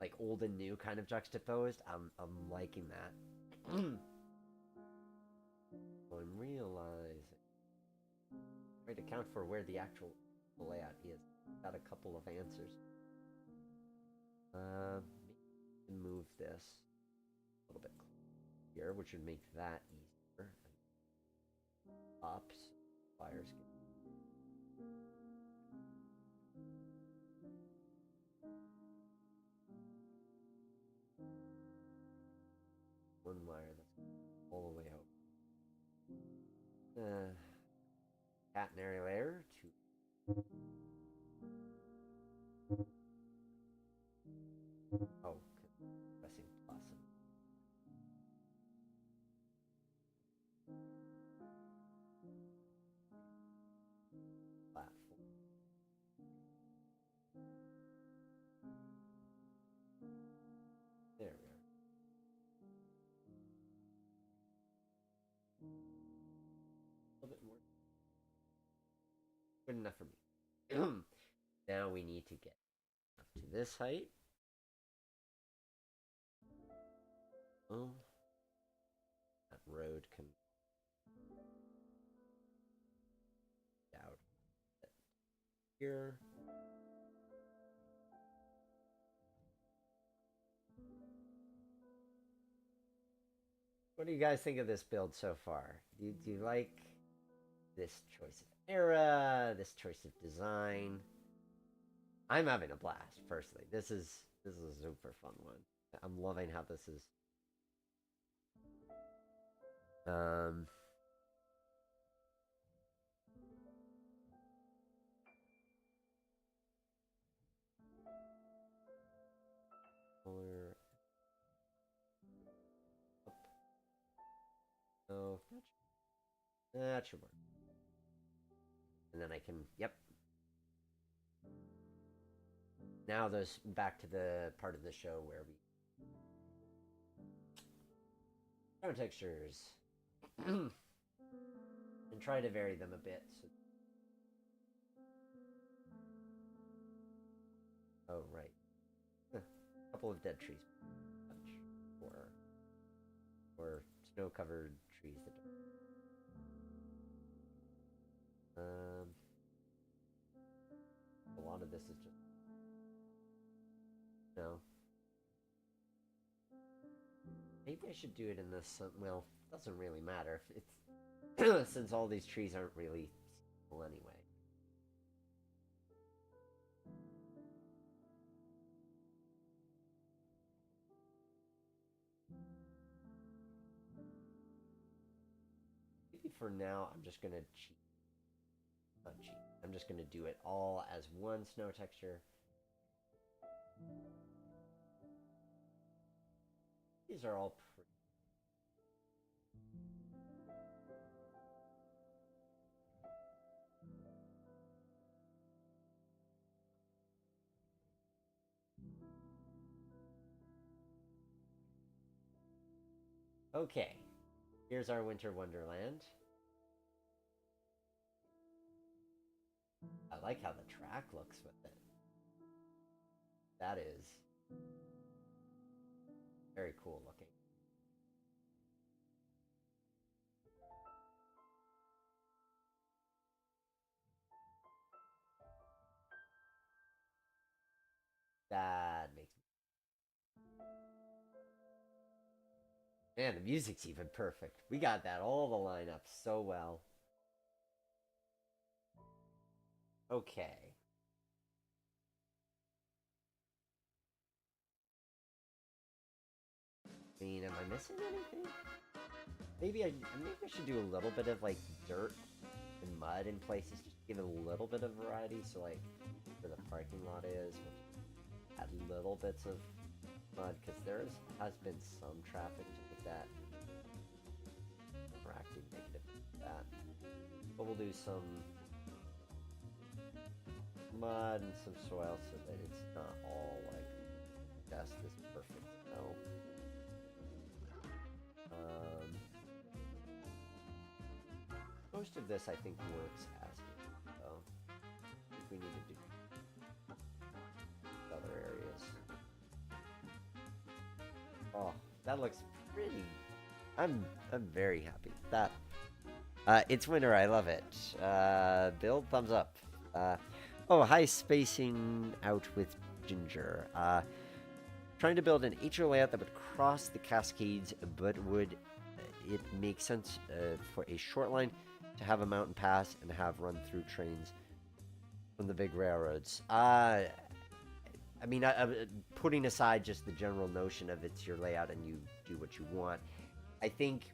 Like old and new kind of juxtaposed. I'm liking that. I'm realizing try to account for where the actual layout is. Got a couple of answers. Maybe move this a little bit here, which would make that easier. Up, fires. One wire that's all the way out. Catenary layer to. Oh, pressing plus. Platform. There we are. A little bit more. Good enough for me. Now we need to get up to this height. Oh, that road can out here. What do you guys think of this build so far? Do you like this choice of era, this choice of design? I'm having a blast, personally. This is a super fun one. I'm loving how this is. Color up. No, that should work. And then I can, yep. Now there's back to the part of the show where we show textures and try to vary them a bit. So... Oh, right. A couple of dead trees. Or snow-covered trees that don't. A lot of this is just no. Maybe I should do it in this. Well, doesn't really matter if it's since all these trees aren't really seasonal anyway. Maybe for now, I'm just gonna cheat. Not cheat. I'm just gonna do it all as one snow texture. These are all pretty. Okay, here's our winter wonderland. I like how the track looks with it. That is very cool looking. That makes me... Man, the music's even perfect. We got that all the line up so well. Okay. I mean, am I missing anything? Maybe I should do a little bit of like dirt and mud in places, just to give it a little bit of variety. So like where the parking lot is, we'll add little bits of mud because has been some traffic like that interacting negative with that. But we'll do some mud and some soil so that it's not all like just this perfect snow. Most of this, I think, works as is, so I think we need to do other areas. Oh, that looks pretty. I'm very happy with that. It's winter. I love it. Build, thumbs up. Oh, high spacing out with Ginger. Trying to build an HO layout that would cross the Cascades, but would it make sense for a short line to have a mountain pass and have run through trains from the big railroads? I mean, putting aside just the general notion of it's your layout and you do what you want, I think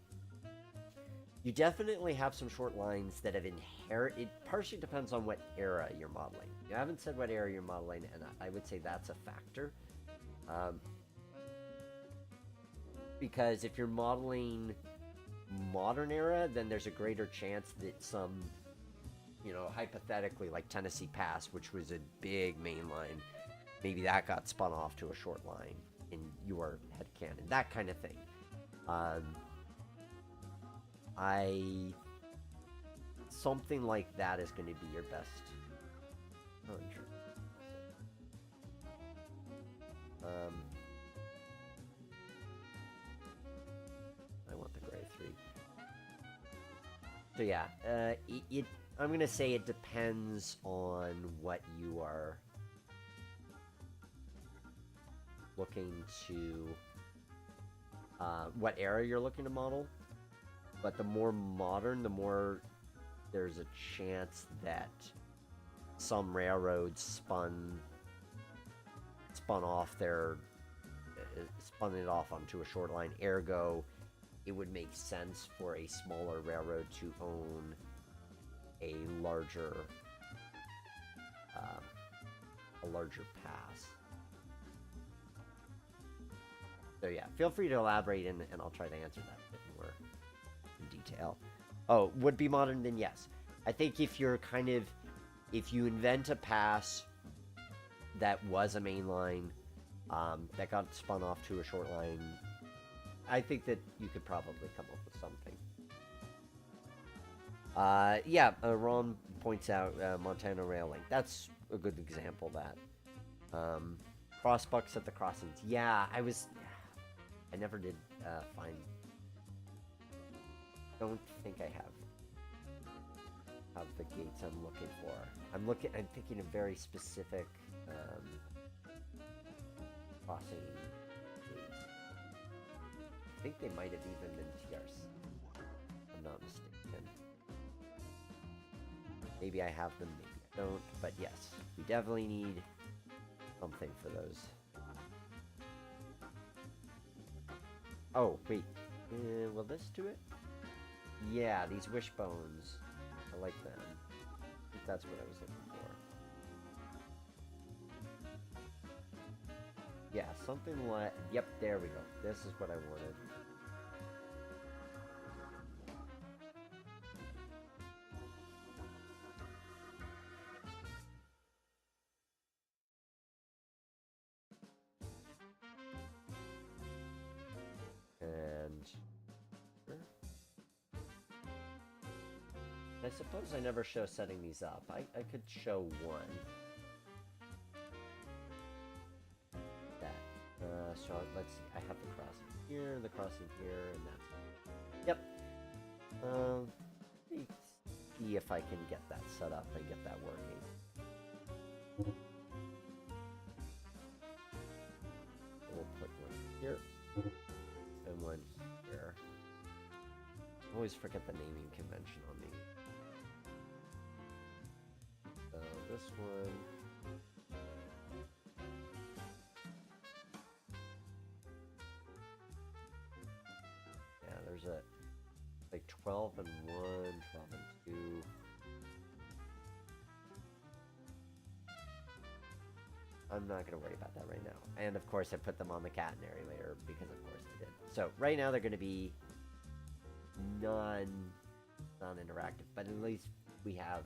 you definitely have some short lines that have inherent. It partially depends on what era you're modeling. You haven't said what era you're modeling, and I would say that's a factor. Because if you're modeling modern era, then there's a greater chance that some, hypothetically, like Tennessee Pass, which was a big main line, maybe that got spun off to a short line in your headcanon, that kind of thing. Something like that is going to be your best. Oh, sure. I want the gray 3. So yeah, I'm gonna say it depends on what you are looking to, what era you're looking to model. But the more modern, the more there's a chance that some railroads spun it off onto a short line. Ergo, it would make sense for a smaller railroad to own a larger pass. So yeah, feel free to elaborate and I'll try to answer that a bit more in detail. Oh, would be modern, then yes. I think if you invent a pass that was a main line, that got spun off to a short line, I think that you could probably come up with something. Ron points out Montana Rail Link. That's a good example of that. Crossbucks at the crossings. Yeah, I never did find... Don't think I have the gates I'm looking for. I'm thinking of very specific crossing gates. I think they might have even been TRC, if I'm not mistaken. Maybe I have them, maybe I don't, but yes, we definitely need something for those. Oh, wait, will this do it? Yeah, these wishbones, I like them. I think that's what I was looking for. Yeah, something like... Yep, there we go. This is what I wanted. And I suppose I never show setting these up. I could show one. That. So let's see. I have the crossing here, the crossing here, and that's... Yep. See if I can get that set up and get that working. We'll put one here and one here. I always forget the naming convention on these. So this one. Yeah, there's a like 12 and 1, 12 and 2. I'm not going to worry about that right now. And of course I put them on the catenary layer because of course I did. So right now they're going to be non-interactive, but at least we have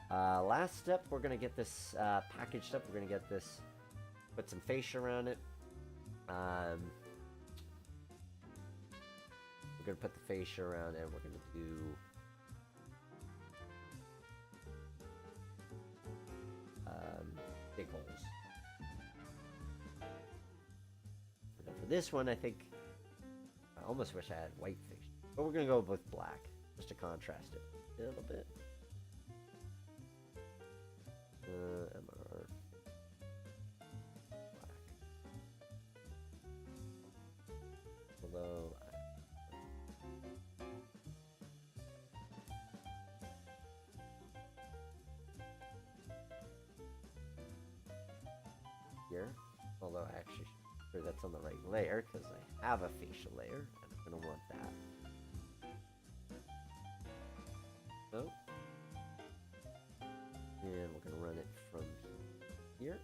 crossing. Last step, we're going to get this packaged up. We're going to get this, put some fascia around it. We're going to put the fascia around it. We're going to do big holes. And for this one, I think I almost wish I had white fascia, but we're going to go with black just to contrast it a little bit. MR black. Although here, although actually sure that's on the right layer because I have a facial layer and I'm gonna want that. So, and we're gonna run it from here,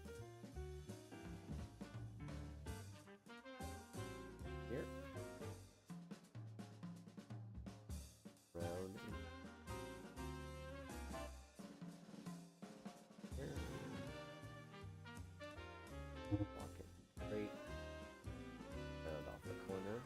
here, round, here. Walk it straight, round off the corner.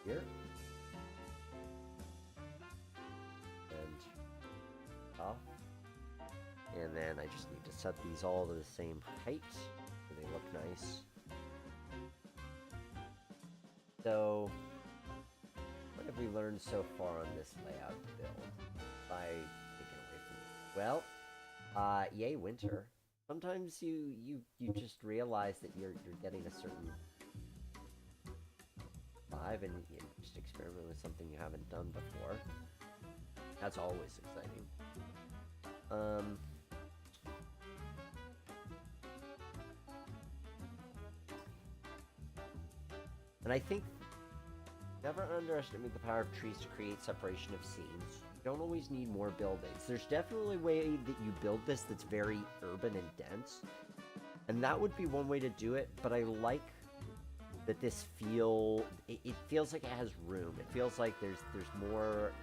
Here. And off. And then I just need to set these all to the same height so they look nice. So, what have we learned so far on this layout build? By taking away from it? Well, yay winter. Sometimes you just realize that you're getting a certain vibe and you just experiment with something you haven't done before. That's always exciting. And I think never underestimate the power of trees to create separation of scenes. You don't always need more buildings. There's definitely a way that you build this that's very urban and dense. And that would be one way to do it, but I like that this it feels like it has room. It feels like there's more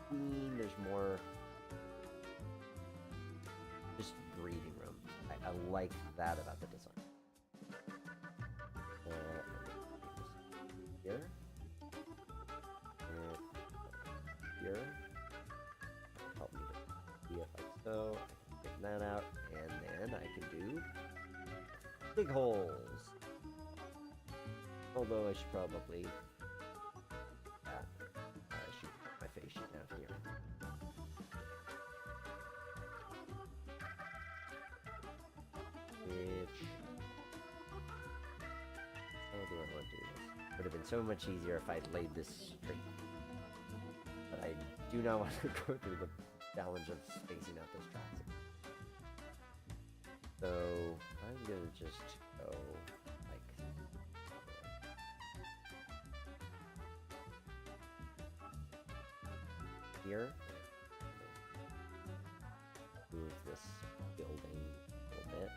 between, there's more just breathing room. I like that about the design. Here. And here. Help me to see if like so. I can get that out, and then I can do big holes. Although I should probably I should put my face sheet down here. Which how do I want to do this? Would have been so much easier if I'd laid this straight. But I do not want to go through the challenge of spacing out those tracks. So I'm gonna just go like here. Move this building a little bit.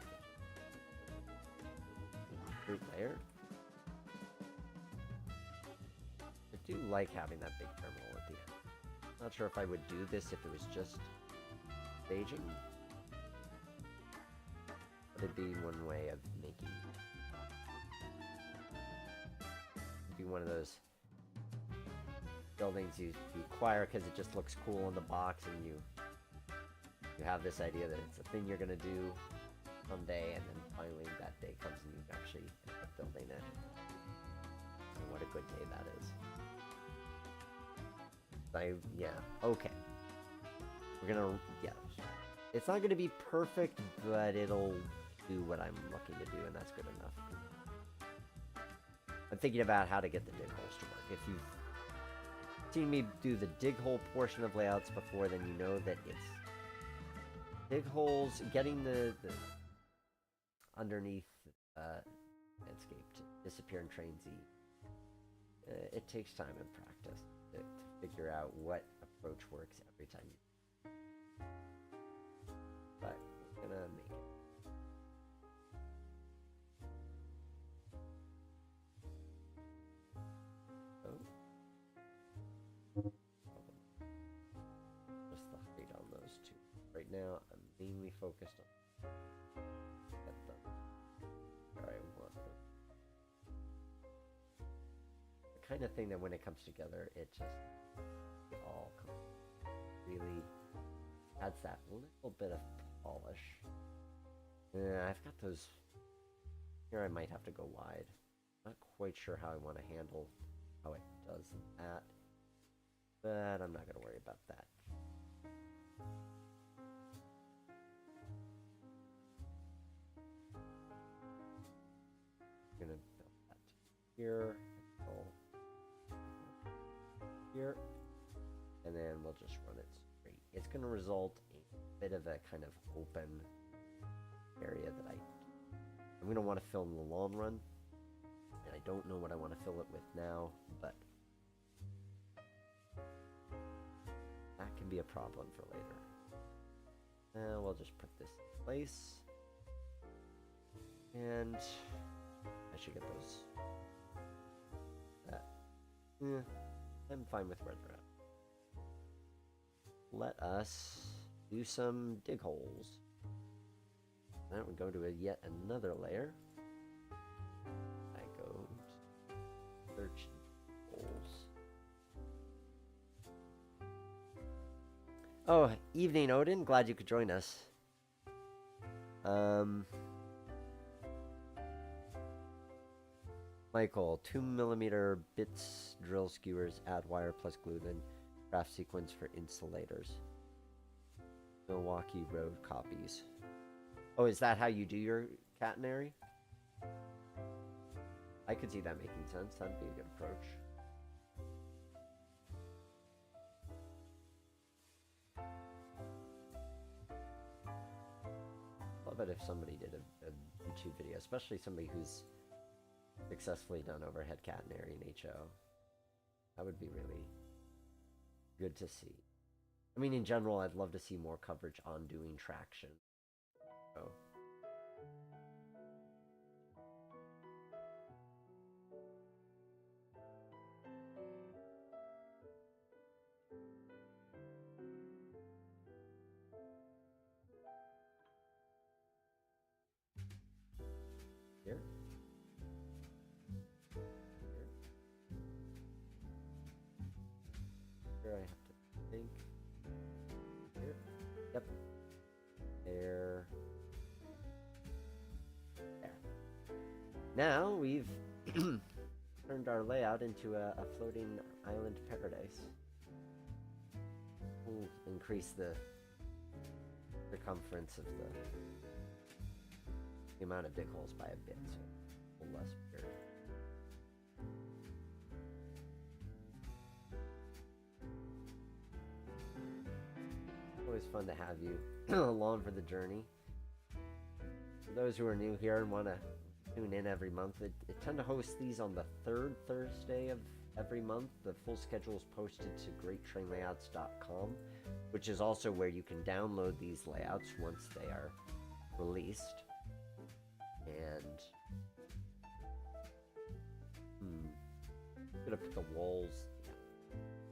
Group layer. I do like having that big terminal at the end. Not sure if I would do this if it was just staging. But it'd be one way of making... It'd be one of those buildings you acquire because it just looks cool in the box, and you have this idea that it's a thing you're gonna do someday, and then finally that day comes and you actually end up building it. And what a good day that is. Yeah, okay. We're gonna, yeah. It's not gonna be perfect, but it'll do what I'm looking to do, and that's good enough. I'm thinking about how to get the dig holes to work. If you've seen me do the dig hole portion of layouts before, then you know that it's dig holes, getting the underneath landscape to disappear in Trainz. It takes time and practice to figure out what approach works every time you... But we're gonna make it. Just the height on those two. Right now, I'm mainly focused on where I want them. The kind of thing that when it comes together, it all really adds that little bit of polish. Yeah, I've got those. Here I might have to go wide. Not quite sure how I want to handle how it does that, but I'm not going to worry about that. I'm going to build that here, here, and then we'll just run it straight. It's going to result in a bit of a kind of open area that I'm going to want to fill in the long run, and I don't know what I want to fill it with now, but that can be a problem for later. We'll just put this in place, and I should get those. I'm fine with where they're at. Let us do some dig holes. Now we go to yet another layer. I go search holes. Oh, evening, Odin. Glad you could join us. Michael, 2mm bits drill skewers, add wire plus glue, then craft sequence for insulators. Milwaukee Road copies. Oh, is that how you do your catenary? I could see that making sense. That'd be a good approach. Love it if somebody did a YouTube video, especially somebody who's successfully done overhead catenary in HO. That would be really good to see. I mean, in general, I'd love to see more coverage on doing traction. So. Here. Here I have to think. Here. Yep. There. There. Now we've turned our layout into a floating island paradise. We'll increase the circumference of the amount of dig holes by a bit, so a little less weird. Always fun to have you along for the journey. For those who are new here and want to tune in every month, I tend to host these on the third Thursday of every month. The full schedule is posted to greattrainlayouts.com, which is also where you can download these layouts once they are released. And I'm gonna put the walls,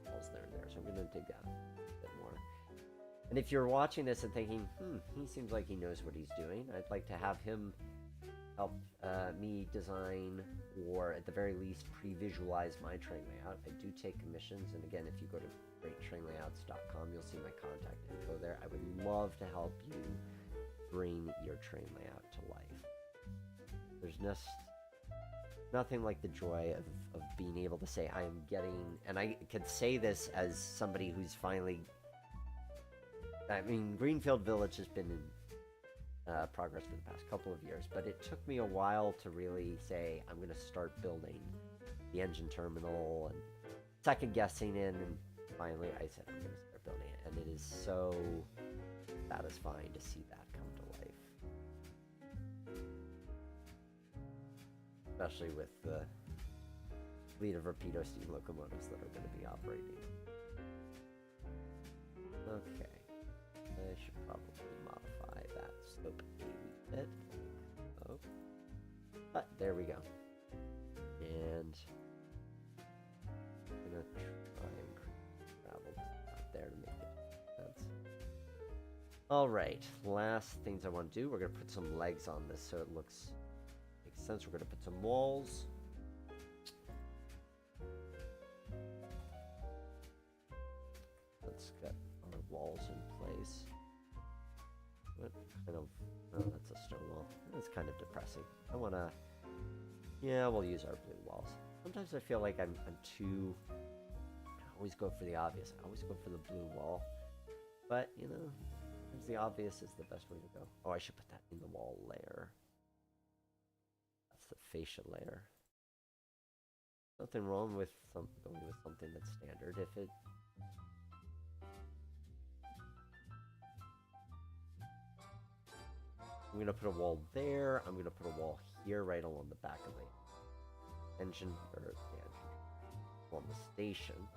walls there and there. So gonna dig that a bit more. And if you're watching this and thinking, he seems like he knows what he's doing, I'd like to have him help me design, or at the very least pre-visualize my train layout. I do take commissions, and again, if you go to greattrainlayouts.com, you'll see my contact info there. I would love to help you bring your train layout to life. There's nothing like the joy of being able to say I am getting, and I could say this as somebody who's finally, I mean, Greenfield Village has been in progress for the past couple of years, but it took me a while to really say I'm going to start building the engine terminal and second guessing in, and finally I said I'm going to start building it, and it is so satisfying to see that come to life, especially with the fleet of Rapido steam locomotives that are going to be operating. Okay, I should probably modify that slope a wee bit. Oh, but there we go. And I'm gonna try and travel out there to make it sense. All right, last things I want to do. We're gonna put some legs on this so it makes sense. We're gonna put some walls. Let's get our walls in place. What kind of... Oh, that's a stone wall. That's kind of depressing. I want to... Yeah, we'll use our blue walls. Sometimes I feel like I'm too... I always go for the obvious. I always go for the blue wall. But, you know, sometimes the obvious is the best way to go. Oh, I should put that in the wall layer. That's the fascia layer. Nothing wrong with going with something that's standard. If it... I'm going to put a wall there. I'm going to put a wall here right along the back of the engine, or the engine, on the station.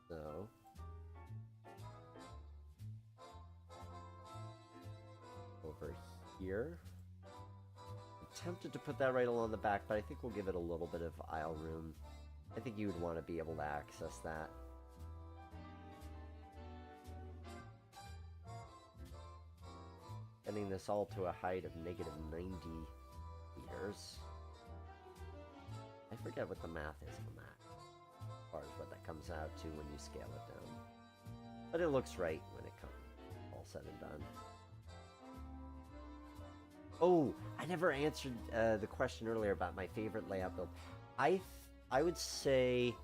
So, over here. I'm tempted to put that right along the back, but I think we'll give it a little bit of aisle room. I think you would want to be able to access that. Getting this all to a height of negative 90 meters. I forget what the math is on that, as far as what that comes out to when you scale it down. But it looks right when it comes all said and done. Oh, I never answered the question earlier about my favorite layout build. I would say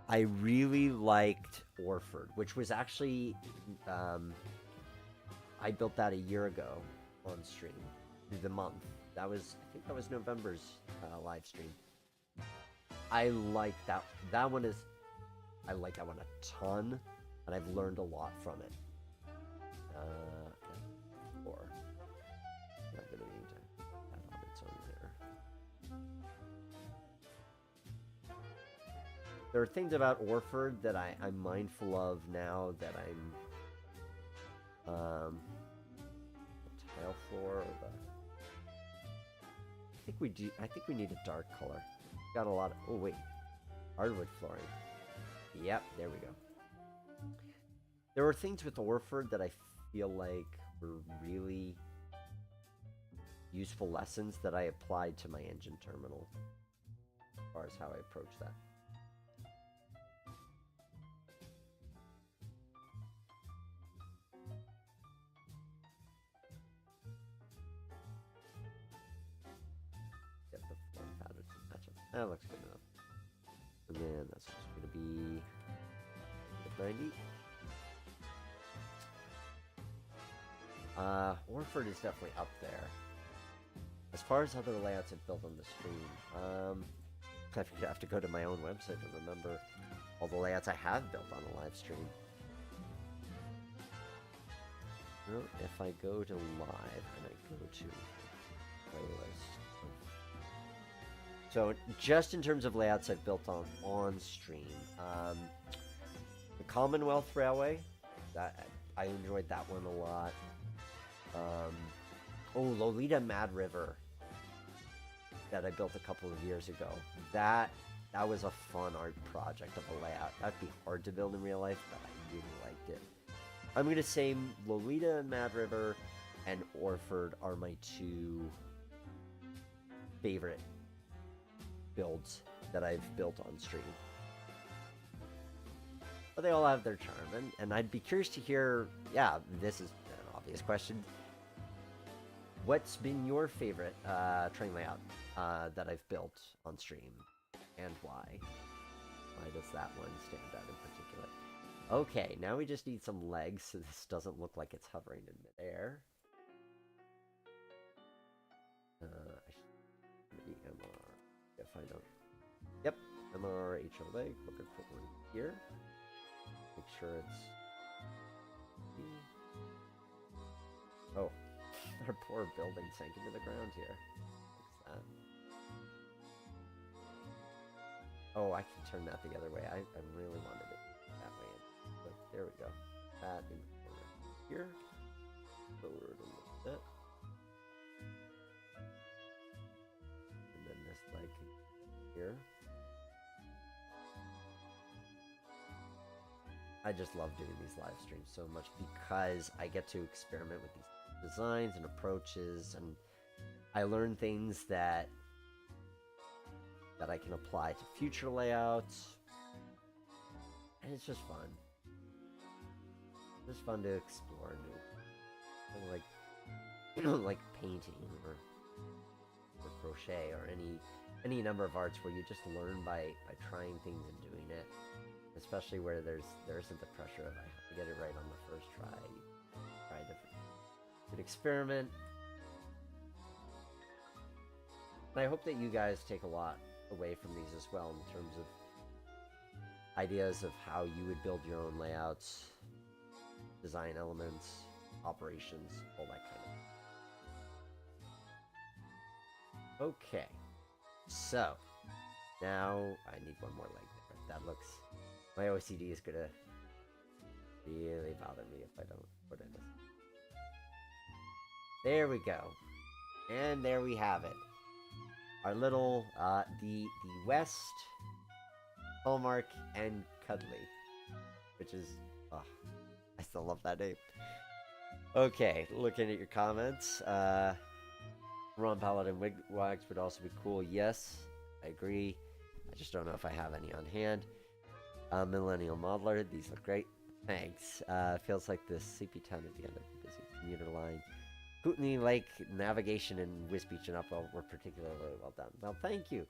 I really liked Orford, which was actually, I built that a year ago on stream, through the month. That was, I think that was November's live stream. I like that. That one is, I like that one a ton, and I've learned a lot from it. Or, I'm not gonna need to put that on its own there. There are things about Orford that I'm mindful of now that I'm, the tile floor, or the, I think we need a dark color. Got a lot of, oh wait, hardwood flooring. Yep, there we go. There were things with Orford that I feel like were really useful lessons that I applied to my engine terminal, as far as how I approach that. Get the floor pattern to match up. That looks good enough. And then that's just going to be 90. Orford is definitely up there. As far as other layouts I've built on the stream, I have to go to my own website to remember all the layouts I have built on a live stream. Well, if I go to live and I go to playlist. So just in terms of layouts I've built on stream, the Commonwealth Railway, that I enjoyed that one a lot. Oh, Lolita Mad River that I built a couple of years ago. That was a fun art project of a layout. That'd be hard to build in real life, but I really liked it. I'm gonna say Lolita and Mad River and Orford are my two favorite builds that I've built on stream. But they all have their charm, and I'd be curious to hear, yeah, this is an obvious question. What's been your favorite train layout that I've built on stream, and why? Why does that one stand out in particular? Okay, now we just need some legs so this doesn't look like it's hovering in midair. I should be MR if I don't. Yep, MR HO leg. We're gonna put one here. Make sure it's. Oh, our poor building sank into the ground here. Fix that. Oh, I can turn that the other way. I really wanted it that way. But there we go. That in the corner here. Lower it a little bit. And then this leg here. I just love doing these live streams so much because I get to experiment with these designs and approaches, and I learn things that I can apply to future layouts, and it's just fun. It's just fun to explore new, like painting or crochet or any number of arts where you just learn by trying things and doing it. Especially where there isn't the pressure of I have to get it right on the first try. Try different. Good experiment. And I hope that you guys take a lot away from these as well in terms of ideas of how you would build your own layouts, design elements, operations, all that kind of. Okay. So now I need one more leg there. That looks. My OCD is gonna really bother me if I don't put in this. There we go. And there we have it. Our little, the West, Hallmark, and Cuddly. Which is, oh, I still love that name. Okay, looking at your comments. Ron Paladin Wags would also be cool. Yes, I agree. I just don't know if I have any on hand. Millennial Modeler, these look great. Thanks. Feels like the sleepy town at the end of the busy commuter line. Kootenai Lake navigation and Wisbeach and Upwell were particularly well done. Well, thank you.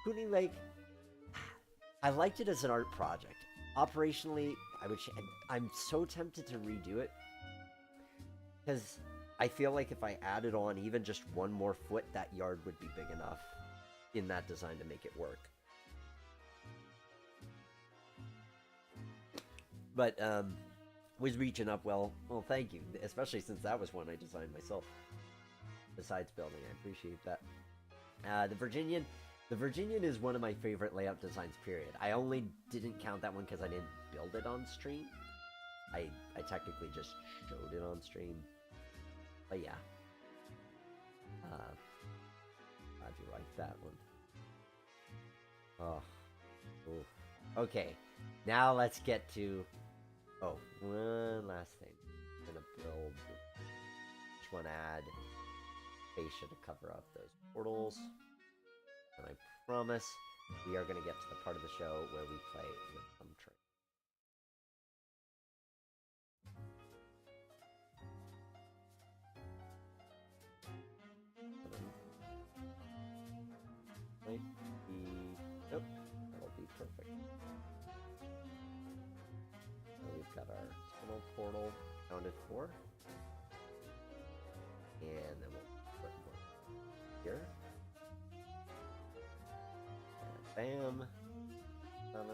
Kootenai Lake, I liked it as an art project. Operationally, I'm so tempted to redo it because I feel like if I added on even just one more foot, that yard would be big enough in that design to make it work. But, was reaching up well, thank you. Especially since that was one I designed myself. Besides building, I appreciate that. The Virginian is one of my favorite layout designs, period. I only didn't count that one because I didn't build it on stream. I technically just showed it on stream. But yeah. Glad you like that one. Oh. Ooh. Okay. Now let's get to... Oh, one last thing. I'm gonna build... Just want to add fascia to cover up those portals. And I promise we are gonna get to the part of the show where we play with some train. Nope, that'll be perfect. So we've got our tunnel portal accounted for. And then we'll put one here. And bam. 7.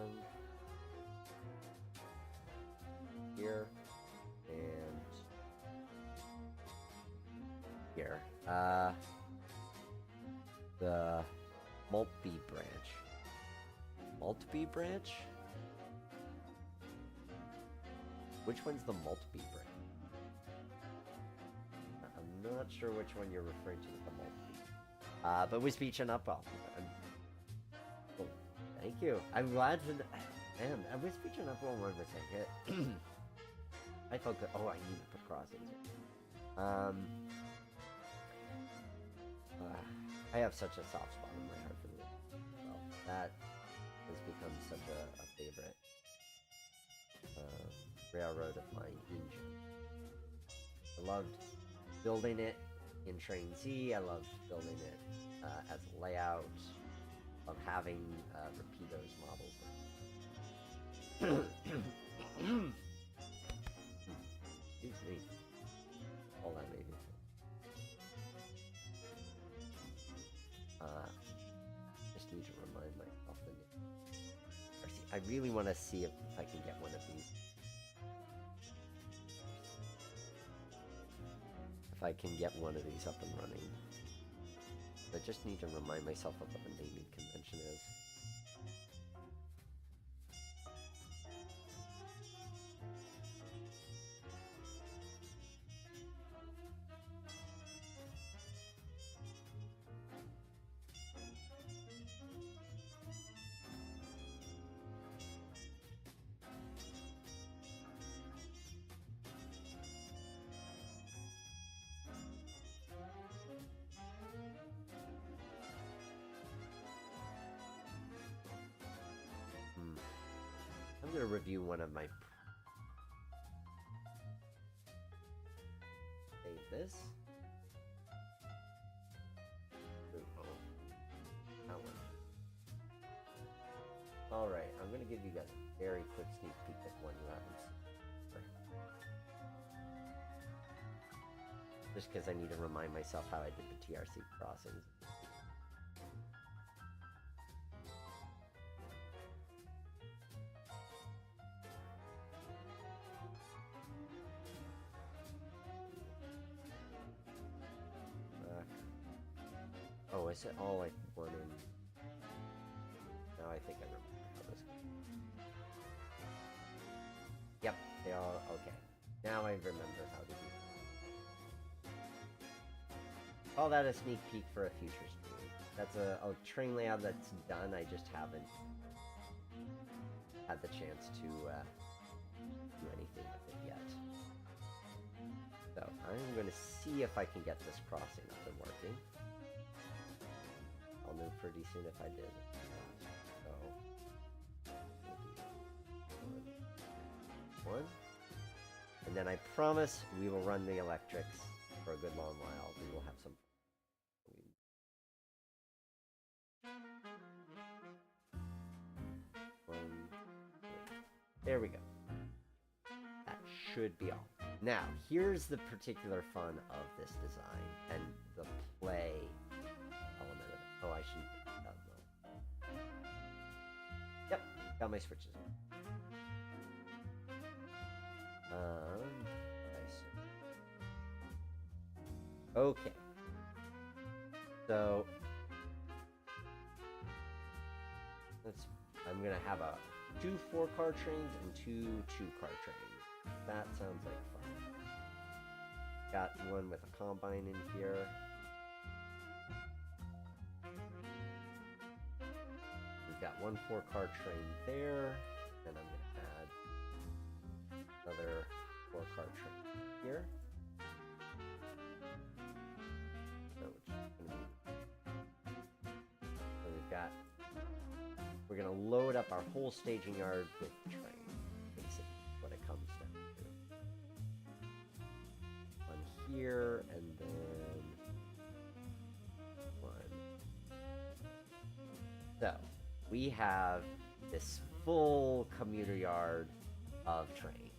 Here. And here. The Maltby branch. Maltby branch? Which one's the Maltby branch? I'm not sure which one you're referring to with the Maltby. But we're speeching up well. Well, thank you. I'm glad to... Man, I was speeching up well, what was I? I felt good. Oh, I need to put crossings. I have such a soft spot in my heart for the well, that has become such a favorite railroad of mine in general. I loved building it in Trainz. I loved building it as a layout. Of having Rapido's models. Excuse me. All that maybe. Just need to remind myself the name. I really want to see if I can get one of these. If I can get one of these up and running. I just need to remind myself of what the naming convention is. I'm going to review one of my... Save this. Alright, I'm going to give you guys a very quick sneak peek at one you haven't seen. Just because I need to remind myself how I did the TRC crossings. Oh, is it all like one in... Now I think I remember how this goes. Yep, they all... Okay. Now I remember how to do it. Call that a sneak peek for a future stream. That's a train layout that's done, I just haven't had the chance to do anything with it yet. So, I'm going to see if I can get this crossing up and working. I'll know pretty soon if I did. So, one. And then I promise we will run the electrics for a good long while. We will have some... There we go. That should be all. Now, here's the particular fun of this design and the play element of it. Oh, I should... no. Yep, got my switches. Okay. So... I'm gonna have 2 4-car trains and 2 2-car trains. That sounds like fun. Got one with a combine in here. We've got 1 4-car train there. Then I'm gonna add another 4-car train here. So we've got... We're going to load up our whole staging yard with train, basically, what it comes down to. One here, and then one. So, we have this full commuter yard of train.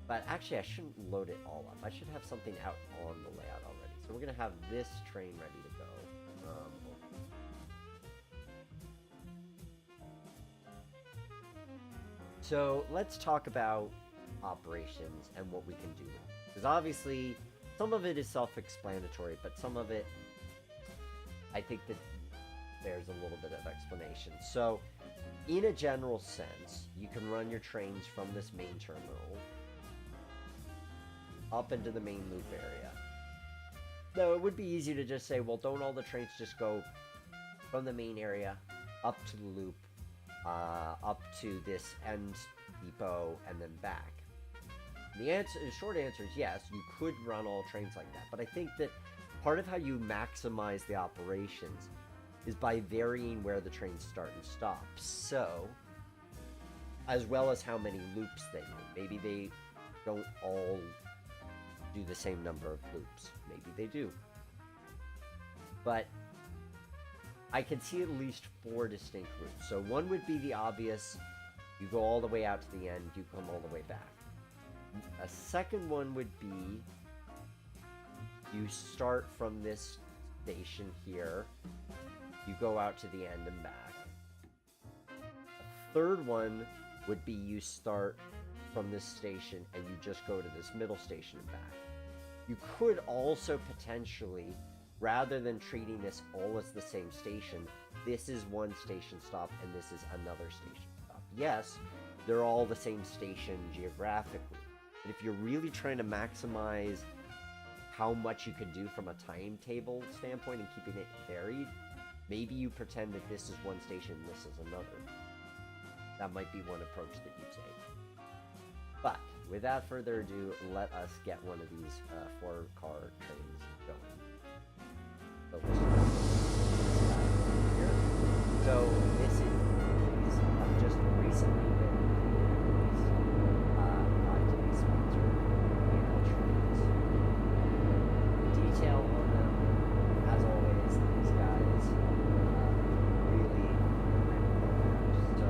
But actually, I shouldn't load it all up. I should have something out on the layout already. So we're going to have this train ready to go. So let's talk about operations and what we can do. Because obviously, some of it is self-explanatory, but some of it, I think that there's a little bit of explanation. So, in a general sense, you can run your trains from this main terminal up into the main loop area. Though it would be easy to just say, well, don't all the trains just go from the main area up to the loop, up to this end depot, and then back? The short answer is yes, you could run all trains like that. But I think that part of how you maximize the operations is by varying where the trains start and stop. So, as well as how many loops they do. Maybe they don't all do the same number of loops. Maybe they do. But I can see at least 4 distinct routes. So one would be the obvious, you go all the way out to the end, you come all the way back. A second one would be, you start from this station here, you go out to the end and back. A third one would be you start from this station and you just go to this middle station and back. You could also potentially, rather than treating this all as the same station, this is one station stop and this is another station stop. Yes, they're all the same station geographically, but if you're really trying to maximize how much you can do from a timetable standpoint and keeping it varied, maybe you pretend that this is one station and this is another. That might be one approach that you take. But without further ado, let us get one of these 4-car trains going. So let's here. So this is these have just recently been released by today's sponsor, Trainz. Detail on them, as always, these guys really programs. So,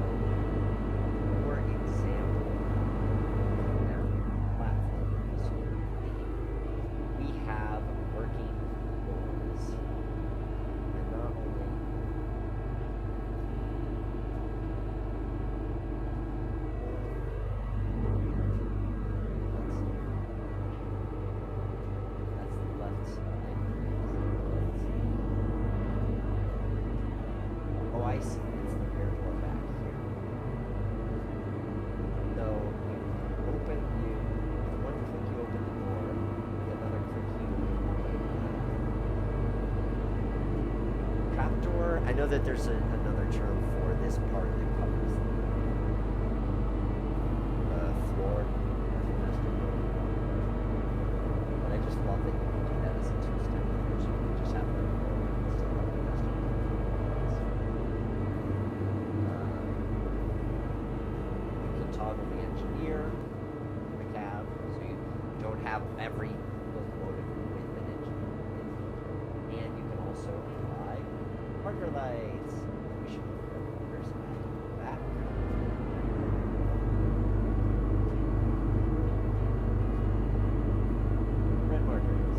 for example, now platformers here, we have working doors, and not only that's the left side. Oh, I see. It's the rear door back here. So you open with one click you open the door, with another click you open the trapdoor. I know that there's another term for this part that covers the floor. But I just love that you can do that as a two-step approach. You can just have the floor and still have the vestibule. You can toggle the engineer in the cab, so you don't have every locomotive with an engineer. And you can also apply marker lights. We should move our markers back. Red markers.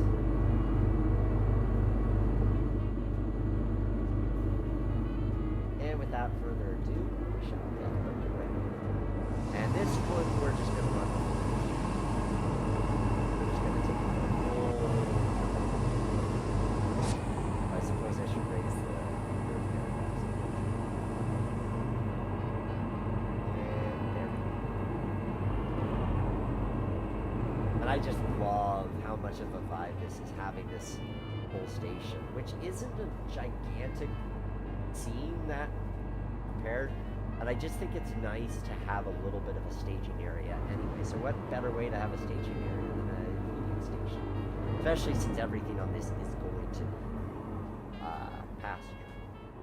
And without further ado, we shall get underway. And this one, we're just going to run. We're just going to take a full. I suppose I should raise the paragraphs. And there we go. And I just love how much of a vibe this is having this whole station, which isn't a gigantic scene that prepared, and I just think it's nice to have a little bit of a staging area anyway. So what better way to have a staging area than a Union Station? Especially since everything on this is going to be passenger.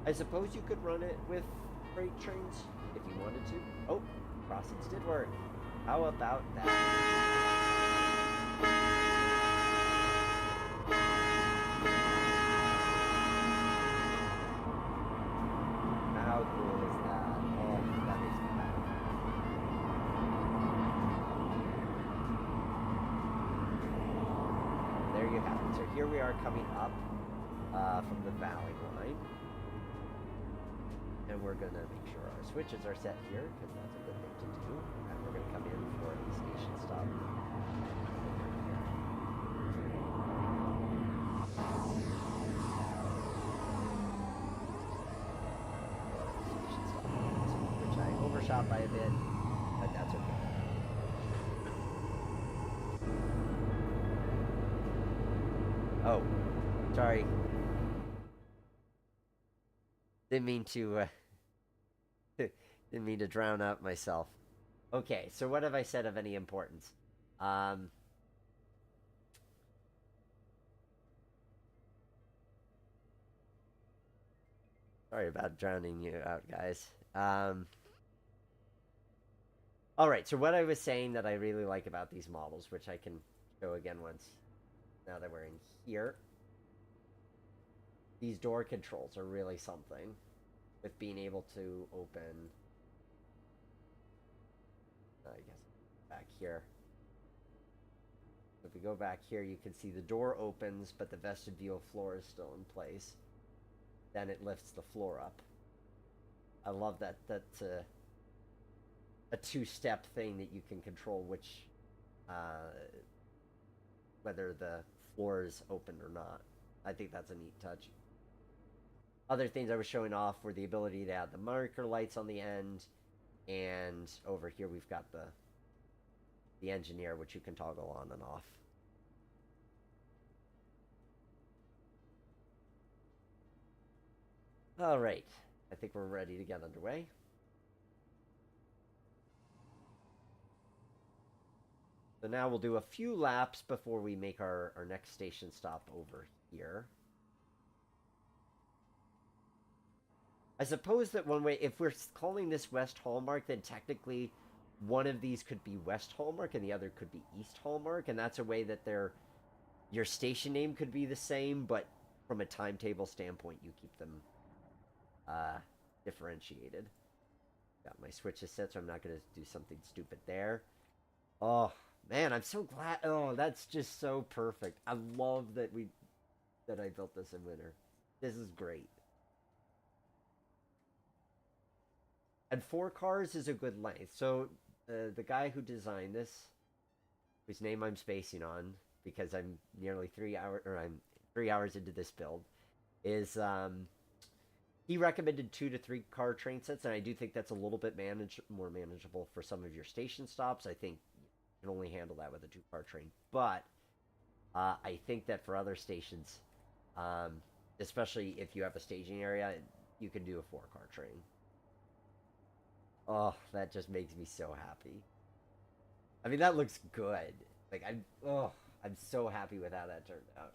I suppose you could run it with freight trains if you wanted to. Oh, crossings did work. How about that? How cool is that? Oh, that makes me happy. There you have it. So here we are coming up from the valley line. And we're going to make sure our switches are set here, because that's a good thing to do. And we're going to come in for a station stop. Which I overshot by a bit, but that's okay. Oh, Sorry. Didn't mean to, didn't mean to drown out myself. Okay, so what have I said of any importance? Sorry about drowning you out, guys. Alright, so what I was saying that I really like about these models, which I can show again once, now that we're in here. These door controls are really something, with being able to open, I guess, back here. If we go back here, you can see the door opens, but the vestibule floor is still in place. Then it lifts the floor up. I love that. That's a two-step thing that you can control which, whether the floor is open or not. I think that's a neat touch. Other things I was showing off were the ability to add the marker lights on the end, and over here we've got the engineer, which you can toggle on and off. All right, I think we're ready to get underway. So now we'll do a few laps before we make our next station stop over here. I suppose that one way, if we're calling this West Hallmark, then technically one of these could be West Hallmark and the other could be East Hallmark, and that's a way that your station name could be the same, but from a timetable standpoint, you keep them differentiated. Got my switches set, so I'm not going to do something stupid there. Oh, man, I'm so glad. Oh, that's just so perfect. I love that I built this in winter. This is great. And 4 cars is a good length. So the guy who designed this, whose name I'm spacing on because I'm nearly 3 hours, or I'm 3 hours into this build, is he recommended 2 to 3 car train sets, and I do think that's a little bit more manageable for some of your station stops. I think you can only handle that with a 2-car train, but I think that for other stations, especially if you have a staging area, you can do a 4-car train. Oh, that just makes me so happy. I mean, that looks good. Like, I'm so happy with how that turned out.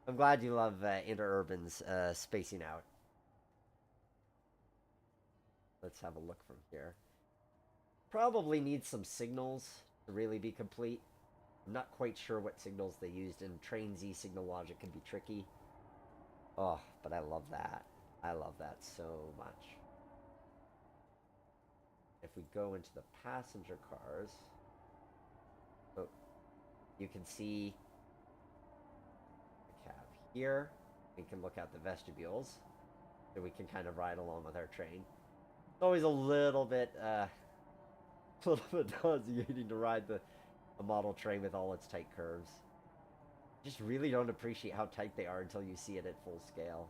I'm glad you love Interurban's spacing out. Let's have a look from here. Probably needs some signals to really be complete. I'm not quite sure what signals they used, and Trainz signal logic can be tricky. Oh, but I love that. I love that so much. If we go into the passenger cars, oh, you can see the cab here. We can look out the vestibules, so we can kind of ride along with our train. It's always a little bit nauseating to ride a model train with all its tight curves. Just really don't appreciate how tight they are until you see it at full scale.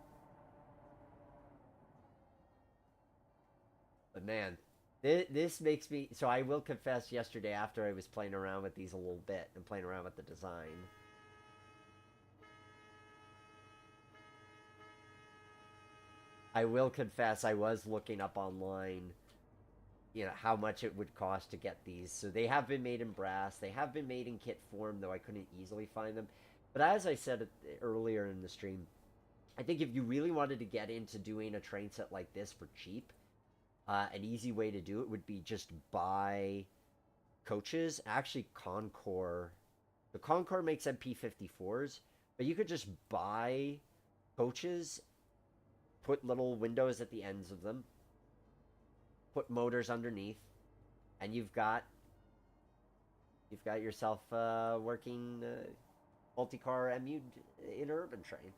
But man, this makes me... So I will confess, yesterday after I was playing around with these a little bit and playing around with the design, I will confess I was looking up online, you know, how much it would cost to get these. So they have been made in brass. They have been made in kit form, though I couldn't easily find them. But as I said earlier in the stream, I think if you really wanted to get into doing a train set like this for cheap, an easy way to do it would be just buy coaches. Actually, the Concorde makes MP54s, but you could just buy coaches, put little windows at the ends of them, put motors underneath, and you've got yourself a working multi-car MU interurban train.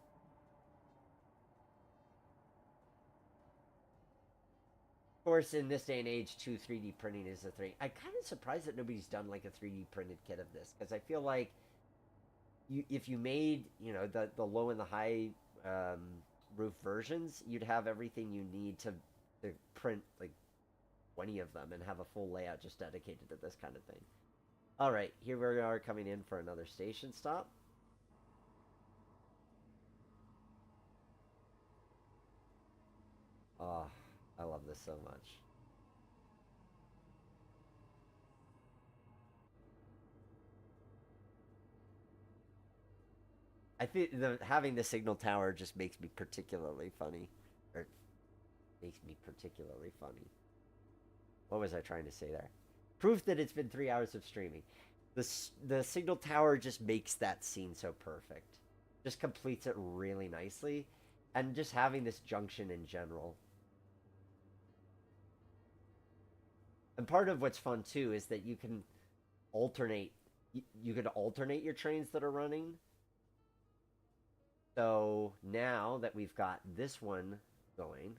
Of course, in this day and age, 3D printing is a thing. I'm kind of surprised that nobody's done like a 3D printed kit of this, because I feel like if you made, you know, the low and the high roof versions, you'd have everything you need to print like 20 of them and have a full layout just dedicated to this kind of thing. All right, here we are coming in for another station stop. Oh, I love this so much. I think having the signal tower just makes me particularly funny, or makes me particularly funny. What was I trying to say there? Proof that it's been 3 hours of streaming. The signal tower just makes that scene so perfect. Just completes it really nicely, and just having this junction in general. And part of what's fun too is that you can alternate. You can alternate your trains that are running. So now that we've got this one going,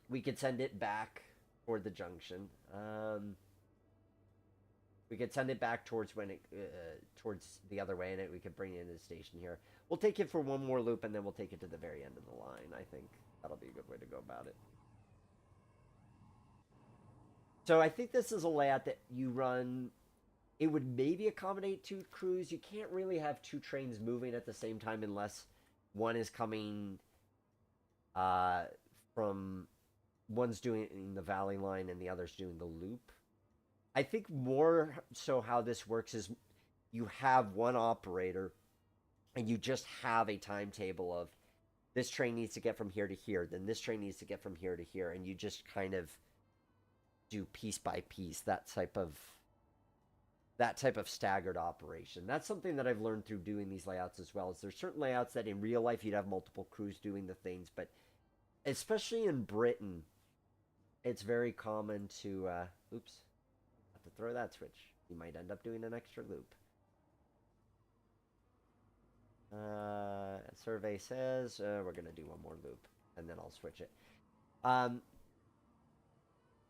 we could send it back toward the junction. We could send it back towards towards the other way, and we could bring it into the station here. We'll take it for one more loop, and then we'll take it to the very end of the line. I think that'll be a good way to go about it. So I think this is a layout that you run. It would maybe accommodate two crews. You can't really have two trains moving at the same time unless one is coming from one's doing the valley line and the other's doing the loop. I think more so how this works is you have one operator and you just have a timetable of this train needs to get from here to here, then this train needs to get from here to here, and you just kind of do piece by piece that type of staggered operation. That's something that I've learned through doing these layouts as well. Is there's certain layouts that in real life you'd have multiple crews doing the things, but especially in Britain, it's very common to oops, have to throw that switch. You might end up doing an extra loop. Survey says we're gonna do one more loop, and then I'll switch it. Um,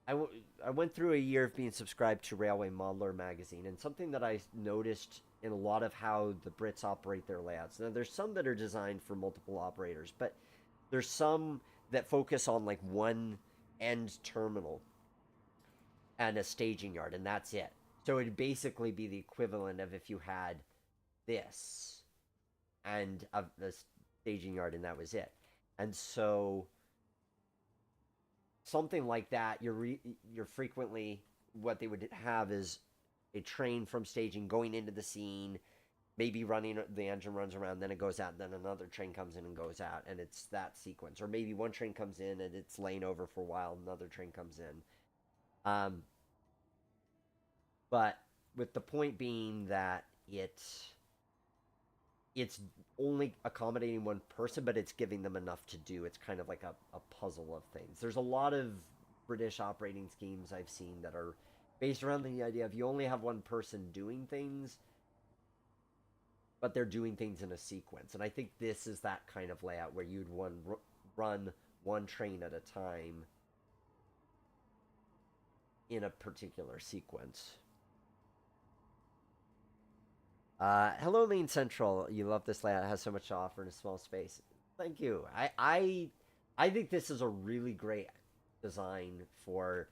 I went through a year of being subscribed to Railway Modeler magazine, and something that I noticed in a lot of how the Brits operate their layouts. Now, there's some that are designed for multiple operators, but there's some that focus on like one end terminal and a staging yard, and that's it. So it'd basically be the equivalent of if you had this and of the staging yard, and that was it. And so something like that, you're frequently what they would have is a train from staging going into the scene, maybe running the engine runs around, then it goes out, then another train comes in and goes out, and it's that sequence. Or maybe one train comes in and it's laying over for a while, another train comes in. But with the point being that it's only accommodating one person, but it's giving them enough to do. It's kind of like a puzzle of things. There's a lot of British operating schemes I've seen that are based around the idea of you only have one person doing things, but they're doing things in a sequence. And I think this is that kind of layout where you'd run one train at a time in a particular sequence. Hello, Lean Central. You love this layout. It has so much to offer in a small space. Thank you. I think this is a really great design for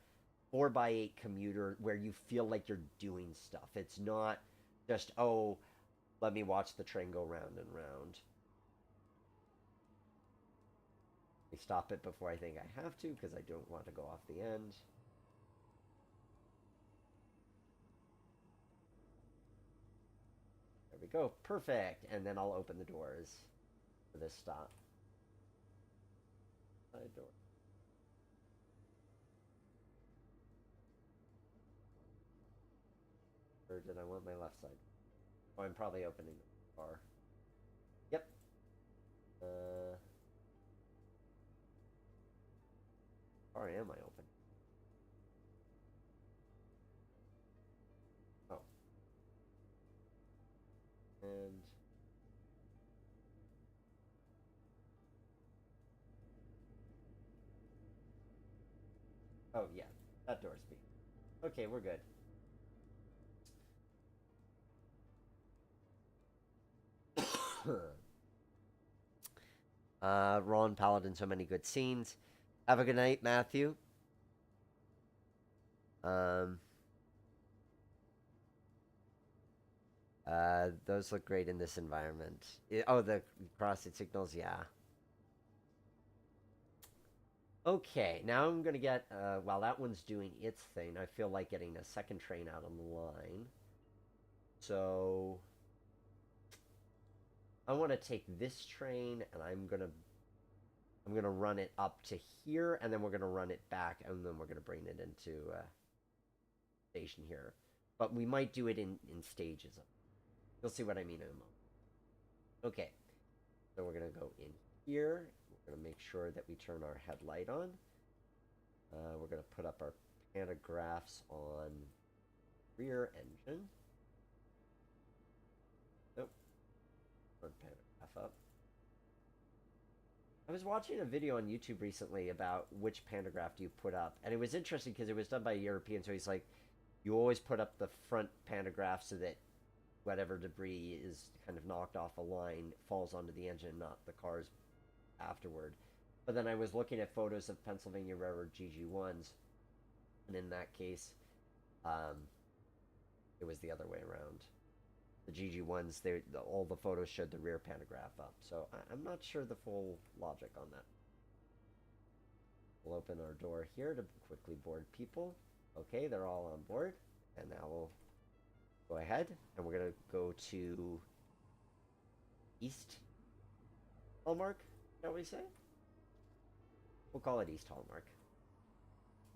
4x8 commuter where you feel like you're doing stuff. It's not just, oh, let me watch the train go round and round. Let me stop it before I think I have to because I don't want to go off the end. There we go. Perfect. And then I'll open the doors for this stop. Side door. Or did I want my left side? Oh, I'm probably opening the bar. Yep. Or am I open? Oh. And oh yeah, that door's being. Okay, we're good. Ron Paladin, so many good scenes. Have a good night, Matthew. Um, Those look great in this environment. Oh, the crossing signals, yeah. Okay, now I'm gonna get, while that one's doing its thing, I feel like getting a second train out on the line. So, I want to take this train, and I'm gonna run it up to here, and then we're gonna run it back, and then we're gonna bring it into station here. But we might do it in stages. You'll see what I mean in a moment. Okay, so we're gonna go in here. We're gonna make sure that we turn our headlight on. We're gonna put up our pantographs on rear engine. Nope, front pantograph up. I was watching a video on YouTube recently about which pantograph do you put up, and it was interesting because it was done by a European. So he's like, you always put up the front pantograph so that whatever debris is kind of knocked off a line falls onto the engine, not the cars afterward. But then I was looking at photos of Pennsylvania Railroad GG1s, and in that case, it was the other way around. The GG1s, all the photos showed the rear pantograph up. So I'm not sure the full logic on that. We'll open our door here to quickly board people. Okay, they're all on board. And now we'll go ahead, and we're going to go to East Hallmark, shall we say? We'll call it East Hallmark.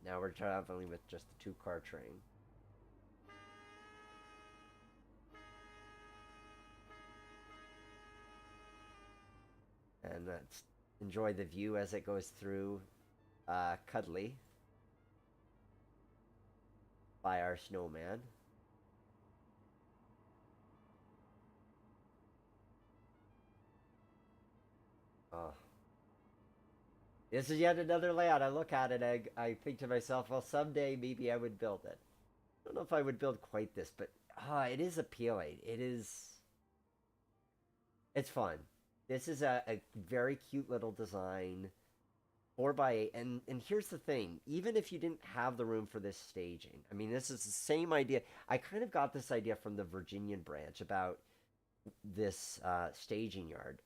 Now we're traveling with just the two-car train. And let's enjoy the view as it goes through Cuddly by our snowman. Oh. This is yet another layout. I look at it, I think to myself, well, someday maybe I would build it. I don't know if I would build quite this, but it is appealing. It's fun. This is a very cute little design. 4x8, and here's the thing, even if you didn't have the room for this staging, I mean, this is the same idea. I kind of got this idea from the Virginian branch about this staging yard.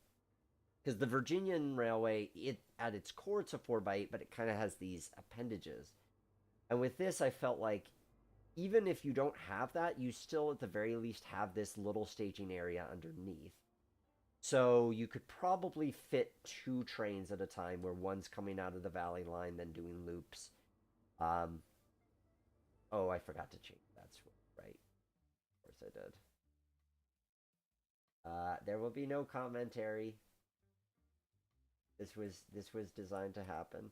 Because the Virginian Railway, at its core, it's a 4x8, but it kind of has these appendages. And with this, I felt like even if you don't have that, you still at the very least have this little staging area underneath. So you could probably fit two trains at a time, where one's coming out of the valley line, then doing loops. Oh, I forgot to change that switch, right? Of course I did. There will be no commentary. This was designed to happen.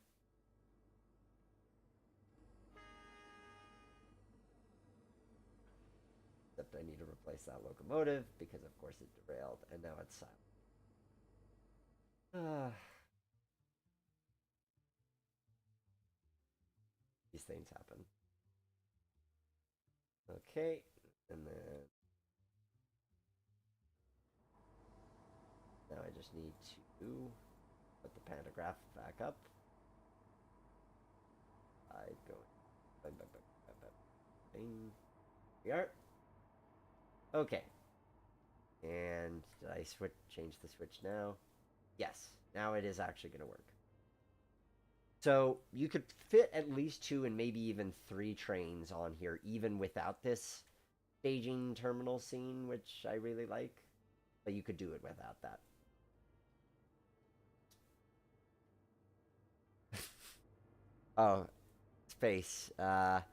Except I need to replace that locomotive because of course it derailed, and now it's silent. These things happen. Okay, and then now I just need to put the pantograph back up. I go. We are. Okay. And did I change the switch now? Yes. Now it is actually going to work. So you could fit at least 2 and maybe even 3 trains on here, even without this staging terminal scene, which I really like. But you could do it without that. Oh, space. I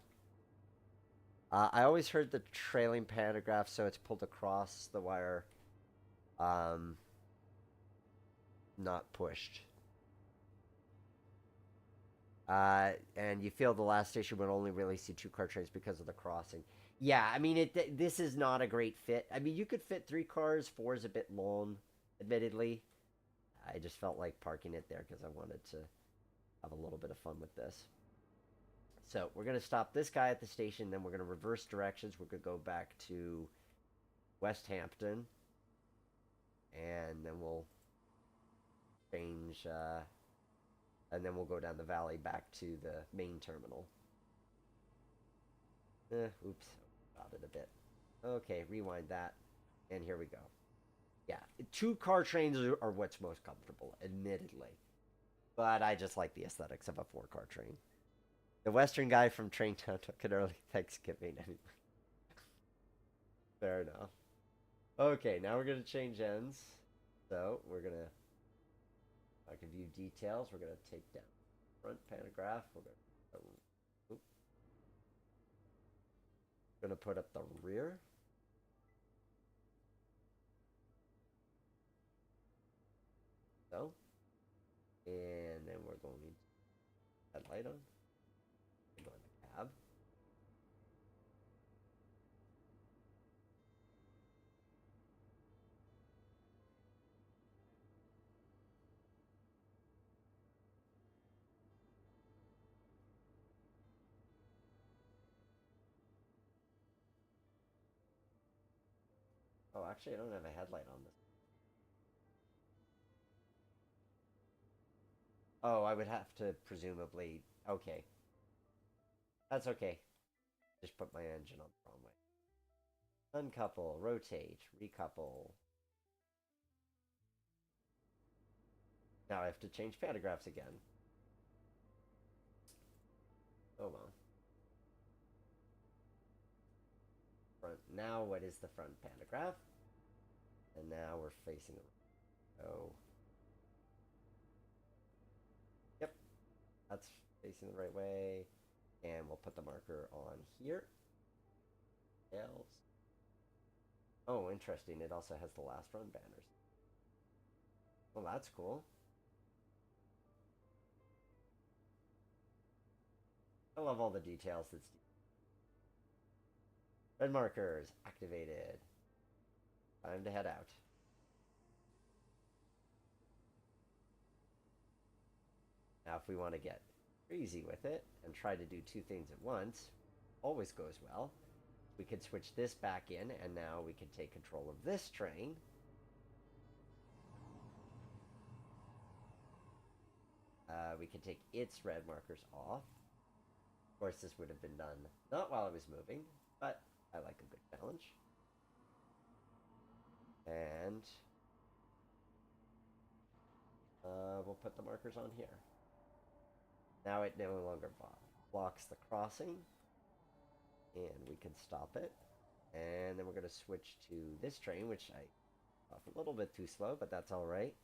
always heard the trailing pantograph, so it's pulled across the wire, not pushed. And you feel the last station would only really see 2-car trains because of the crossing. Yeah, I mean, this is not a great fit. I mean, you could fit 3 cars, 4 is a bit long, admittedly. I just felt like parking it there because I wanted to have a little bit of fun with this. So we're going to stop this guy at the station, then we're going to reverse directions. We're going to go back to West Hampton, and then we'll change, and then we'll go down the valley back to the main terminal. Oops, got it a bit. Okay, rewind that. And here we go. Yeah, 2-car trains are what's most comfortable, admittedly. But I just like the aesthetics of a 4-car train. The Western guy from Train Town took an early Thanksgiving anyway. Fair enough. Okay, now we're going to change ends. So we're going to, I can view details. We're going to take down front pantograph. We're going to put up the rear. So, and then we're going to headlight on. Go in the cab. Oh, actually, I don't have a headlight on this. Oh, I would have to presumably. Okay. That's okay. Just put my engine on the wrong way. Uncouple, rotate, recouple. Now I have to change pantographs again. Oh well. Front. Now what is the front pantograph? And now we're facing the. Oh. Yep. That's facing the right way. And we'll put the marker on here. Tails. Oh, interesting. It also has the last run banners. Well, that's cool. I love all the details that's. Red markers activated. Time to head out. Now, if we want to get crazy with it and try to do 2 things at once, always goes well. We could switch this back in, and now we can take control of this train. We can take its red markers off. Of course, this would have been done not while I was moving, but I like a good challenge. And we'll put the markers on here. Now it no longer blocks the crossing. And we can stop it. And then we're going to switch to this train, which I off a little bit too slow, but that's all right.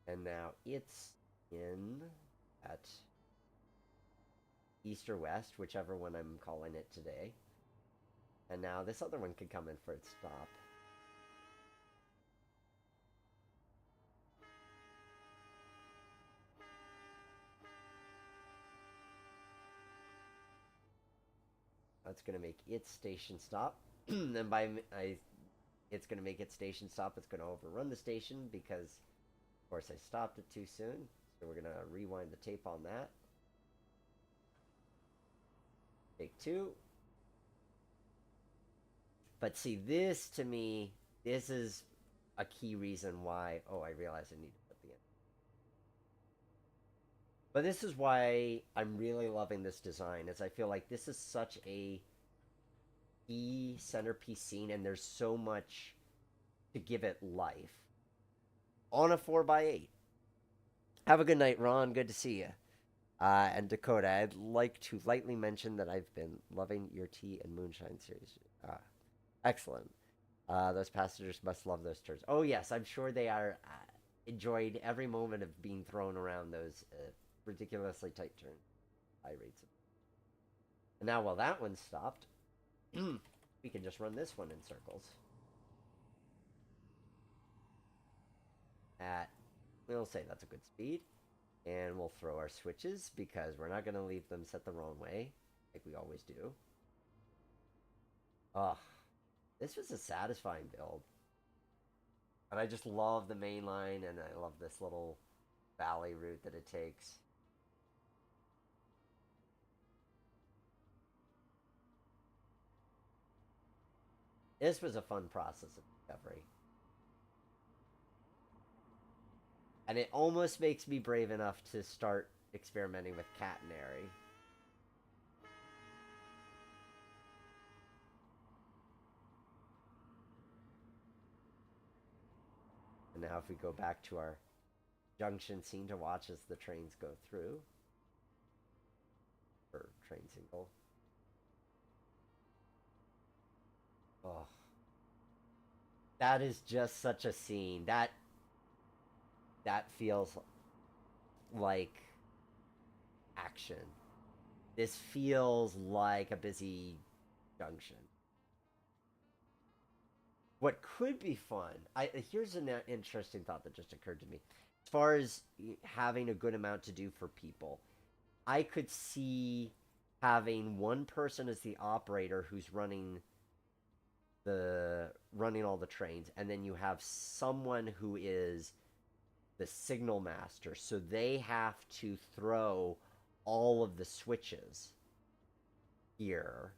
And now it's in at east or west, whichever one I'm calling it today. And now this other one can come in for its stop. That's going to make its station stop. And it's going to make its station stop. It's going to overrun the station because, of course, I stopped it too soon. So we're going to rewind the tape on that. Take 2. But see, this to me, this is a key reason why. Oh, I realize I need to put the end. But this is why I'm really loving this design, is I feel like this is such a key centerpiece scene, and there's so much to give it life on a 4x8. Have a good night, Ron. Good to see you. And Dakota, I'd like to lightly mention that I've been loving your tea and moonshine series. Excellent. Those passengers must love those turns. Oh, yes, I'm sure they are enjoyed every moment of being thrown around those ridiculously tight turns. High rates. And now, while that one's stopped, we can just run this one in circles. We'll say that's a good speed. And we'll throw our switches because we're not going to leave them set the wrong way, like we always do. Oh, this was a satisfying build. And I just love the main line, and I love this little valley route that it takes. This was a fun process of discovery. And it almost makes me brave enough to start experimenting with catenary. now if we go back to our junction scene to watch as the trains go through. Or train single. Oh. That is just such a scene. That feels like action. This feels like a busy junction. What could be fun, here's an interesting thought that just occurred to me. As far as having a good amount to do for people, I could see having one person as the operator who's running all the trains, and then you have someone who is the signal master, so they have to throw all of the switches here,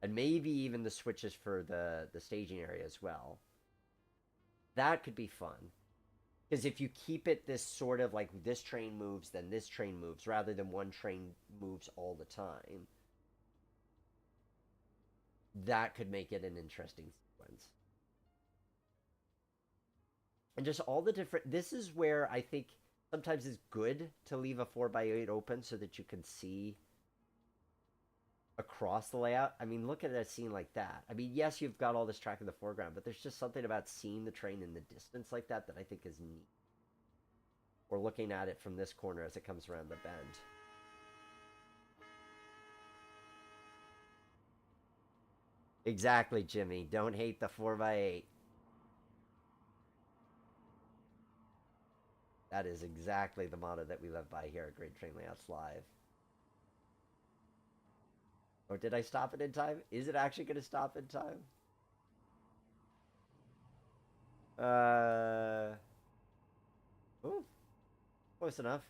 and maybe even the switches for the staging area as well. That could be fun. Because if you keep it this sort of like this train moves, then this train moves, rather than one train moves all the time, that could make it an interesting sequence. And just all the different... This is where I think sometimes it's good to leave a 4x8 open so that you can see across the layout. I mean, look at a scene like that. I mean, yes, you've got all this track in the foreground, but there's just something about seeing the train in the distance like that that I think is neat. Or looking at it from this corner as it comes around the bend. Exactly, Jimmy. Don't hate the 4x8. That is exactly the motto that we live by here at Great Train Layouts Live. Or did I stop it in time? Is it actually going to stop in time? Ooh, close enough.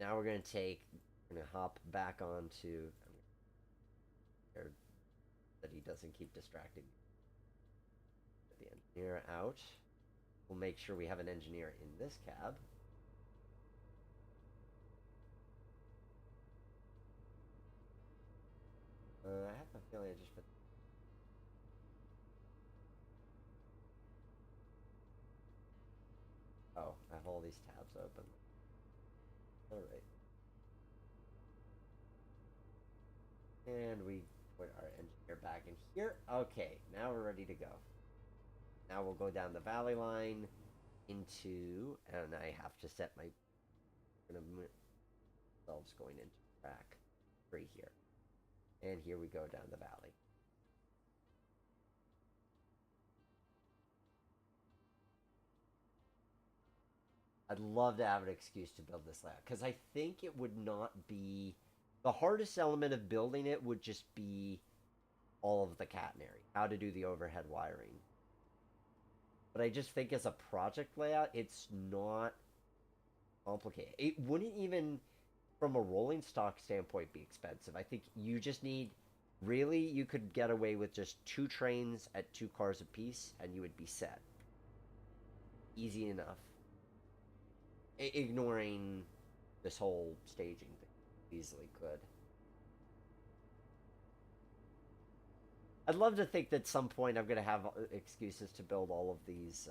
Now we're going to hop back onto... that he doesn't keep distracting me. Get the engineer out. We'll make sure we have an engineer in this cab. I have a feeling I just put... Oh, I have all these tabs open. Alright. And we put our engineer back in here. Okay, now we're ready to go. Now we'll go down the valley line into... And I have to set my... ourselves going into track 3 here. And here we go down the valley. I'd love to have an excuse to build this layout, because I think it would not be... The hardest element of building it would just be all of the catenary, how to do the overhead wiring. But I just think as a project layout, it's not complicated. It wouldn't even, from a rolling stock standpoint, be expensive. I think you just need... Really, you could get away with just 2 trains at 2 cars apiece, and you would be set. Easy enough. Ignoring this whole staging thing. Easily could. I'd love to think that at some point I'm going to have excuses to build all of these,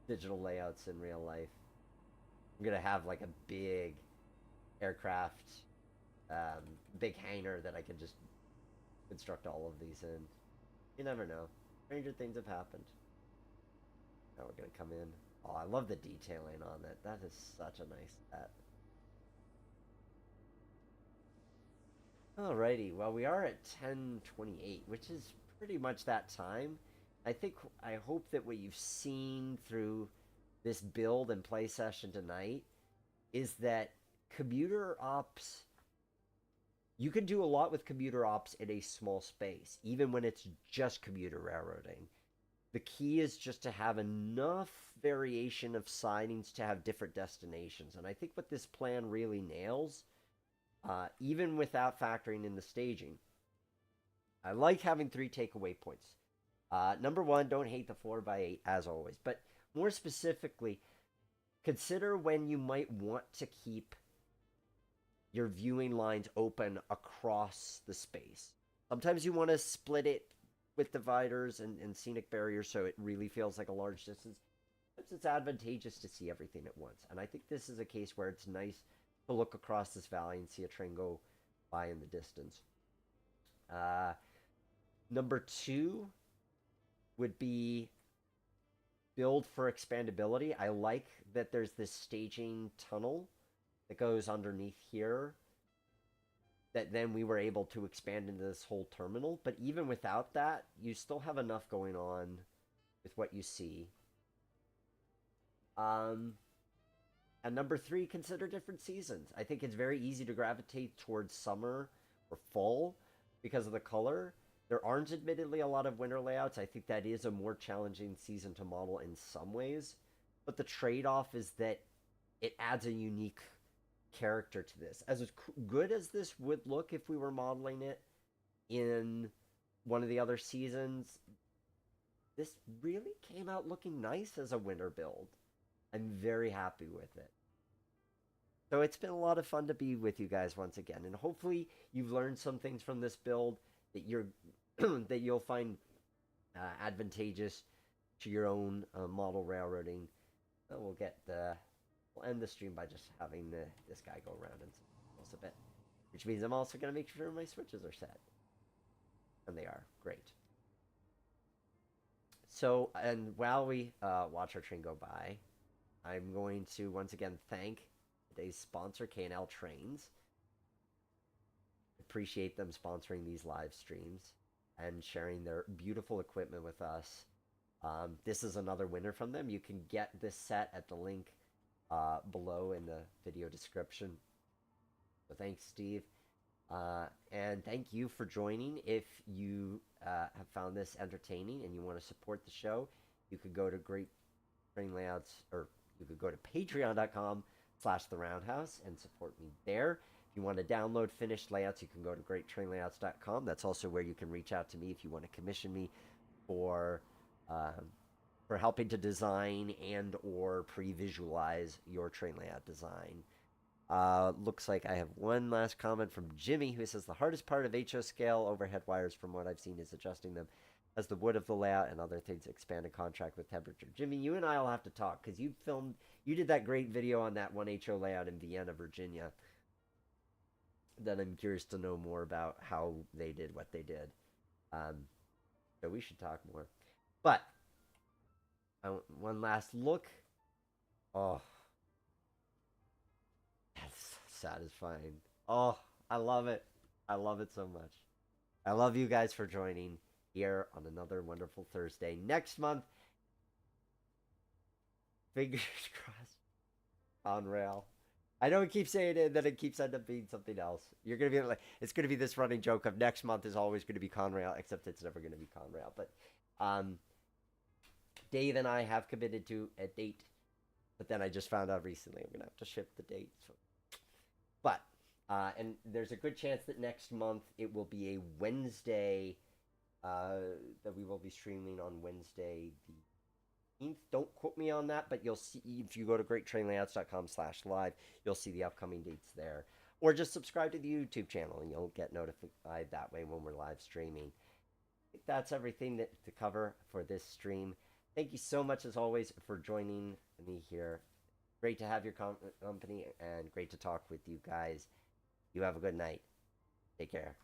digital layouts in real life. I'm going to have like a big aircraft, big hangar that I can just construct all of these in. You never know. Stranger things have happened. Now we're going to come in. Oh, I love the detailing on it. That is such a nice set. Alrighty, well, we are at 10:28, which is pretty much that time. I hope that what you've seen through this build and play session tonight is that commuter ops, you can do a lot with commuter ops in a small space, even when it's just commuter railroading. The key is just to have enough variation of sidings to have different destinations. And I think what this plan really nails, even without factoring in the staging, I like having 3 takeaway points. Number 1, don't hate the 4x8 as always. But more specifically, consider when you might want to keep your viewing lines open across the space. Sometimes you want to split it with dividers and scenic barriers so it really feels like a large distance. It's advantageous to see everything at once. And I think this is a case where it's nice to look across this valley and see a train go by in the distance. Number two would be build for expandability. I like that there's this staging tunnel that goes underneath here that then we were able to expand into this whole terminal. But even without that, you still have enough going on with what you see. And number three, consider different seasons. I think it's very easy to gravitate towards summer or fall because of the color. There aren't admittedly a lot of winter layouts. I think that is a more challenging season to model in some ways. But the trade-off is that it adds a unique character to this. As good as this would look if we were modeling it in one of the other seasons, this really came out looking nice as a winter build. I'm very happy with it. So it's been a lot of fun to be with you guys once again, and hopefully you've learned some things from this build that that you'll find advantageous to your own model railroading. We'll end the stream by just having this guy go around and a bit, which means I'm also going to make sure my switches are set, and they are great. So, and while we watch our train go by, I'm going to once again thank today's sponsor, K&L Trainz. Appreciate them sponsoring these live streams and sharing their beautiful equipment with us. This is another winner from them. You can get this set at the link below in the video description. So thanks, Steve. And thank you for joining. If you have found this entertaining and you want to support the show, you could go to Great Train Layouts, or you could go to patreon.com/theroundhouse and support me there. If you want to download finished layouts, you can go to greattrainlayouts.com. That's also where you can reach out to me if you want to commission me for helping to design and or pre-visualize your train layout design. Looks like I have one last comment from Jimmy, who says the hardest part of HO scale overhead wires from what I've seen is adjusting them as the wood of the layout and other things expand a contract with temperature. Jimmy, you and I will have to talk because you did that great video on that one HO layout in Vienna, Virginia. That I'm curious to know more about how they did what they did. So we should talk more. But one last look. Oh, that's satisfying. Oh, I love it. I love it so much. I love you guys for joining here on another wonderful Thursday. Next month, fingers crossed, on rail. I know it keeps saying it, then it keeps ending up being something else. You're gonna be like, it's gonna be this running joke of next month is always gonna be Conrail, except it's never gonna be Conrail. But Dave and I have committed to a date, but then I just found out recently I'm gonna have to shift the date. So. But and there's a good chance that next month it will be a Wednesday. That we will be streaming on Wednesday the 18th. Don't quote me on that, but you'll see if you go to greattrainlayouts.com/live, you'll see the upcoming dates there. Or just subscribe to the YouTube channel and you'll get notified that way when we're live streaming. I think that's everything to cover for this stream. Thank you so much, as always, for joining me here. Great to have your company and great to talk with you guys. You have a good night. Take care.